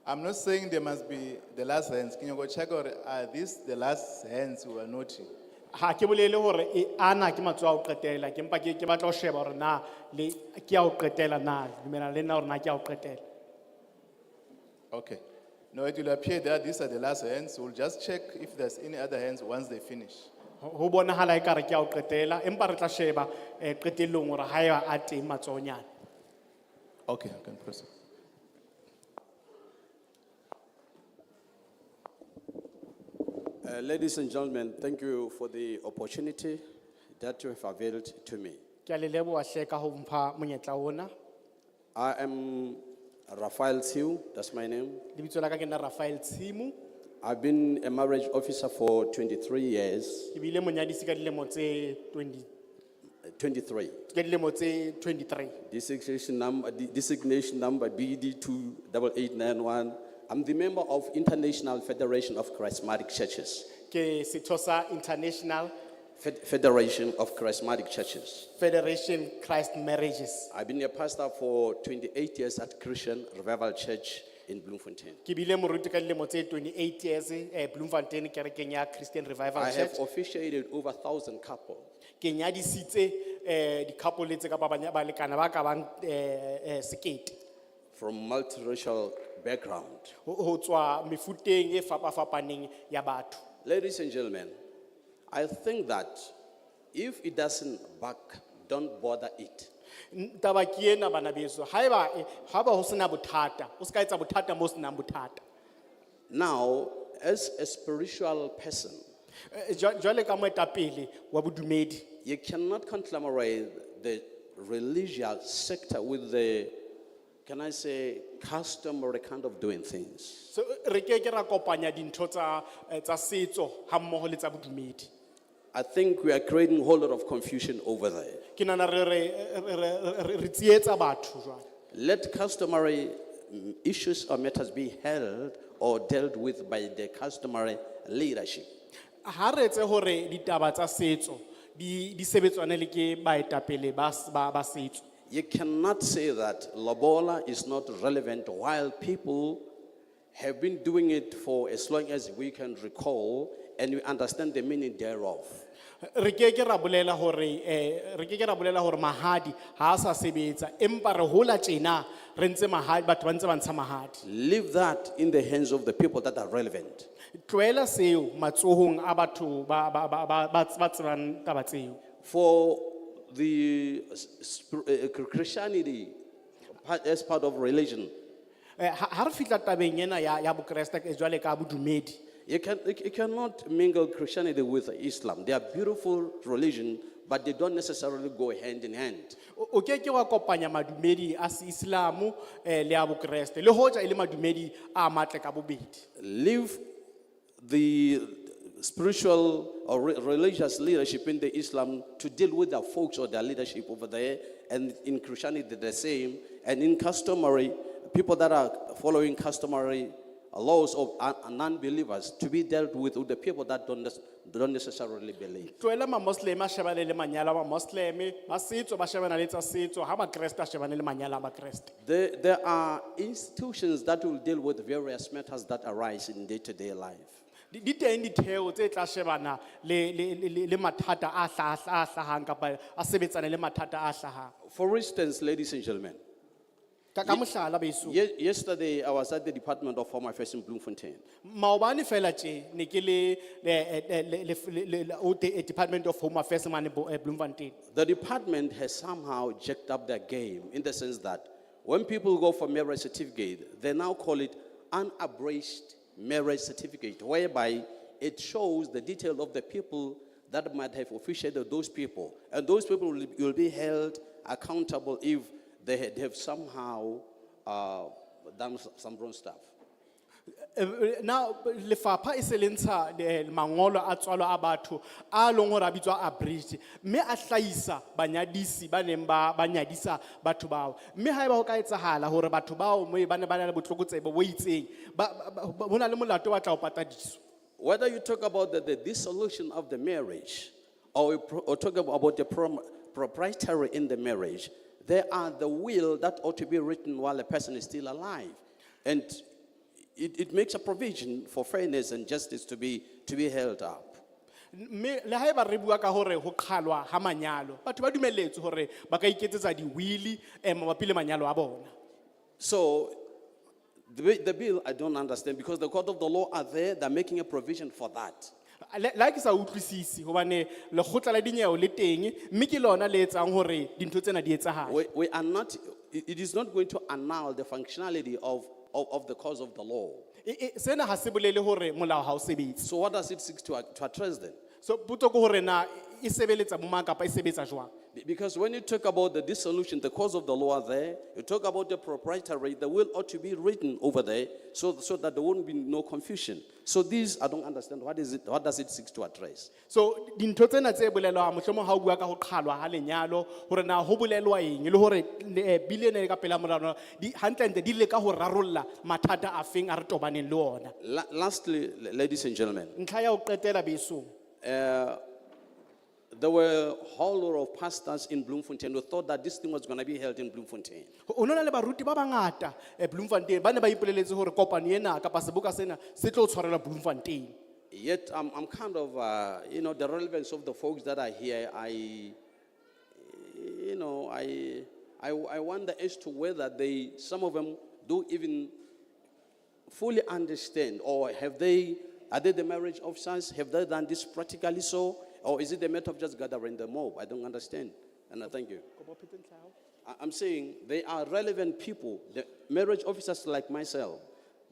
I'm not saying they must be the last hands. Can you go check or are these the last hands who are noting? Ha ke bolele hore ana ke matsoho a ho qetela, ke mpa ke batla ho sheba hore na le ke a ho qetela na, dumela le nna hore na ke a ho qetela. Okay. No, it will appear that these are the last hands. We'll just check if there's any other hands once they finish. Ho bonahala ekare ke a ho qetela, empa re tla sheba qetellong hore ha eba a teng matsohonyana. Okay, you can proceed. Ladies and gentlemen, thank you for the opportunity that you have availed to me. Ke a le leboha hle ka ho mpha monyetla ona. I am Raphael Tsiu, that's my name. Lebitso la ka ke nna Raphael Tshimu. I've been a marriage officer for 23 years. Ke bile monyadisi ka dilemo tse 23. ka dilemo tse 23. Designation number BD28891. I'm the member of International Federation of Charismatic Churches. Ke setho sa International Federation of Charismatic Churches. Federation Christ Marriages. I've been a pastor for 28 years at Christian Revival Church in Bloemfontein. Ke bile moruti ka dilemo tse 28 years Bloemfontein kerekeng ya Christian Revival I Church. have officiated over 1,000 couples. Ke nyadisitse di couple tse ka ba balekana ba ka bang sekete. From multiracial background. Ho tswa mefuteng e fapafapaneng ya batho. Ladies and gentlemen, I think that if it doesn't back, don't bother it. Taba ke ena bana beso, ha ba ho sena bothata, o ska etsa bothata mo senang bothata. Now, as a spiritual person, Jwale ka moetapele wa bodumedi, you cannot conglomerate the religious sector with the, can I say, customary kind of doing things. so re ke ra kopanya dintho tsa setso ha mmoho le tsa bodumedi. I think we are creating a whole lot of confusion over there. Ke nana re tsietsa batho jwale. Let customary issues or matters be held or dealt with by the customary leadership. Ha re etse hore ditaba tsa setso di sebetswane le ke baetapele ba setso. You cannot say that lobola is not relevant while people have been doing it for as long as we can recall and we understand the meaning thereof. Re ke ra bolela hore mahadi ha sa sebetsa empa re hola tjena re ntse mahadi batho ba ntse ba ntsha mahadi. Leave that in the hands of the people that are relevant. Tloela seo matsohong a batho ba tsebang taba tseo. For the Christianity as part of religion, Ha re fitla tabeng ena ya bokreste jwale ka bodumedi. you cannot mingle Christianity with Islam. They are beautiful religion, but they don't necessarily go hand in hand. O ke wa kopanya madumedi a Islamu le a bokreste le hoja ile madumedi a matle ka bobedi. Leave the spiritual or religious leadership in the Islam to deal with their folks or their leadership over there, and in Christianity the same, and in customary, people that are following customary laws of non-believers to be dealt with the people that don't necessarily believe. Tloela ma Muslim a shebane le manyalo a Muslim, ba setso ba shebana le tsa setso, ha ba Kreste a shebane le manyalo a ba Kreste. There are institutions that will deal with various matters that arise in day-to-day life. Di teng ditheo tse tla shebana le mathata a hlahang kapa a sebetsana le mathata a hlahang. For instance, ladies and gentlemen, Ka mohlala beso. yesterday I was at the Department of Home Affairs in Bloemfontein. Maobane fela tje ne ke le Department of Home Affairs mane Bloemfontein. The department has somehow jacked up their game in the sense that when people go for marriage certificate, they now call it unabridged marriage certificate, whereby it shows the detail of the people that might have officiated those people. And those people will be held accountable if they have somehow done some wrong stuff. Now, lefapha e se le ntsha mangolo a tswalo a batho a leng hore a bitswa abridged, mme a hlahisa banyadisi ba neng ba nyadisa batho bao. Mme haeba ho ka etsahala hore batho bao moo ba ne ba na le botlokotsebe bo itseng, ho na le molato wa tla o patadiswa. Whether you talk about the dissolution of the marriage or talk about the proprietary in the marriage, there are the will that ought to be written while a person is still alive. And it makes a provision for fairness and justice to be held up. Mme le haeba re bua ka hore ho qhalwa ha manyalo, batho ba dumelletswe hore ba ka iketsetsa diwili mabapi le manyalo a bona. So the bill, I don't understand, because the court of the law are there, they're making a provision for that. Like sa utlwisisi hobane lekgotla la dinyewe le teng, mme ke lona le etsang hore dintho tsena di etsahale. We are not, it is not going to annul the functionality of the cause of the law. Sena ha se bolele hore molao ha o sebetse. So what does it seek to address then? So potso ke hore na e sebeletsa mo mang kapa e sebetsa jwang? Because when you talk about the dissolution, the cause of the law are there, you talk about the proprietary, the will ought to be written over there so that there won't be no confusion. So these, I don't understand, what does it seek to address? So dintho tsena tse bolelwa mohlomong ha o bua ka ho qhalwa ha lenyalo hore na ho bolelwa eng le hore bile ne ka pela morao di hantle di le ka ho rarolla mathata a feng a re tobaneng le ona. Lastly, ladies and gentlemen, ntlha ya ho qetela beso, there were a whole lot of pastors in Bloemfontein who thought that this thing was going to be held in Bloemfontein. o nona le baruti ba bangata Bloemfontein ba ne ba ipoleletse hore kopano ena kapa seboka sena se tlo tshwarelwa Bloemfontein. Yet I'm kind of, the relevance of the folks that are here, I wonder as to whether some of them do even fully understand, or are they the marriage officers? Have they done this practically so? Or is it a matter of just gathering the mob? I don't understand. And I thank you. I'm saying they are relevant people, the marriage officers like myself,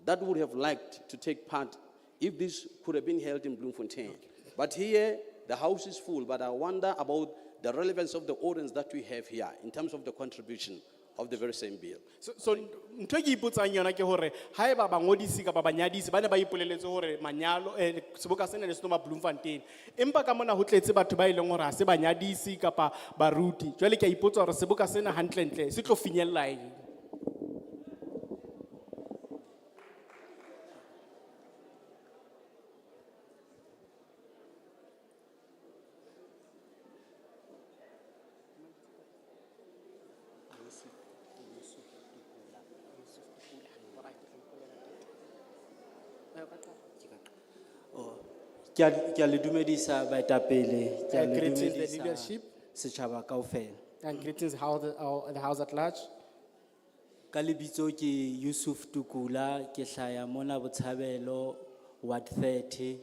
that would have liked to take part if this could have been held in Bloemfontein. But here, the house is full, but I wonder about the relevance of the audience that we have here in terms of the contribution of the very same bill. So ntho ke ipotsang yona ke hore haeba bangodisi kapa banyadisi ba ne ba ipoleletse hore manyalo seboka sena le seno ma Bloemfontein, empa ka mona ho tletse batho ba ileng hore ha se banyadisi kapa baruti, jwale ke a ipotsa hore seboka sena hantlentle se tlo finyella eng? Ke a le dumedisa baetapele, ke a le Greetings the dumedisa leadership setjhaba kaofela. and greetings the house at large. Ka lebitso ke Yusuf Tukula, ke hlaya mona Botshabelo, Ward 30.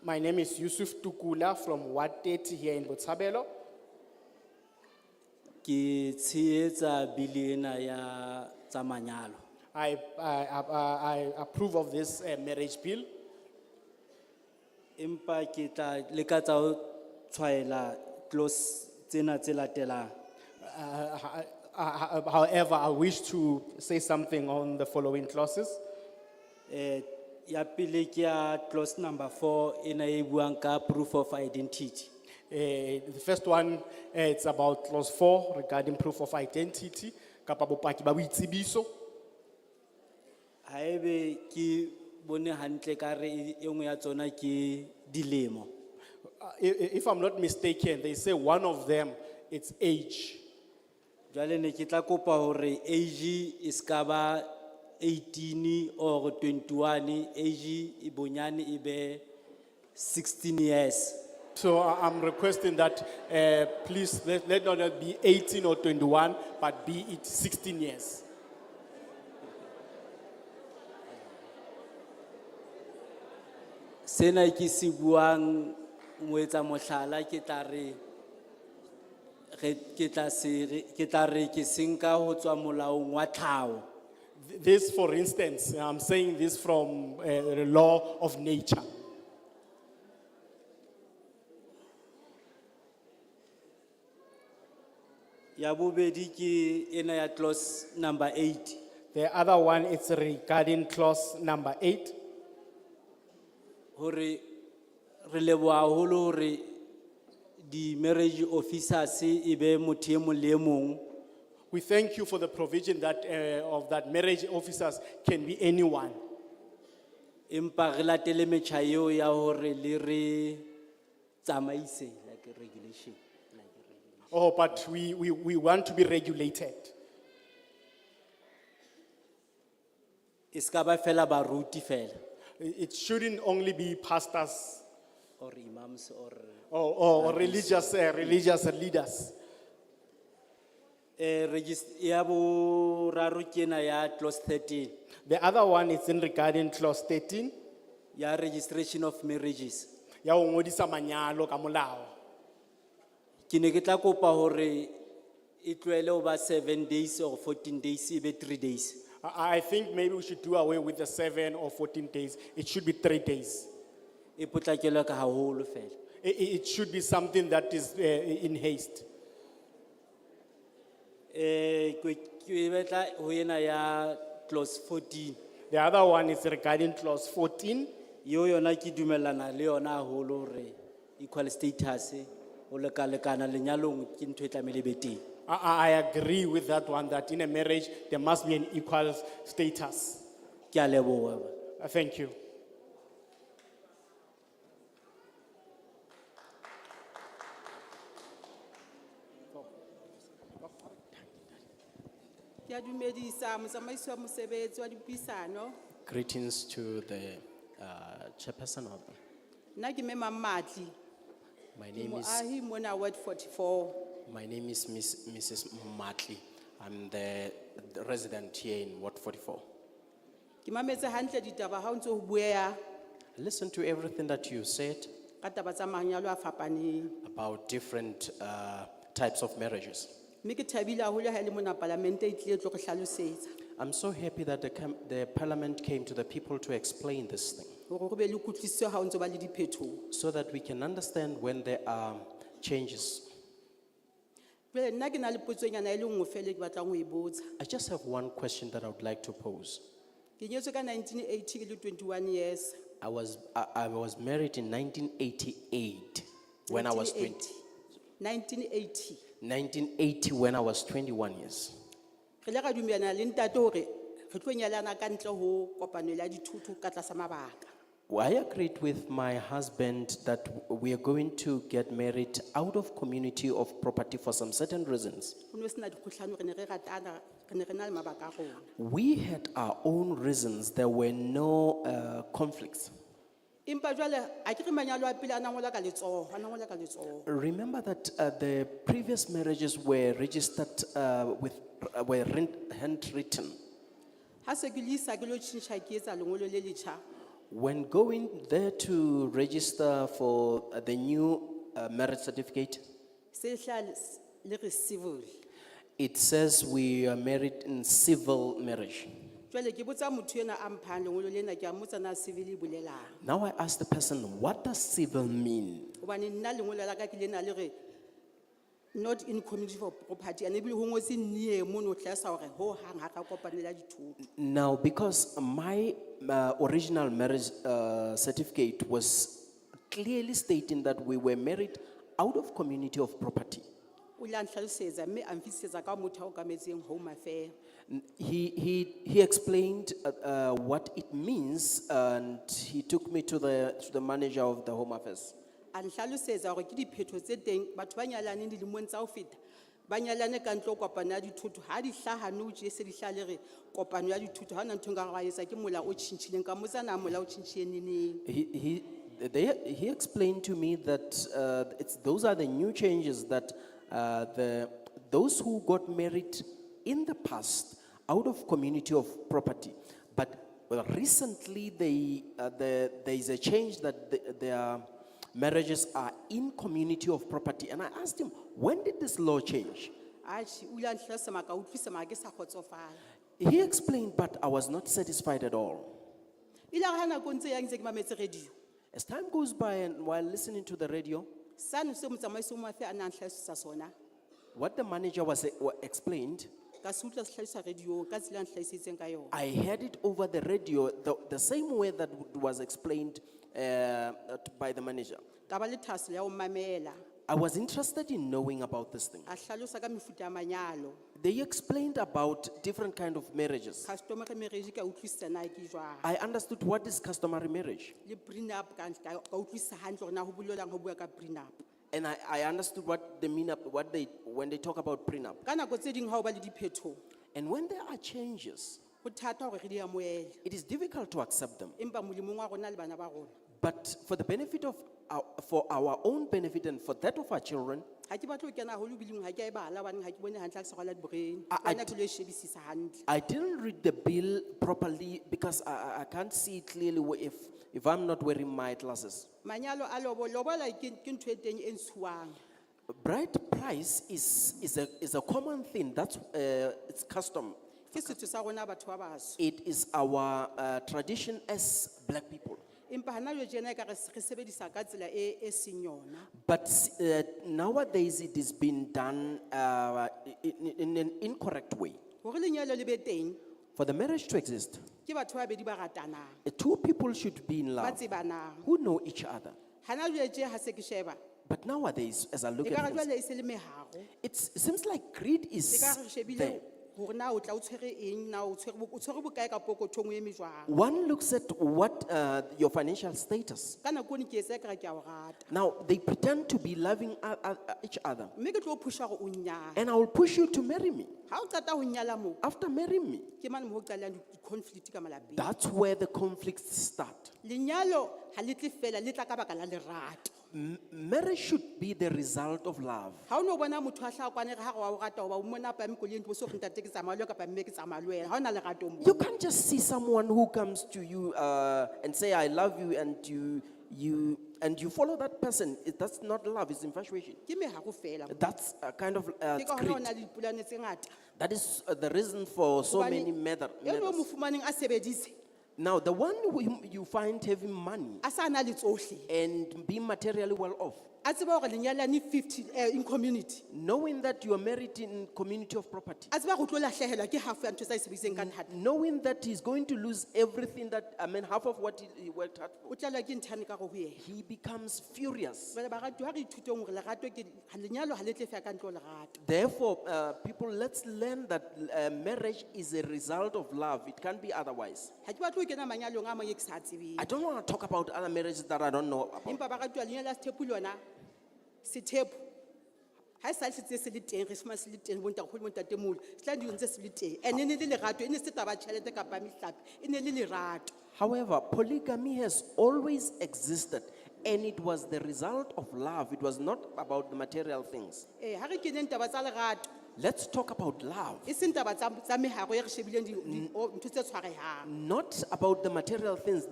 My name is Yusuf Tukula from Ward 30 here in Botshabelo. Ke tshehetsa bili ena ya tsa manyalo. I approve of this marriage bill. Empa ke tla leka tsa ho tshwaela clause tsena tse latelang. However, I wish to say something on the following clauses. Ya pele ke ya clause number 4 ena e buang ka proof of identity. The first one, it's about clause 4 regarding proof of identity. Kapa bopaki ba boitsebiso. Haebe ke bone hantle ka re e nngwe ya tsona ke dilemo. If I'm not mistaken, they say one of them, it's age. Jwale ne ke tla kopa hore age e ska ba 18 or 21, age e bonyane e be 16 years. So I'm requesting that please let not be 18 or 21, but be it 16 years. Sena ke se buang moetsa mohlala ke tla re ke senka ho tswa molaong wa tlhaho. This, for instance, I'm saying this from the law of nature. Ya bobedi ke ena ya clause number 8. The other one is regarding clause number 8. hore re leboha haholo hore di marriage officers e be motho e mong le e mong. We thank you for the provision that, of that marriage officers can be anyone. Empa re latele metjha eo ya hore le re tsamaise like a regulation. Oh, but we want to be regulated. E ska ba fela baruti fela. It shouldn't only be pastors Or imams or religious leaders. Ya boraro ke ena ya clause 13 The other one is in regarding clause 13, ya registration of marriages. ya ho ngodisa manyalo ka molao. Ke ne ke tla kopa hore e tlohele ho ba 7 days or 14 days e be 3 days. I think maybe we should do away with the 7 or 14 days. It should be 3 days. E potlakelwa ka haholo fela. It should be something that is in haste. Ke betla ho ena ya clause 14. The other one is regarding clause 14. Yo yona ke dumellana le yona haholo hore equal status o lekalekana lenyalong ke ntho e tlamehile be teng. I agree with that one, that in a marriage there must be an equal status. Ke a leboha. Thank you. Ke a dumedisa motsamaisi wa mosebetsi wa dipuisano. Greetings to the chairperson of. Nna ke Mme Matli. My Ke name is moahi mona Ward 44. Mrs. Matli. I'm the resident here in Ward 44. Ke mametse hantle ditaba ha o ntse ho bueha Listen to everything that you said ka taba tsa manyalo a fapaneng. about different types of marriages. Mme ke thabile haholo ha e le mona parlamente e tlile tlo re hlalosetsa I'm so happy that the parliament came to the people to explain this thing hore ho be le kutlwisiso ha o ntse ba le diphethoho. so that we can understand when there are changes. Jwale nna ke na le potsoenyana e le nngwe fela e ke batlang ho e botsa. I just have one question that I would like to pose. Ke nyetswe ka 1980 ke le 21 years. I was married in 1988 when I was 20. 1980. 1980 when I was 21 years. Re le ka dumellana le ntate hore re tlo nyalana ka ntle ho kopano ya dithuto ka tlasa mabaka. I agreed with my husband that we are going to get married out of community of property for some certain reasons. Ho no sena dikgohlano re ne re ratana re ne re na le mabaka a rona. We had our own reasons. There were no conflicts. Empa jwale a ke re manyalo a pele a nangola ka letsoho. Remember that the previous marriages were registered were handwritten. Ha se ke le isa ke lo tjhentjha ke etsa lengolo le letjha. When going there to register for the new marriage certificate, Se hla le re civil. it says we are married in civil marriage. Jwale ke botsa motho ena a mphang lengolo lena ke a mmotsa na civil e bolelang. Now I ask the person, what does civil mean? Hobane nna lengolo la ka ke lena le re not in community for property and ebile ho ngotse nnie mono tlasa hore ho hang ha ka kopanela dithuto. Now, because my original marriage certificate was clearly stating that we were married out of community of property. O la nhlalosetsa mme a mfisetsa ka motho a okametseng home affair. He explained what it means, and he took me to the manager of the Home Affairs. A nhlalosetsa hore ke diphetho tse teng batho ba nyalaneng dilemong tsa ho feta ba nyalane ka ntle ho kopano ya dithuto ha di hlaha nou tje se di hlale re kopano ya dithuto ha na ntho nka ga etsa ke mola o tjhintshileng ka motsa na mola o tjhintshile neneng. He explained to me that those are the new changes that those who got married in the past out of community of property, but recently there is a change that their marriages are in community of property. And I asked him, when did this law change? He explained, but I was not satisfied at all. As time goes by and while listening to the radio, Sane se motsamaisi o mo afe a na nhlalosetsa sona. what the manager explained ka se utlwa se hlahiswa radio ka tsela e nhlahisitseng ka yona. I heard it over the radio, the same way that was explained by the manager. Ka ba le thahasello ya ho mamela. I was interested in knowing about this thing. A hlalosa ka mefuta ya manyalo. They explained about different kind of marriages. Customary marriage ka utlwisisa na ke jwang. I understood what is customary marriage. Le prenup ka utlwisisa hantle hore na ho bolelang ho bua ka prenup. And I understood what they mean, when they talk about prenup. Ka nako tse ding ha o ba le diphetho. And when there are changes, Ho thata hore re di amohele. it is difficult to accept them. Empa molemong wa rona le bana ba rona. But for the benefit of for our own benefit and for that of our children, Ha ke batle ho kena haholo bileng, ha ke a e bala hobane ha ke bone hantle ha ke sa rwala diboreng. Bana ke lo e shebisisa hantle. I didn't read the bill properly because I can't see it clearly if I'm not wearing my glasses. Manyalo a lobola ke ntho e teng e ntshuwang. Bride price is a common thing. That's it's custom. Ke setso sa rona batho ba baso. It is our tradition as black people. Empa hana jwale tjena ekare re sebedisa ka tsela e seng yona. But nowadays it is being done in an incorrect way. Hore lenyalo le be teng, For the marriage to exist, ke batho ba bedi ba ratanang. two people should be in Ba love tsebanang. who know each other. Hana jwale tje ha se ke sheba. But nowadays, as I look Ekare at jwale things, e se le meharo. it seems like greed is Ekare re shebile there. hore na o tla o tshwere eng, na o tshwere bokae ka pokothong e eme jwang. One looks at what your financial status. Ka nako ne ke etsa ekare ke a o rata. Now, they pretend to be loving each other. Mme ke tlo o pusha hore o nyale. And I will push you to marry me. Ha o qeta ho nyala moo, After marrying me, ke mane mo ho qalang di-conflict ka malapeng. that's where the conflicts start. Lenyalo ha le tle fela, le tla ka baka la lerato. Marriage should be the result of love. Ha o no bona motho a hlaha kwane re ha re wa o rata hoba o mona pa mkoleng bo so re ntate ke tsamaya le kapa mme ke tsamaya le wena. Ha o na lerato moo. You can't just see someone who comes to you and say, I love you, and you follow that person. That's not love, it's infatuation. Ke meharo fela. That's a kind of Ke ka hona o greed. na le dipolane tse ngata. That is the reason for so Hobane, many matters. e no mo fumaneng a sebedise. Now, the one whom you find having money A sa na le tsohle. and being materially well off, A tseba hore lenyalane 50 in community. knowing that you are married in community of property, A tseba go tlo lahlehelwa ke half ya ntho tsa e sebediseng ka thata. knowing that he's going to lose everything half of what he worked hard for, O tlalwa ke nthane ka go ho yena. he becomes furious. Jwale baratuwa ha re ithuteng hore lerato ke lenyalo ha le tle fela ka ntle ho lerato. Therefore, people, let's learn that marriage is a result of love. It can't be otherwise. Ha ke batle ho kena manyalong a mang e ke sa tsebeng. I don't want to talk about other marriages that I don't know about. Empa baratuwa lenyalo la sethepu le yona, sethepu ha e sa le setse se le teng re fumana se le teng bontakgolo bontatemoholo se tla dilong tse se le teng and e ne le lerato e ne se taba tjhelete kapa mehlape e ne le lerato. However, polygamy has always existed, and it was the result of love. It was not about the material things. Ha re keneng taba tsa lerato Let's talk about love, e seng taba tsa meharo e re shebileng ntho tse tshwarehang. not about the material things,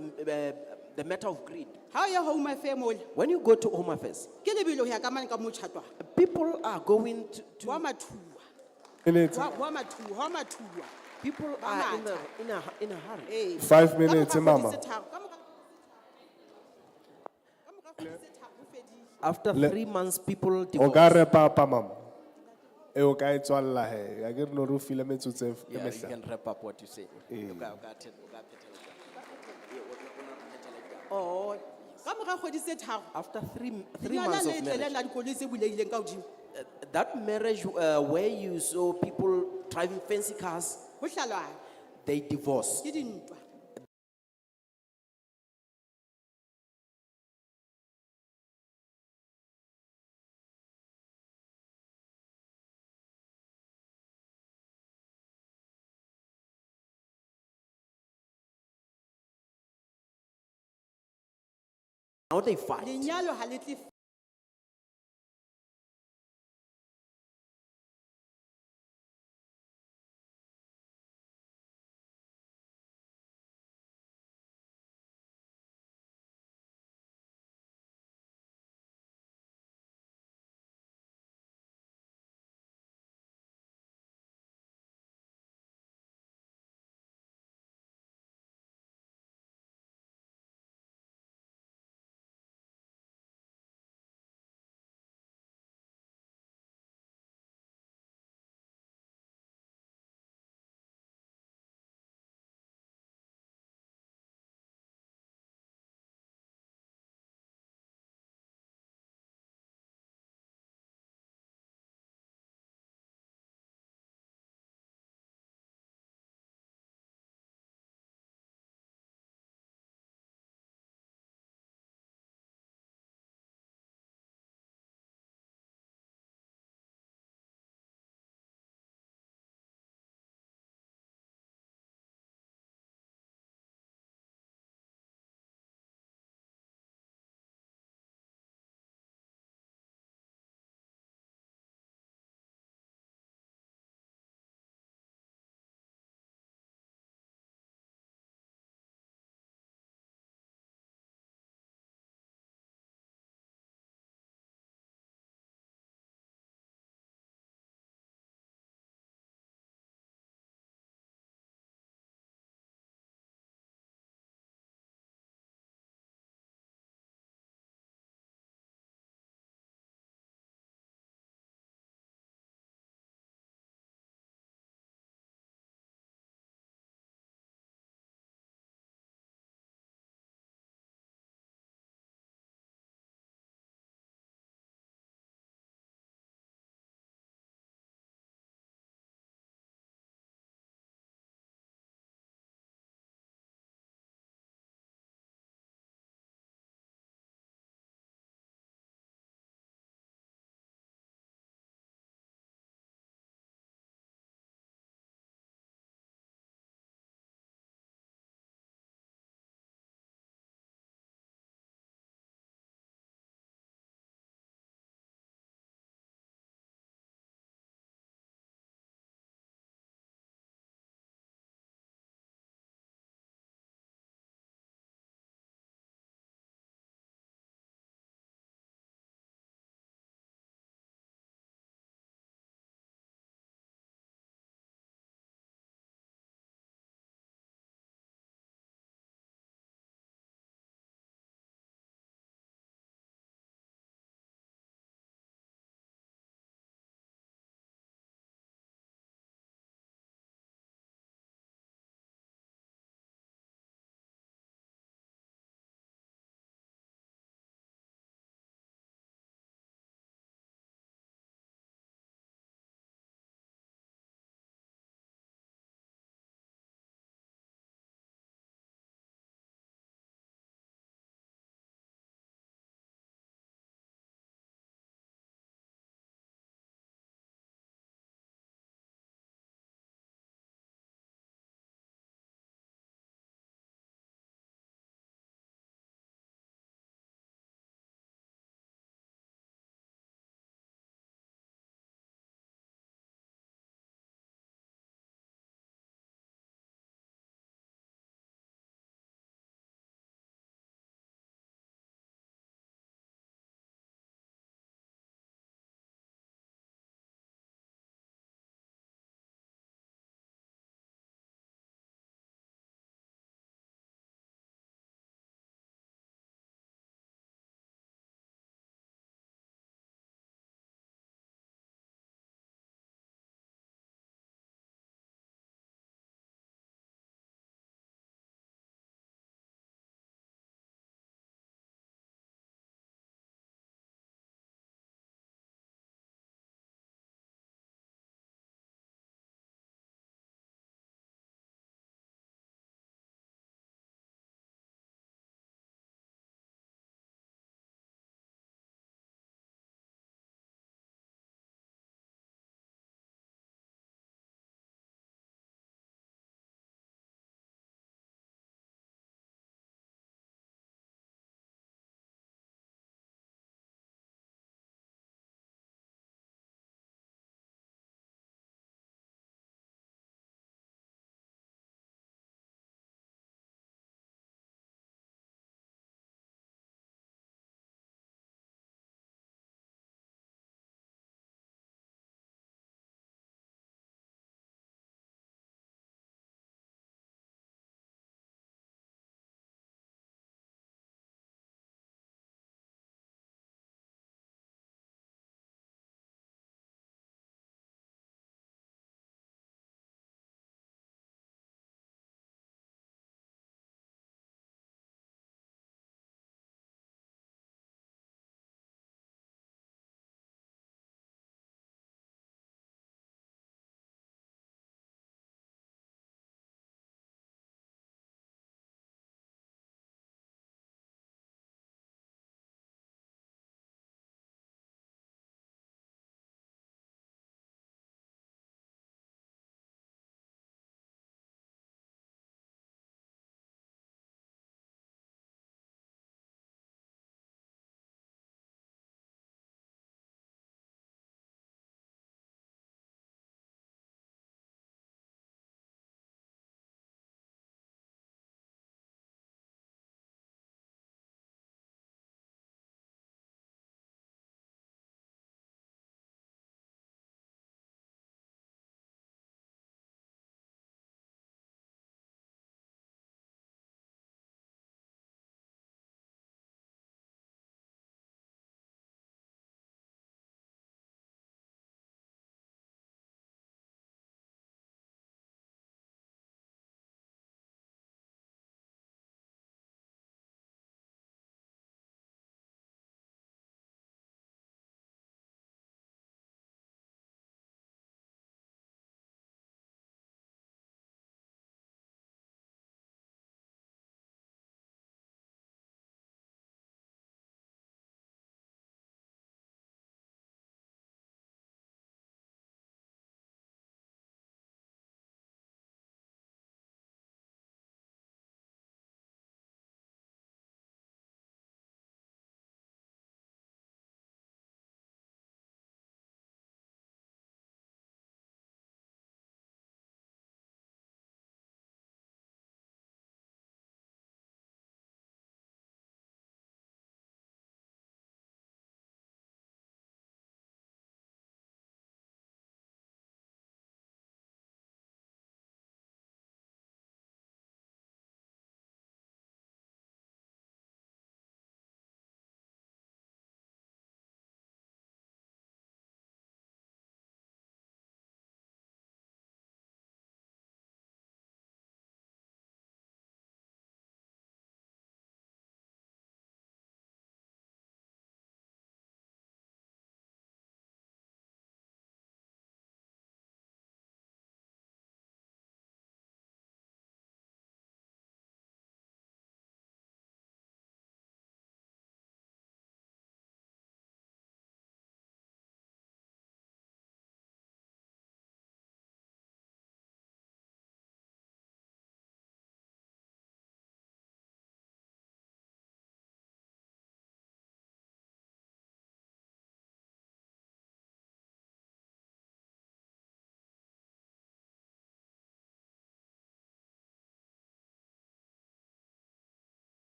the matter of greed. Ha o ya home affairs mole When you go to Home Affairs, ke lebelo ho ya ka mane ka mo chatwa people are going wa mathuwa Minutes. wa mathuwa people are in a hurry. eh 5 minutes, ka mora Mama. kgwedi tse tharo, ka mora kgwedi tse tharo ho fedile. After 3 months, people O divorce. ka re papa mama. E o ka e tswalla he. Ya ke re no re o file metsotso e Yeah, you mehlano. can wrap up what you say. Oh, ka mora kgwedi tse tharo After three lenyalo months le of tlele marriage, na dikoloi tse bulehileng ka hodimo that marriage where you saw people driving fancy cars, ho hlalwana they divorce. ke dintwa. Now they fight. Lenyalo ha le tle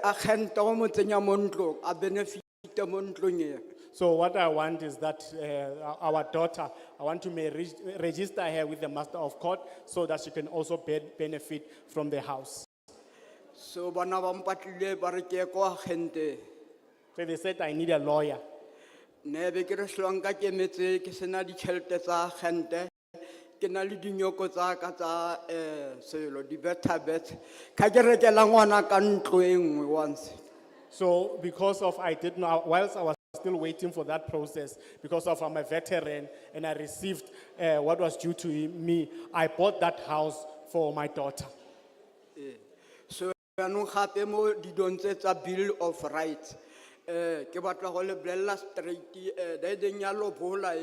agente go mo tsenya mo ntlong, a benefite mo ntlong eo. So what I want is that our daughter, I want to register her with the Master of Court so that she can also benefit from the house. So bana ba mpatlile ba re ke ye ko agente. So they said I need a lawyer. Ne be ke re hlwang ka kemetse ke sena ditšhelete tsa agente. Ke na le dinyoko tsa ka tsa selo di database. Ka ke rekela ngwana ka ntlo e nngwe once. So because of I did not, whilst I was still waiting for that process, because of I'm a veteran and I received what was due to me, I bought that house for my daughter. So anong gape mo didong tsa bill of rights. Ke batla go le bolella straight da de nyalo bola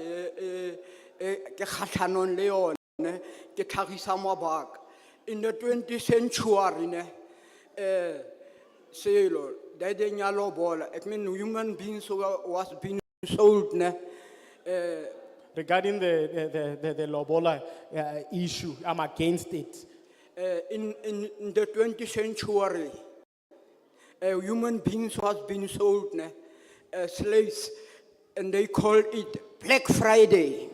ke khatlhanong le yone ke tlhagisa mabaka. In the 20th century ne selo da de nyalo bola, it mean human beings was being sold ne. Regarding the lobola issue, I'm against it. In the 20th century, human beings was being sold, slaves, and they called it Black Friday.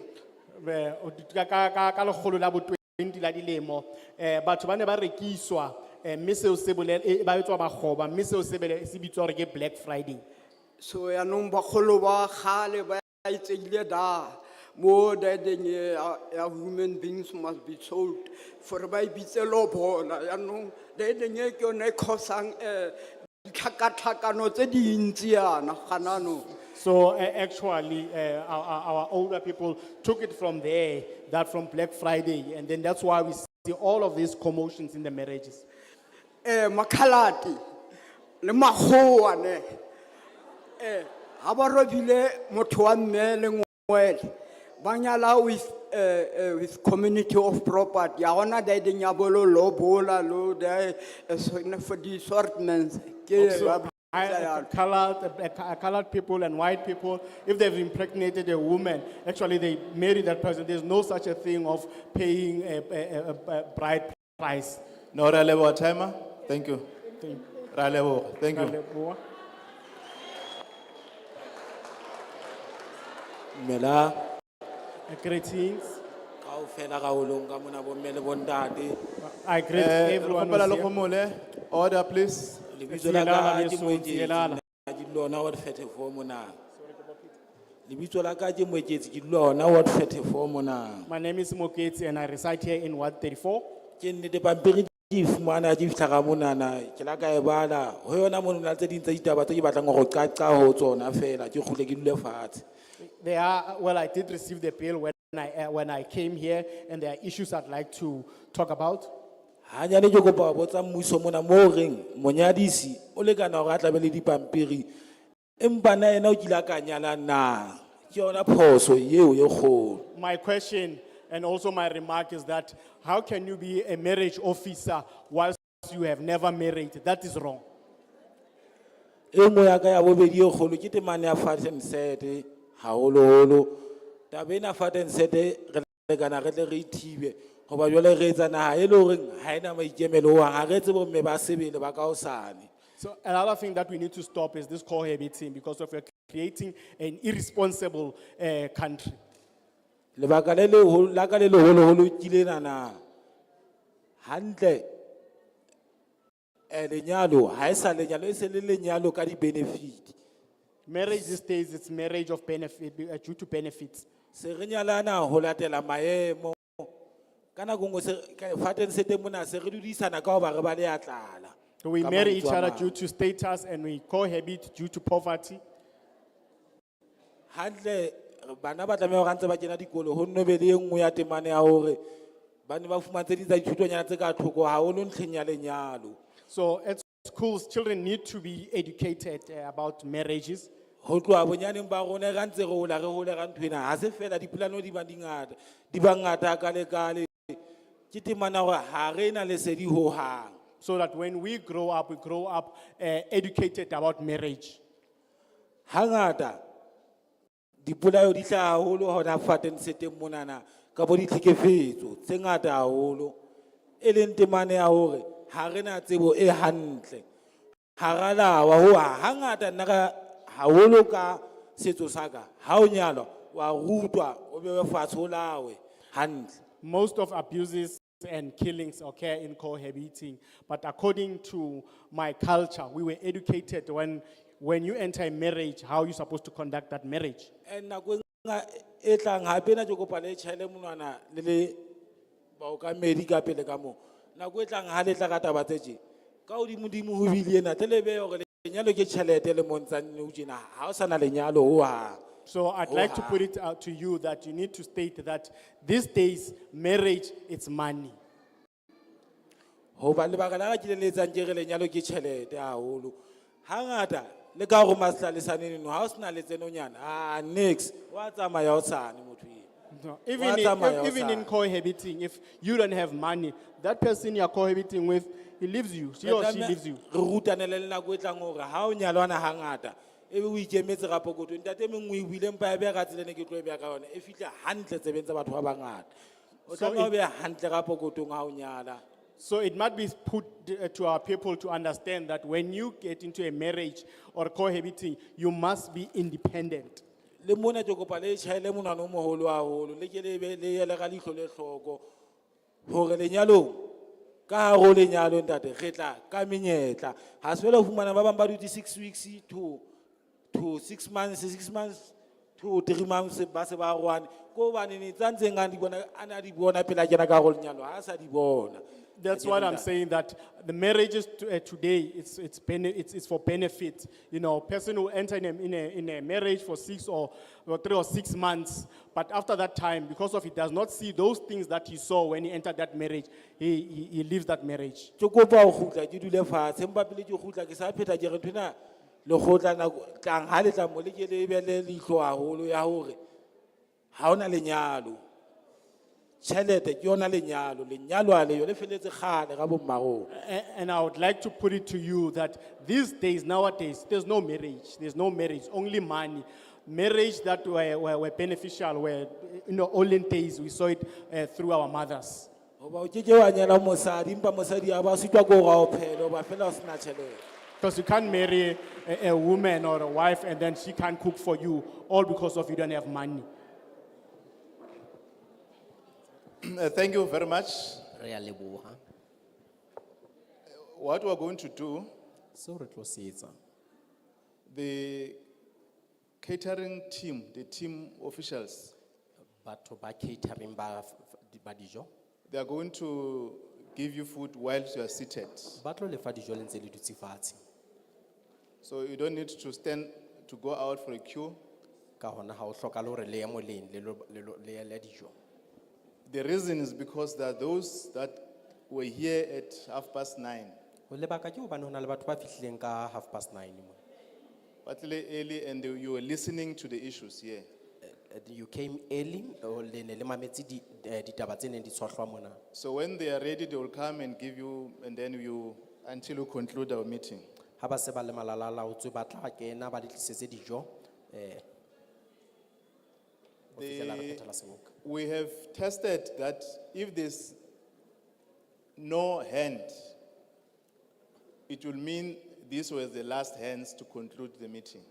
Ka legolo la bo 20 la dilemo, batho ba ne ba rekiswa, mme seo se ba etswa bagoba, mme seo se bitswa gore ke Black Friday. So yanong bagolo ba gale ba itseile da more than human beings must be sold for by bitelo bona yanong da deng ke yone khosang ditlhakatlhakano tse dintsi yana ganano. So actually, our older people took it from there, that from Black Friday, and then that's why we see all of these commotions in the marriages. Makhalati le magoa ne ha ba robile motho wa mme le ngwele banyala with community of property ya gona da ding ya bolo lo bola lo da for the assortments ke Colored people and white people, if they've impregnated a woman, actually they marry that person. There's no such a thing of paying a bride price. No, Ralevo timer. Thank you. Ralevo, thank you. Mela. Greetings. I greet everyone here. Order, please. My name is Moketsi and I reside here in Ward 34. There are, well, I did receive the bill when I came here, and there are issues I'd like to talk about. My question and also my remark is that how can you be a marriage officer whilst you have never married? That is wrong. So another thing that we need to stop is this cohabiting, because of creating an irresponsible country. Marriage these days, it's marriage of benefit, due to benefits. We marry each other due to status and we cohabit due to poverty. So at schools, children need to be educated about marriages. So that when we grow up educated about marriage. Dipolao di tla haholo hona fateng seteng monana ka bo ditlhekefetso tse ngata haholo e leng temane ya hore ha rena tsebo e hantle Harala, wa hangata naga hawoloka setso saka, haunyalo, wa rutwa, obewe fatolawe, hand. Most of abuses and killings occur in cohabiting. But according to my culture, we were educated when you enter a marriage, how you're supposed to conduct that marriage. And nako etlang hape na ke kopa le tshele monwana le baokamedi ka pele ka mo. Nako etlang ha le tla ka taba tse tje. Ka hodimo ho bile ena tlelebe hore lenyalo ke tjhelete le montshang nou tjena ha o sana lenyalo ho ha. So I'd like to put it out to you that you need to state that these days, marriage, it's money. Hoba lebaka la ka ke le etsang ke re lenyalo ke tjhelete haholo. Hangata le ka go maslalisane no ha o sena letseno nyana next wa tsamaya o tsane motho e. No, even in cohabiting, if you don't have money, that person you're cohabiting with, he leaves you, she or she leaves you. Re rutanele le nako e tlang hore ha o nyalwana hangata ebe o ikemetse ga pokoto ntate mengwe o buile mpa ya be ga tselene ke tlo e be ka yona e fitla hantle tsebeng tsa batho ba bangata o tla go be hantle ga pokotong ha o nyala. So it might be put to our people to understand that when you get into a marriage or cohabiting, you must be independent. Le mona ke kopa le tshele monana o moholo haholo le ke le be le yele ga leihlo le hloko hore lenyalong ka haro lenyalo ntate re tla ka menyetla ha se fela fumana ba bang ba dutse 6 weeks to 6 months 6 months to 3 months ba se ba rwane ko bane ni tsantseng a di bona ana di bona pela kena ka haro lenyalo ha sa di bona. That's what I'm saying, that the marriages today, it's for benefit. You know, person will enter in a marriage for 3 or 6 months, but after that time, because of he does not see those things that he saw when he entered that marriage, he leaves that marriage. Ke kopa ho khutla ke dule fatshe empa pele ke khutla ke sa pheta ke re thina le khotla na tlang ha le tla mo le ke le be le ihlo haholo ya hore ha ona lenyalo. And I would like to put it to you that these days, nowadays, there's no marriage, only money. Marriage that were beneficial, were in the olden days, we saw it through our mothers. Because you can't marry a woman or a wife and then she can't cook for you, all because of you don't have money. Thank you very much. What we're going to do, the catering team, the team officials, they are going to give you food whilst you are seated. So you don't need to stand to go out for a queue. The reason is because there are those that were here at 9:30. But early and you were listening to the issues here. You came early, So when they are ready, they will come and give you, and then until you conclude our meeting. We have tested that if there's no hand, it will mean these were the last hands to conclude the meeting.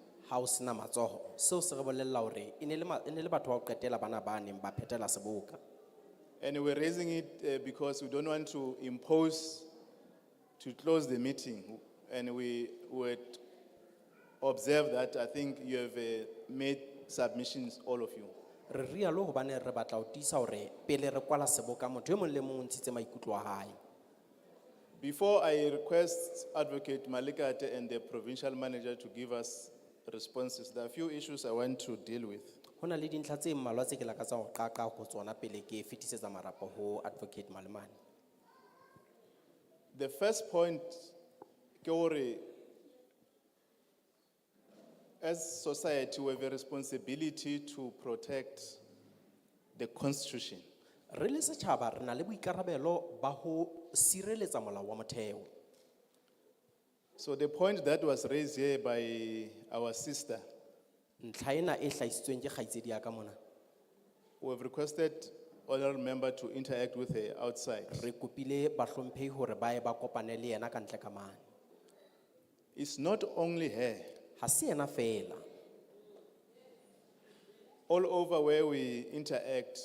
And we're raising it because we don't want to impose to close the meeting. And we would observe that I think you have made submissions, all of you. Before I request Advocate Malikate and the provincial manager to give us responses, there are a few issues I want to deal with. The first point, as society, we have a responsibility to protect the Constitution. So the point that was raised here by our sister, we have requested honorable member to interact with her outside. It's not only her. Ha se yena fela. All over where we interact,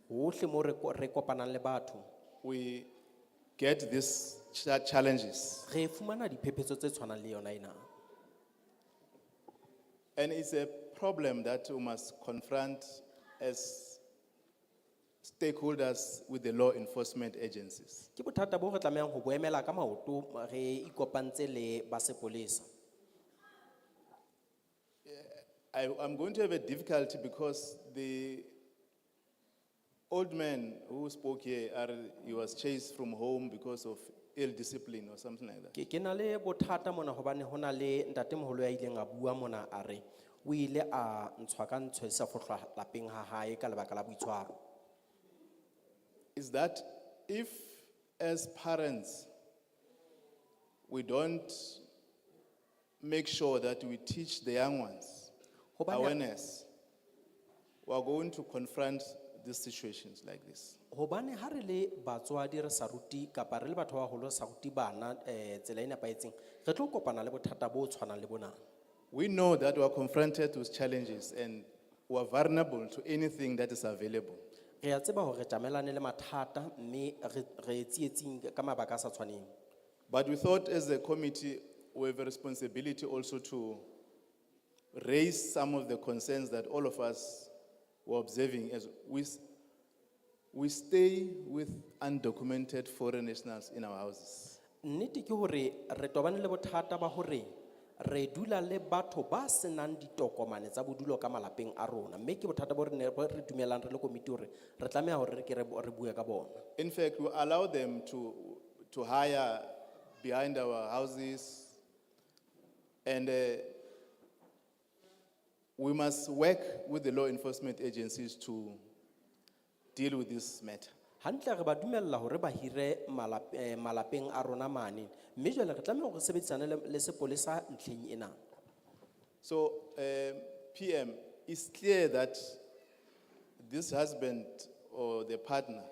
Hohle mo re kopanang le batho, we get these challenges. re fumana diphephetso tse tshwanang le yona ena. And it's a problem that we must confront as stakeholders with the law enforcement agencies. Ke bothata bo re tlamehang ho boemela ka maoto re ikopantse le ba sepolesa. I'm going to have a difficulty because the old man who spoke here, he was chased from home because of ill discipline or something like that. Ke na le bothata mona hobane hona le ntatemoholo ya ileng a bua mona a re o ile a ntshwa ka ntshwe sa fohlwa lapeng ha hae ka lebaka la boitshwaro. Is that if as parents we don't make sure that we teach the young ones awareness, we are going to confront these situations like this. Hobane ha re le batswadi re sa ruti kapa re le batho ba holo sa ruti bana tsela e nepahetseng re tlo kopana le bothata bo tshwanang le bona. We know that we are confronted with challenges and we are vulnerable to anything that is available. Re a tseba hore re tjamelane le mathata mme re tsietsing ka mabaka a sa tshwaneng. But we thought as a committee we have a responsibility also to raise some of the concerns that all of us were observing as we stay with undocumented foreign nationals in our houses. Nnete ke hore re tobane le bothata ba hore re dula le batho ba senang ditokomane tsa bodulo ka malapeng a rona mme ke bothata bo re dumelang re le komiti hore re tlameha hore re bue ka bona. In fact, we allow them to hire behind our houses, and we must work with the law enforcement agencies to deal with this matter. Hantle re ba dumella hore ba hire malapeng a rona mane mme jwale re tlameha hore sebedisane le sepolesa ntlheng ena. So, PM, it's clear that this husband or the partner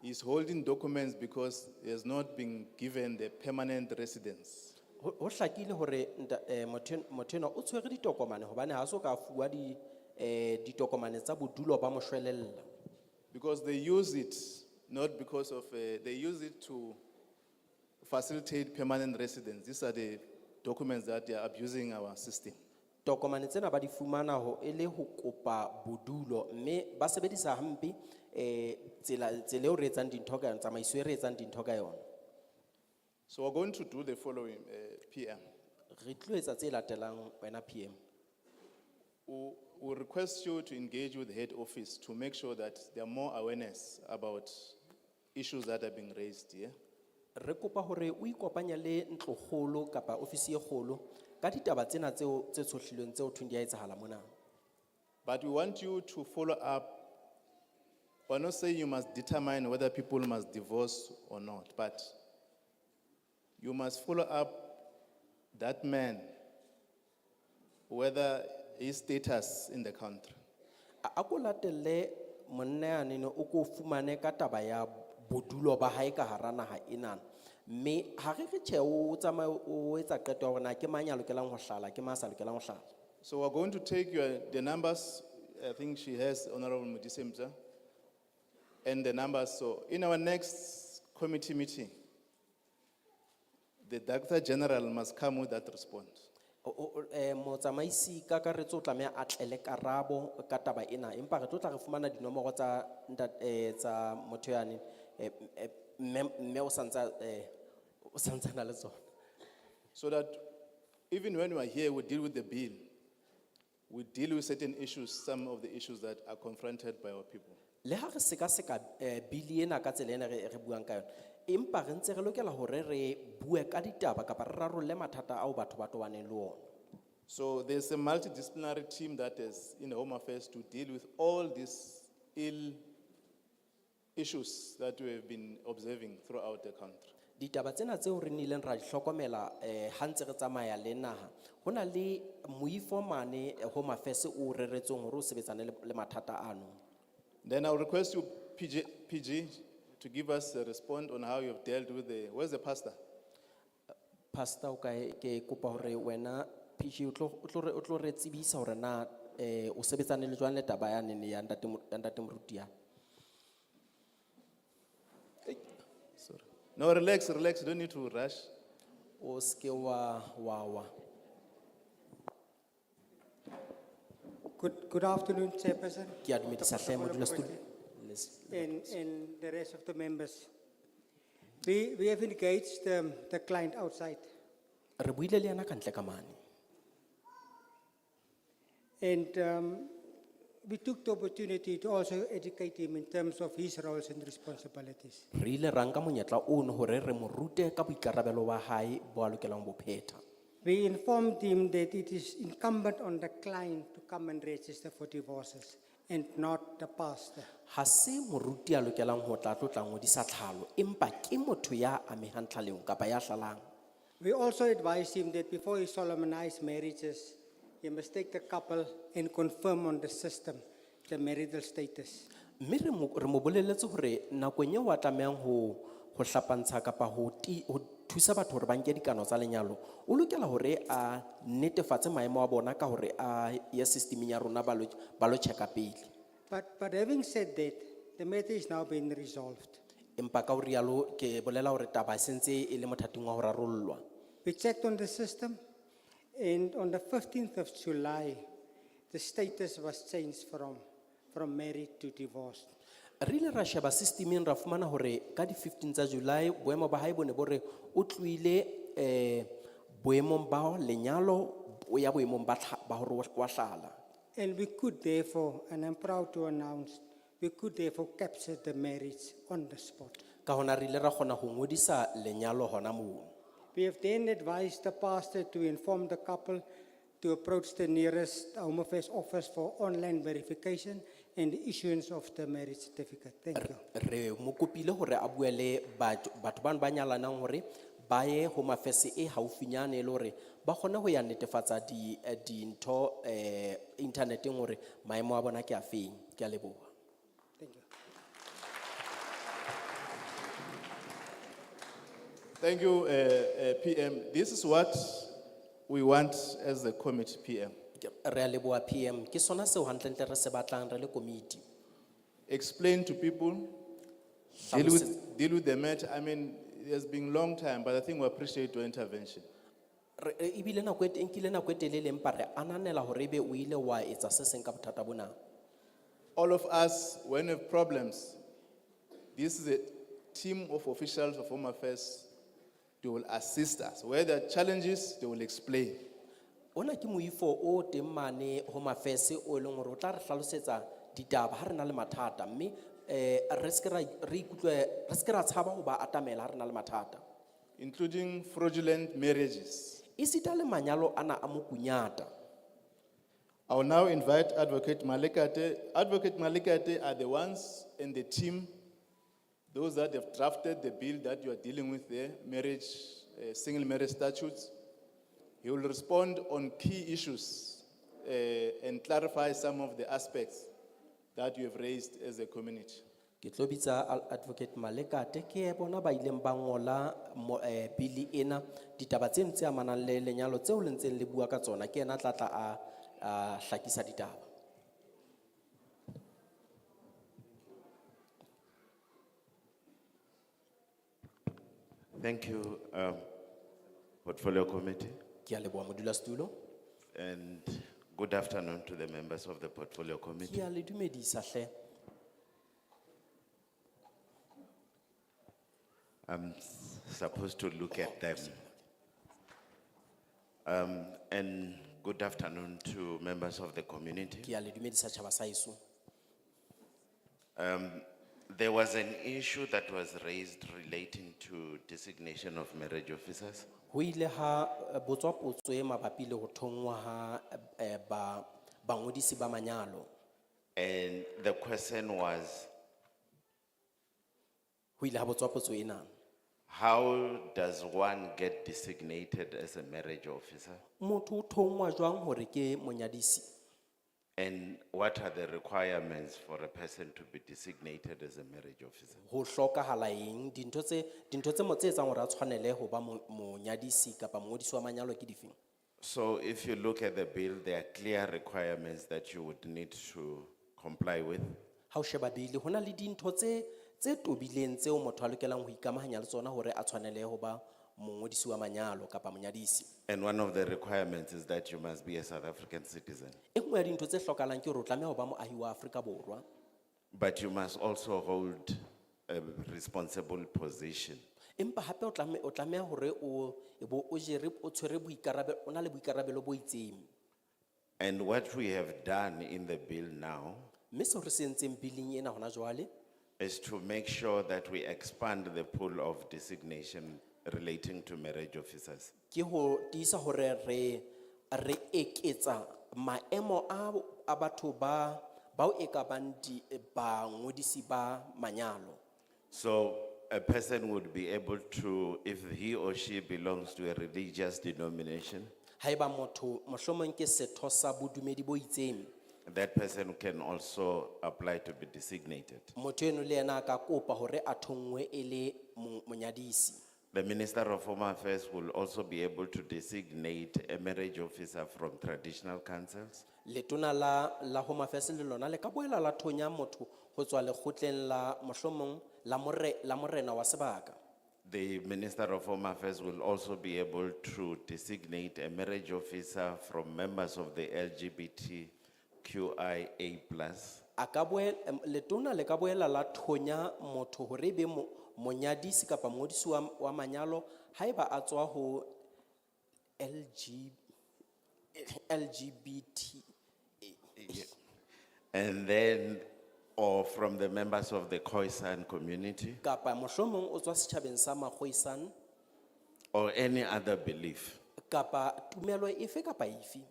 is holding documents because he has not been given the permanent residence. Ho hlakile hore motho enwa o tshwere ditokomane hobane ha so ka fuwa ditokomane tsa bodulo ba mo shwelella. Because they use it, not because of, they use it to facilitate permanent residence. These are the documents that they are abusing our system. Tokomane tsena ba di fumana ho ele ho kopa bodulo mme ba sebedisa hampe tsela eo re etsang dintho ka yona tsamaiso e re etsang dintho ka yona. So we're going to do the following, PM. Re tlo etsa tse latelang wena PM. We request you to engage with the head office to make sure that there are more awareness about issues that are being raised here. Re kopa hore o ikopanya le ntlokgolo kapa ofisi e kgolo ka ditaba tsena tseo tse tshohlilweng tseo thweng di a etsahala mona. But we want you to follow up. We're not saying you must determine whether people must divorce or not, but you must follow up that man, whether his status in the country. Ako latelle monna yane ne o ko fumane ka taba ya bodulo ba hae ka hara naha ena mme ha re re tjhe o tsama o etsa qeto ya hore na ke mang ya lokelang ho hlala ke mang sa lokelang ho hlala. So we're going to take the numbers. I think she has Honorable Mudisemza and the numbers. So in our next committee meeting, the Director General must come with that response. Motsamaisi ka karetso o tlameha a tlele karabo ka taba ena empa re tlo tla re fumana dinomoro tsa motho yane mme o santsana le tsona. So that even when we are here, we deal with the bill. We deal with certain issues, some of the issues that are confronted by our people. Le ha re seka bili ena ka tsela ena re buang ka yona empa re ntse re lokela hore re bue ka ditaba kapa re rarolle mathata ao batho ba tobaneng le ona. So there's a multidisciplinary team that is in Home Affairs to deal with all these ill issues that we have been observing throughout the country. Ditaba tsena tseo re nileng ra di hlokomela ha ntse re tsamaya le naha hona le moifo mane Home Affairs o reretsong hore o sebetsane le mathata ano. Then I'll request you, PG, to give us a response on how you have dealt with where's the pastor? Pastor, ke kopa hore wena PG o tlo re tsebisa hore na o sebetsane le jwang le taba yane ne ya ntate moruti ya. No, relax, you don't need to rush. O ske wa. Good afternoon, Chairperson. Ke a dumedisa hle modulasetulo. And the rest of the members. We have engaged the client outside. Re buile le yana ka ntle ka mane. And we took the opportunity to also educate him in terms of his roles and responsibilities. Re ile ra nka monyetla ono hore re mo rute ka boikarabelo ba hae bo a lokelang bo phetha. We informed him that it is incumbent on the client to come and register for divorces and not the pastor. Ha se moruti a lokelang ho tla tlotla ngodisa tlhalo empa ke motho ya amehang tlhaleng kapa ya hlalang. We also advised him that before he solemnized marriages, he must take the couple and confirm on the system the marital status. Mme re mo bolelletse hore nakong eo a tlamehang ho hlapantsha kapa ho thusa batho hore ba nke dikano tsa lenyalo o lokela hore a netefatse maemo a bona ka hore a ye systeming ya rona ba lo checka pele. But having said that, the matter is now being resolved. Empa ka ho rialo ke bolela hore taba e sentse e le mothating wa ho rarollwa. We checked on the system, and on the 15th of July, the status was changed from married to divorced. Re ile ra sheba systeming ra fumana hore ka di 15 tsa July boemo ba hae bone bore o tluile boemong ba lenyalo o ya boemong ba hore wa hlala. And we could therefore, and I'm proud to announce, we could therefore capture the marriage on the spot. Ka hona re ile ra khona ho ngodisa lenyalo hona moo. We have then advised the pastor to inform the couple to approach the nearest Home Affairs office for online verification and the issuance of the marriage certificate. Thank you. Re mo kopile hore a bue le batho ba nyalanang hore ba ye Home Affairs e haufinyane le hore ba khona ho ya netefatsa di ntho interneteng hore maemo a bona ke a feng. Ke a leboha. Thank you. Thank you, PM. This is what we want as the committee, PM. Re a leboha PM ke sona seo hantlentle re se batlang re le committee. Explain to people, deal with the matter. I mean, it has been a long time, but I think we appreciate your intervention. Ibile nako e nkile nako e telele empa re ananela hore ebe o ile wa etsa se seng ka bothata bona. All of us, when we have problems, this is a team of officials of Home Affairs. They will assist us. Where there are challenges, they will explain. Ona ke moifo o teng mane Home Affairs o leng hore o tla re hlalosetsa ditaba ha re na le mathata mme re se ke ra tshaba ho ba atamela ha re na le mathata, including fraudulent marriages. Isita le manyalo ana a mokunyata. I will now invite Advocate Malekate. Advocate Malekate are the ones in the team, those that have drafted the bill that you are dealing with there, marriage, single marriage statutes. He will respond on key issues and clarify some of the aspects that you have raised as a community. Ke tlo bitsa Advocate Malekate ke bona ba ileng ba ngola bill ena ditaba tse ntse amanang le lenyalo tseo le ntseng le bua ka tsona ke ena tla a hlakisa ditaba. Thank you, Portfolio Committee. Ke a leboha modulasetulo. And good afternoon to the members of the Portfolio Committee. Ke a le dumedisa hle. I'm supposed to look at them. And good afternoon to members of the community. Ke a le dumedisa tjhaba sa heso. There was an issue that was raised relating to designation of marriage officers. Ho ile ha botswa potso e mabapi le ho thongwa ha ba ngodisi ba manyalo. And the question was, Ho ile ha botswa potso ena. how does one get designated as a marriage officer? Motho o thongwa jwang hore ke monyadisi? And what are the requirements for a person to be designated as a marriage officer? Ho hlokahala eng dintho tse mo tse etsang hore a tshwanele ho ba monyadisi kapa mongodisi wa manyalo ke difeng? So if you look at the bill, there are clear requirements that you would need to comply with. Ha o sheba bile hona le dintho tse tobileng tseo motho a lokelang ho ikamahanya le tsona hore a tshwanele ho ba mongodisi wa manyalo kapa monyadisi. And one of the requirements is that you must be a South African citizen. E nngwe ya dintho tse hlokahalang ke hore o tlameha ho ba moahi wa Afrika Borwa. But you must also hold a responsible position. Empa hape o tlameha hore o tshwere boikarabelo, o na le boikarabelo bo itseng. And what we have done in the bill now Mme seo re se entseng bileng ena hona jwale is to make sure that we expand the pool of designation relating to marriage officers. ke ho tiisa hore re eketsa maemo a batho bao e ka bang ba ngodisi ba manyalo. So a person would be able to, if he or she belongs to a religious denomination, Haeba motho mohlomong ke setho sa bodumedi bo itseng, that person can also apply to be designated. motho eno le yena a ka kopa hore a thongwe e le monyadisi. The Minister of Home Affairs will also be able to designate a marriage officer from traditional councils. Letona la Home Affairs le lona le ka boela la thonya motho ho tswa lekgotleng la mohlomong la morena wa sebaka. The Minister of Home Affairs will also be able to designate a marriage officer from members of the LGBTQIA+. Letona le ka boela la thonya motho hore e be monyadisi kapa mongodisi wa manyalo haeba a tswa ho LGBT. And then, or from the members of the Khoisan community, Kapa mohlomong o tswa setjhabeng sa Makgoisan or any other belief. kapa tumelo efe kapa efe.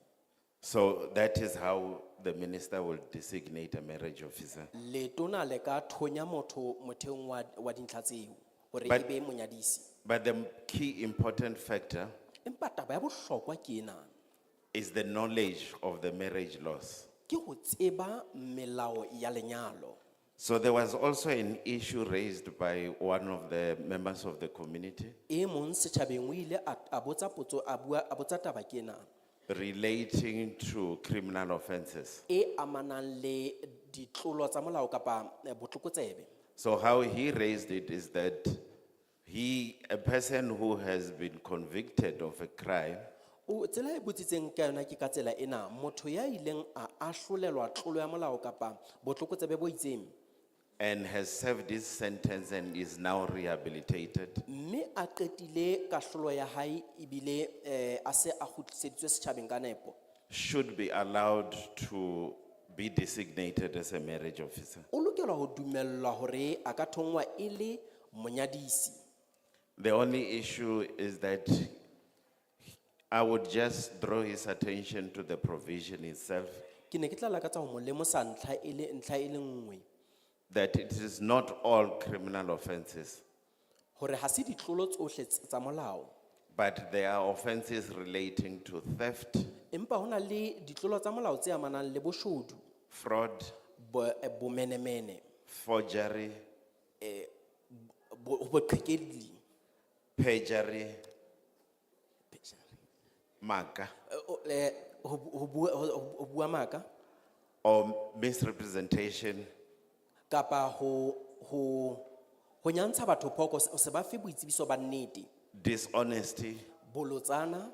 So that is how the minister will designate a marriage officer. Letona le ka thonya motho motheong wa dintlha tseo hore e But- be monyadisi. But the key important factor Empa taba ya bohlokwa ke ena, is the knowledge of the marriage laws. ke ho tseba melao ya lenyalo. So there was also an issue raised by one of the members of the community E mong setjhabeng o ile a botsa potso a botsa taba ke ena relating to criminal offenses. e amanang le ditlolo tsa molao kapa botlokotsebe. So how he raised it is that a person who has been convicted of a crime O tsela e botsitseng ka yona ke ka tsela ena, motho ya ileng a ahlolelwa tlolo ya molao kapa botlokotsebe bo itseng and has served his sentence and is now rehabilitated, mme a qetile kahlolo ya hae ebile a se a kgutliseditswe setjhabeng ka nepo, should be allowed to be designated as a marriage officer. o lokelwa ho dumellwa hore a ka thongwa e le monyadisi. The only issue is that I would just draw his attention to the provision itself, Ke ne ke tla lakatsa ho mo lemosa ntlha e le nngwe, that it is not all criminal offenses, hore ha se ditlolo tsohle tsa molao, but there are offenses relating to theft, empa hona le ditlolo tsa molao tse amanang le boshodu, fraud, bomenemene, forgery, boqhekedi, perjury, maka, ho bua maka or misrepresentation, kapa ho nyantsha batho phoko o se ba fe boitsebiso ba nnete, dishonesty. bolotsana.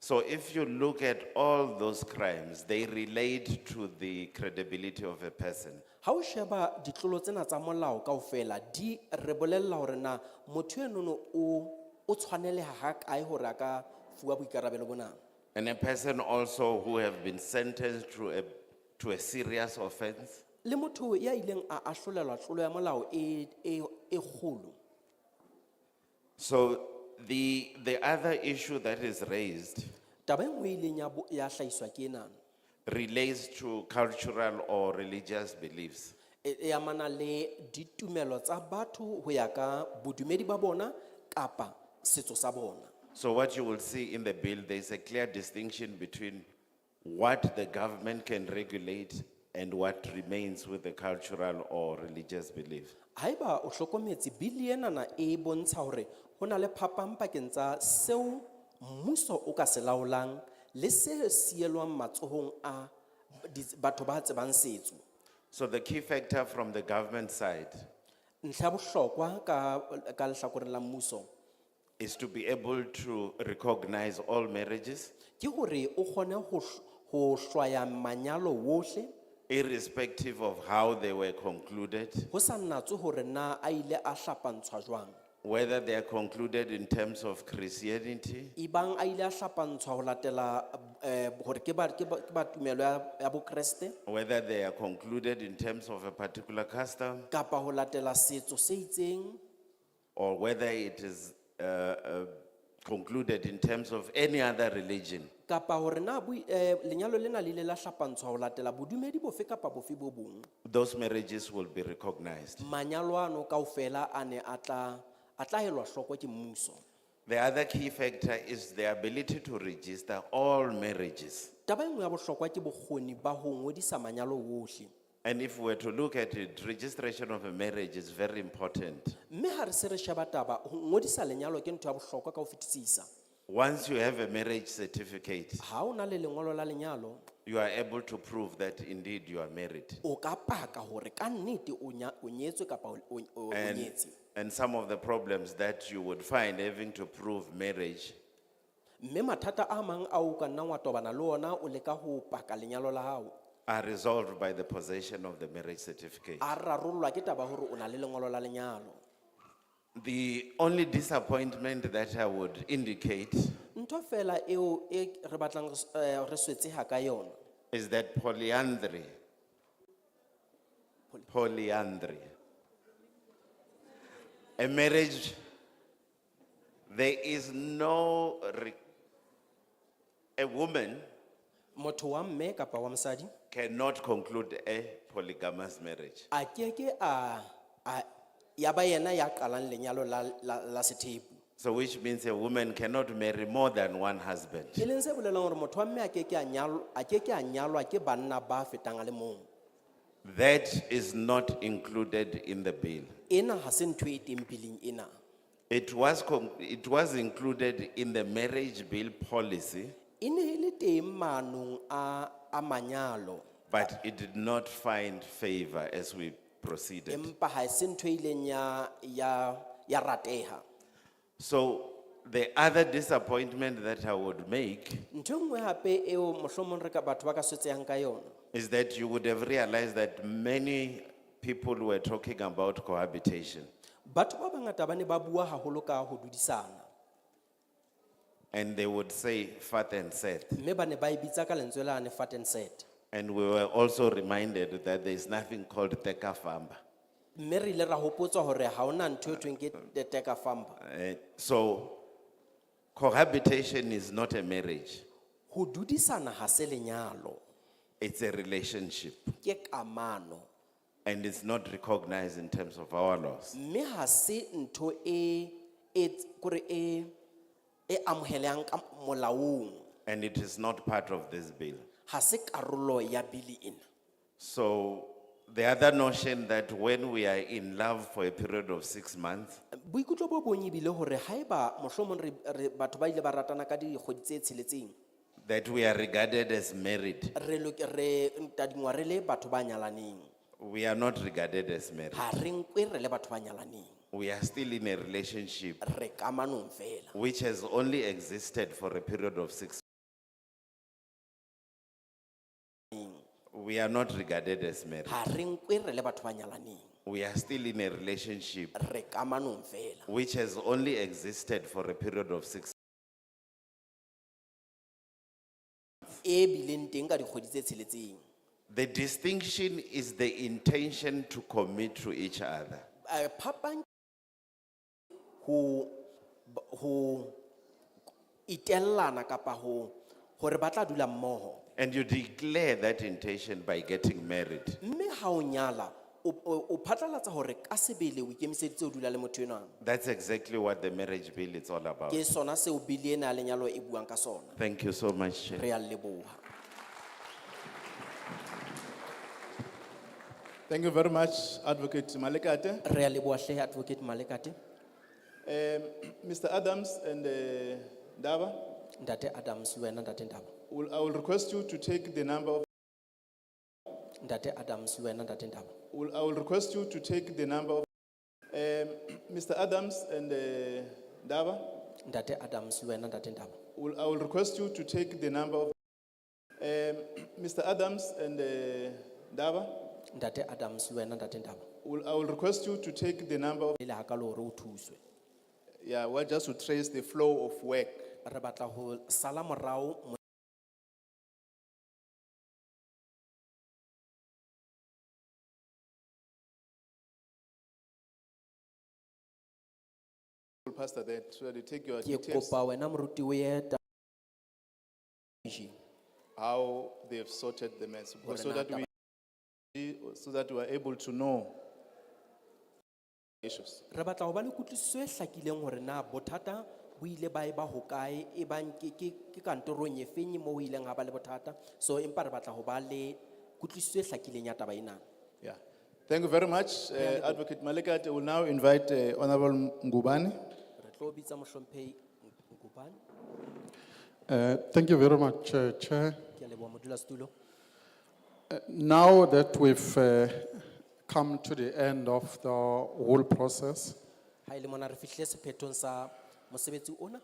So if you look at all those crimes, they relate to the credibility of a person. Ha o sheba ditlolo tsena tsa molao kaofela di re bolella hore na motho enono o tshwaneleha ha kae hore a ka fuwa boikarabelo bona. And a person also who have been sentenced to a serious offense, Le motho ya ileng a ahlolelwa tlolo ya molao e kgolo. so the other issue that is raised Taba e nngwe e ileng ya hlahiswa ke ena, relates to cultural or religious beliefs. e amana le ditumelo tsa batho ho ya ka bodumedi ba bona kapa setso sa bona. So what you will see in the bill, there is a clear distinction between what the government can regulate and what remains with the cultural or religious belief. Haeba o hlokometse bili enana e bontsha hore ho na le phapang pakeng tsa seo mmuso o ka se laolang le se sielwang matsohong a batho ba tsebang setso. So the key factor from the government side Ntlha ya bohlokwa ka lehlakoreng la mmuso is to be able to recognize all marriages, ke hore o kgone ho hlwaya manyalo wohle irrespective of how they were concluded, ho sa natswe hore na a ile a hlapantshwa jwang. whether they are concluded in terms of Christianity, Ibang a ile a hlapantshwa ho latela hore ke ba tumelo ya Bokreste whether they are concluded in terms of a particular custom, kapa ho latela setso se itseng, or whether it is concluded in terms of any other religion. kapa hore na lenyalo lena le ile la hlapantshwa ho latela bodumedi bofe kapa bofe bo bong. Those marriages will be recognized. Manyalo ano kaofela a ne a tla elwa hloko ke mmuso. The other key factor is the ability to register all marriages. Taba e nngwe ya bohlokwa ke bokgoni ba ho ngodisa manyalo wohle. And if we were to look at it, registration of a marriage is very important. Mme ha re se re sheba taba ho ngodisa lenyalo ke ntho ya bohlokwa ka ho fetisisa. Once you have a marriage certificate, Ha o na le lengolo la lenyalo, you are able to prove that indeed you are married. o ka paka hore ka nnete o nyetswe kapa o nyetse. And some of the problems that you would find having to prove marriage Mme mathata a mang a o ka nnang wa tobana le ona o leka ho paka lenyalo la hao are resolved by the possession of the marriage certificate. a rarollwa ke taba hore o na le lengolo la lenyalo. The only disappointment that I would indicate Ntho fela eo e re batlang re swetseha ka yona is that polyandry, a marriage, there is no, a woman motho wa mme kapa wa mosadi cannot conclude a polygamous marriage. a keke ya ba yena ya qalang lenyalo la sethepu. So which means a woman cannot marry more than one husband. E leng se bolelang hore motho wa mme a keke a nyalwa ke banna ba fetang a le mong. That is not included in the bill. Ena ha se ntho e teng bileng ena. It was included in the marriage bill policy, E ne e le teng maanong a manyalo, but it did not find favor as we proceeded. empa ha se ntho e ileng ya rateha. So the other disappointment that I would make Ntho e nngwe hape eo mohlomong re ka batho ba ka swetsehang ka yona is that you would have realized that many people were talking about cohabitation. batho ba bangata ba ne ba bua haholo ka ho dudisana, And they would say fat and set. mme ba ne ba e bitsa ka lentswe lane fat and set. And we were also reminded that there is nothing called tekafamba. Mme re ile ra hopotswa hore ha ona ntho e thweng ke teka famba. So cohabitation is not a marriage. Ho dudisana ha se lenyalo, It's a relationship. ke kamano. And it's not recognized in terms of our laws. Mme ha se ntho kore e amohelehang ka molaong, And it is not part of this bill. ha se karolo ya bili ena. So the other notion that when we are in love for a period of 6 months, Boikutlo bo bong ebile hore haeba mohlomong re batho ba ile ba ratana ka dikgwedi tse tsheletseng, that we are regarded as married. re tadingwa re le batho ba nyalaneng. We are not regarded as married. Ha re nkwe re le batho ba nyalaneng, We are still in a relationship re kamanong fela. which has only existed for a period of 6 months. We are not regarded as married. Ha re nkwe re le batho ba nyalaneng, We are still in a relationship re kamanong fela. which has only existed for a period of 6 months. E bileng teng ka dikgwedi tse tsheletseng. The distinction is the intention to commit to each other. Phapang ho itellana kapa hore ba tla dula mmoho. And you declare that intention by getting married. Mme ha o nyala o phatlalatsa hore ka sebele o ikemiseditse ho dula le motho enwa. That's exactly what the marriage bill is all about. Ke sona seo bili ena ya lenyalo e buang ka sona. Thank you so much, Chair. Re a leboha. Thank you very much, Advocate Malekate. Re a leboha hle Advocate Malekate. Mr. Adams and Dava, Ntate Adams le wena Ntate Ndaba. I will request you to take the number of. Ntate Adams le wena Ntate Ndaba. I will request you to take the number of. Mr. Adams and Dava, Ntate Adams le wena Ntate Ndaba. I will request you to take the number of. Mr. Adams and Dava, Ntate Adams le wena Ntate Ndaba. I will request you to take the number of. Pele ha ka le hore o thuswe. Yeah, well, just to trace the flow of work. Re batla ho sala morao Pastor, that so that you take your ke details, kopa wena moruti o ye how they've sorted the mess, Hore so na that we are able to know issues. re batla ho ba le kutlwisiso e hlakileng hore na bothata bo ile ba eba hokae e bang ke kantorong e feng mo ho ileng ha ba le bothata, so empa re batla ho ba le kutlwisiso e hlakileng ya taba ena. Yeah. Thank you very much, Advocate Malekate. I will now invite Honorable Ngubane. Re tlo bitsa mohlomphehi Ngubane. Thank you very much, Chair. Ke a leboha modulasetulo. Now that we've come to the end of the whole process, Ha ile mona re fihlile sephethong sa mosebetsi ona.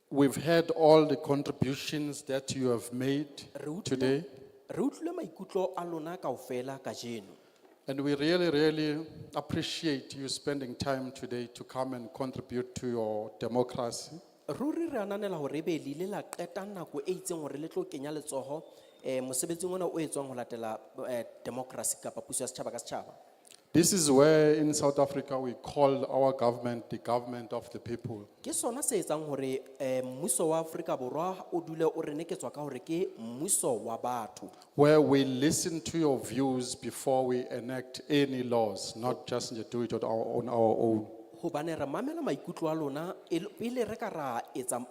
we've had all the contributions that you have made today, Re utlwile maikutlo a lona kaofela kajeno. and we really, really appreciate you spending time today to come and contribute to your democracy. Ruri re ananela hore ebe le ile la qeta nako e itseng hore le tlo kenya letsoho mosebetsing ona o etswang ho latela democracy kapa puso ya setjhaba ka setjhaba. This is where in South Africa we call our government the government of the people. Ke sona se etsang hore mmuso wa Afrika Borwa o dule o re neketswa ka hore ke mmuso wa batho. Where we listen to your views before we enact any laws, not just do it on our own. Hobane re mamela maikutlo a lona pele re ka ra etsa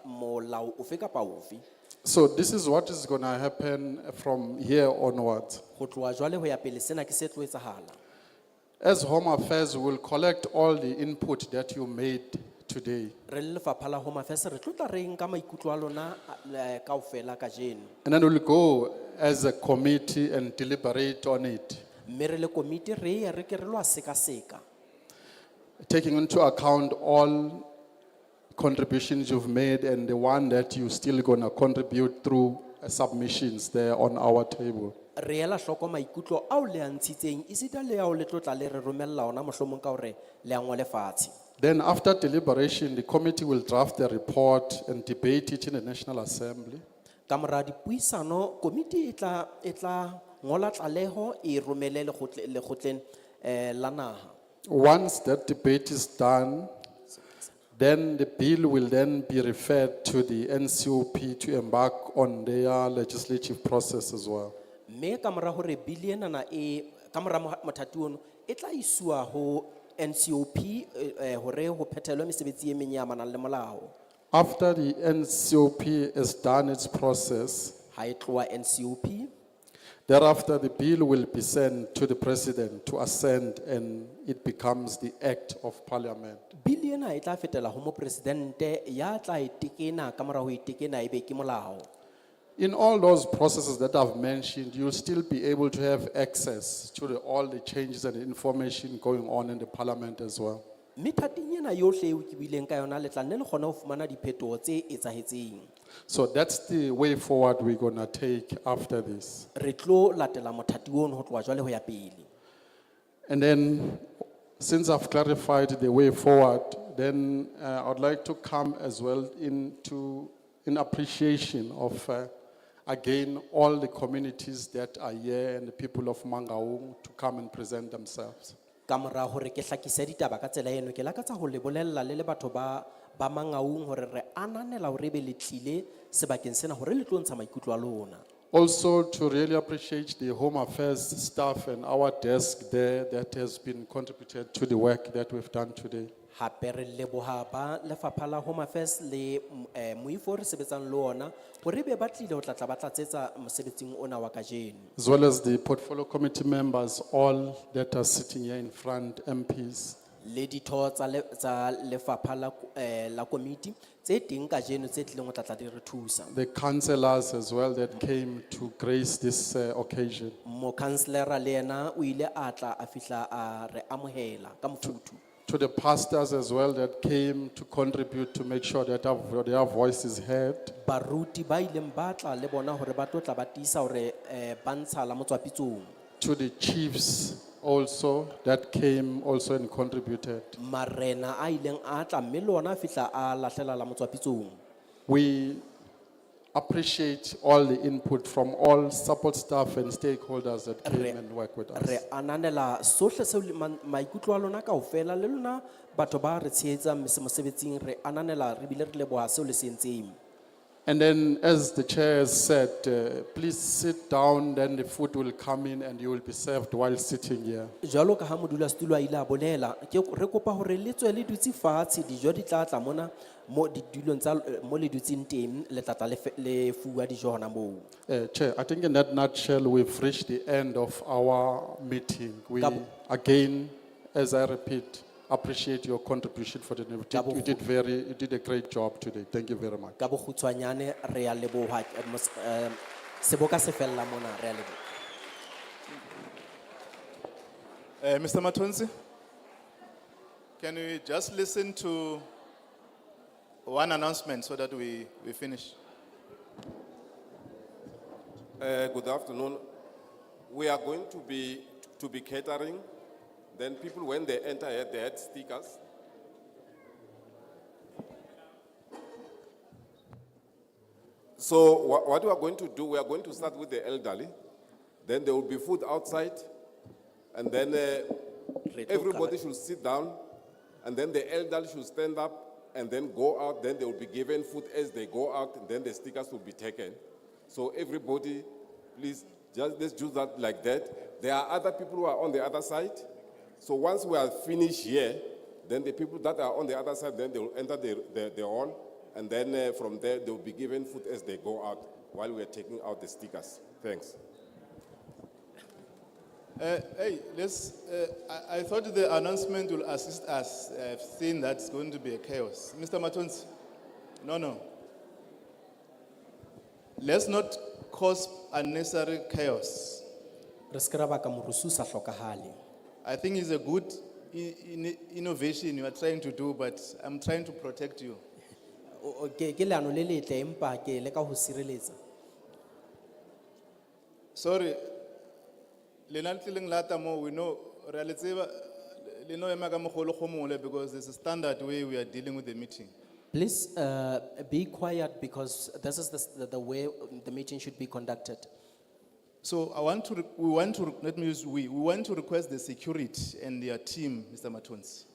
molao ofe kapa ofe. So this is what is going to happen from here onwards. Ho tloha jwale ho ya pele sena ke se tlo etsahala. As Home Affairs, we will collect all the input that you made today. Re le lefapha la Home Affairs re tlo tla re nka maikutlo a lona kaofela kajeno. And then we'll go as a committee and deliberate on it, Mme re le komiti re ye re ke re lo a sekaseka. taking into account all contributions you've made and the one that you're still going to contribute through submissions there on our table. Re ela hloko maikutlo ao le a ntshitseng esita le ao le tlo tla le re romella ona mohlomong ka hore le a ngole fatshe. Then after deliberation, the committee will draft a report and debate it in the National Assembly. Ka mora dipuisano komiti e tla ngola tlaleho e romele lekgotleng la naha. Once that debate is done, then the bill will then be referred to the NCOP to embark on their legislative process as well. Mme ka mora hore bili ena na ka mora mothati ono e tla iswa ho NCOP hore ho phethelwe mesebetsi e meng ya amanang le molao. After the NCOP has done its process, Ha e tloha NCOP, thereafter the bill will be sent to the president to assent and it becomes the act of parliament. bili ena e tla fetela ho mopresidente ya tla e tekena ka mora ho e tekena ebe ke molao. In all those processes that I've mentioned, you'll still be able to have access to all the changes and information going on in the parliament as well. Methating ena yohle eo ke buileng ka yona le tla nne le kgona ho fumana diphetoho tse etsahetseng. So that's the way forward we're going to take after this. Re tlo latela mothati ono ho tloha jwale ho ya pele. And then, since I've clarified the way forward, then I'd like to come as well in appreciation of, again, all the communities that are here and the people of Mangaung to come and present themselves. Ka mora hore ke hlakise ditaba ka tsela eno ke lakatsa ho le bolella le batho ba Mangaung hore re ananela hore be le tlile sebakeng sena hore le tlo ntsha maikutlo a lona. Also to really appreciate the Home Affairs staff and our desk there that has been contributed to the work that we've done today. Hape re leboha ba Lefapha la Home Affairs le moifo re sebetsang le ona hore be batlile ho tlatla ba tlatsetsa mosebetsing ona wa kajeno. as well as the portfolio committee members, all that are sitting here in front, MPs. Le ditho tsa Lefapha la komiti tse teng kajeno tse tlileng ho tlatla di re thusa. The councillors as well that came to grace this occasion. Mo councillor le yena o ile a tla a fihla a re amohela ka mofuthu. To the pastors as well that came to contribute to make sure that their voice is heard. Baruti ba ileng ba tla le bona hore ba tlo tla ba tiisa hore ba ntsha la motswapitsong. To the chiefs also that came also and contributed. Marena a ileng a tla mme le ona a fihla a lahlela la motswapitsong. We appreciate all the input from all support staff and stakeholders that came and worked with Re us. ananela sohle seo maikutlo a lona kaofela le lona batho ba re tshehetsang mosebetsing re ananela re bile re leboha seo le se entseng. And then, as the chair has said, please sit down, then the food will come in and you will be served while sitting here. Jwalo ka ha modulasetulo a ile a bolela, re kopa hore le tswe le dutse fatshe, dijo di tla tla mona mo ditulong tsa mo le dutseng teng le tla tla le fuwa dijo hona moo. Chair, I think in that nutshell, we've reached the end of our meeting. We, again, as I repeat, appreciate your contribution for the you did a great job today. Thank you very much. Ka bokgutshwanyane re a leboha seboka se fella mona re a leboha. Mr. Matonsi, can we just listen to one announcement so that we finish? Good afternoon. We are going to be catering. Then people, when they enter here, they had stickers. So what we are going to do, we are going to start with the elderly. Then there will be food outside. And then everybody should sit down. And then the elderly should stand up and then go out. Then they will be given food as they go out. And then the stickers will be taken. So everybody, please, just let's do that like that. There are other people who are on the other side. So once we are finished here, then the people that are on the other side, then they will enter the hall, and then from there they will be given food as they go out while we are taking out the stickers. Thanks. Hey, I thought the announcement will assist us. I've seen that's going to be a chaos. Mr. Matons, no. Let's not cause unnecessary chaos. I think it's a good innovation you are trying to do, but I'm trying to protect you. Sorry, we know because there's a standard way we are dealing with the meeting. Please be quiet because this is the way the meeting should be conducted. So we want to request the security and their team, Mr. Matons.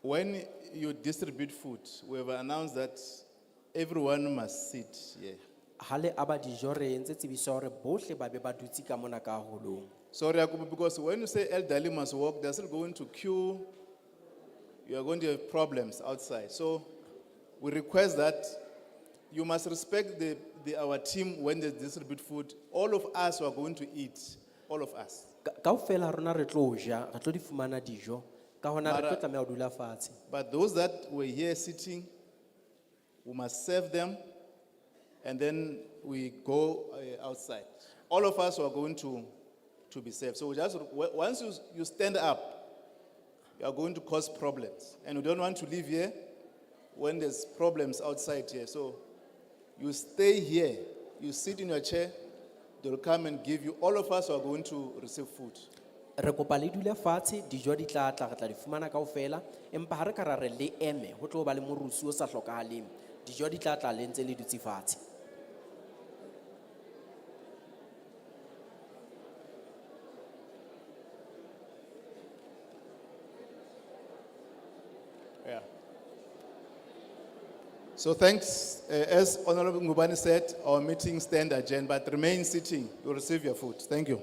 When you distribute food, we have announced that everyone must sit here. Sorry, because when you say elderly must walk, they're still going to queue. You are going to have problems outside. So we request that you must respect our team when they distribute food. All of us are going to eat. All of us. But those that were here sitting, we must serve them, and then we go outside. All of us are going to be served. So once you stand up, you are going to cause problems. And we don't want to live here when there's problems outside here. So you stay here, you sit in your chair, they'll come and give you. All of us are going to receive food. Re kopa le dule fatshe dijo di tla tla re tla di fumana kaofela empa ha re ka ra re le eme ho tlo ba le morusu o sa hlokahaleng dijo di tla tla le ntse le dutse fatshe. Yeah. So thanks. As Honorable Ngubane said, our meeting stand adjourned, but remain sitting. You'll receive your food. Thank you.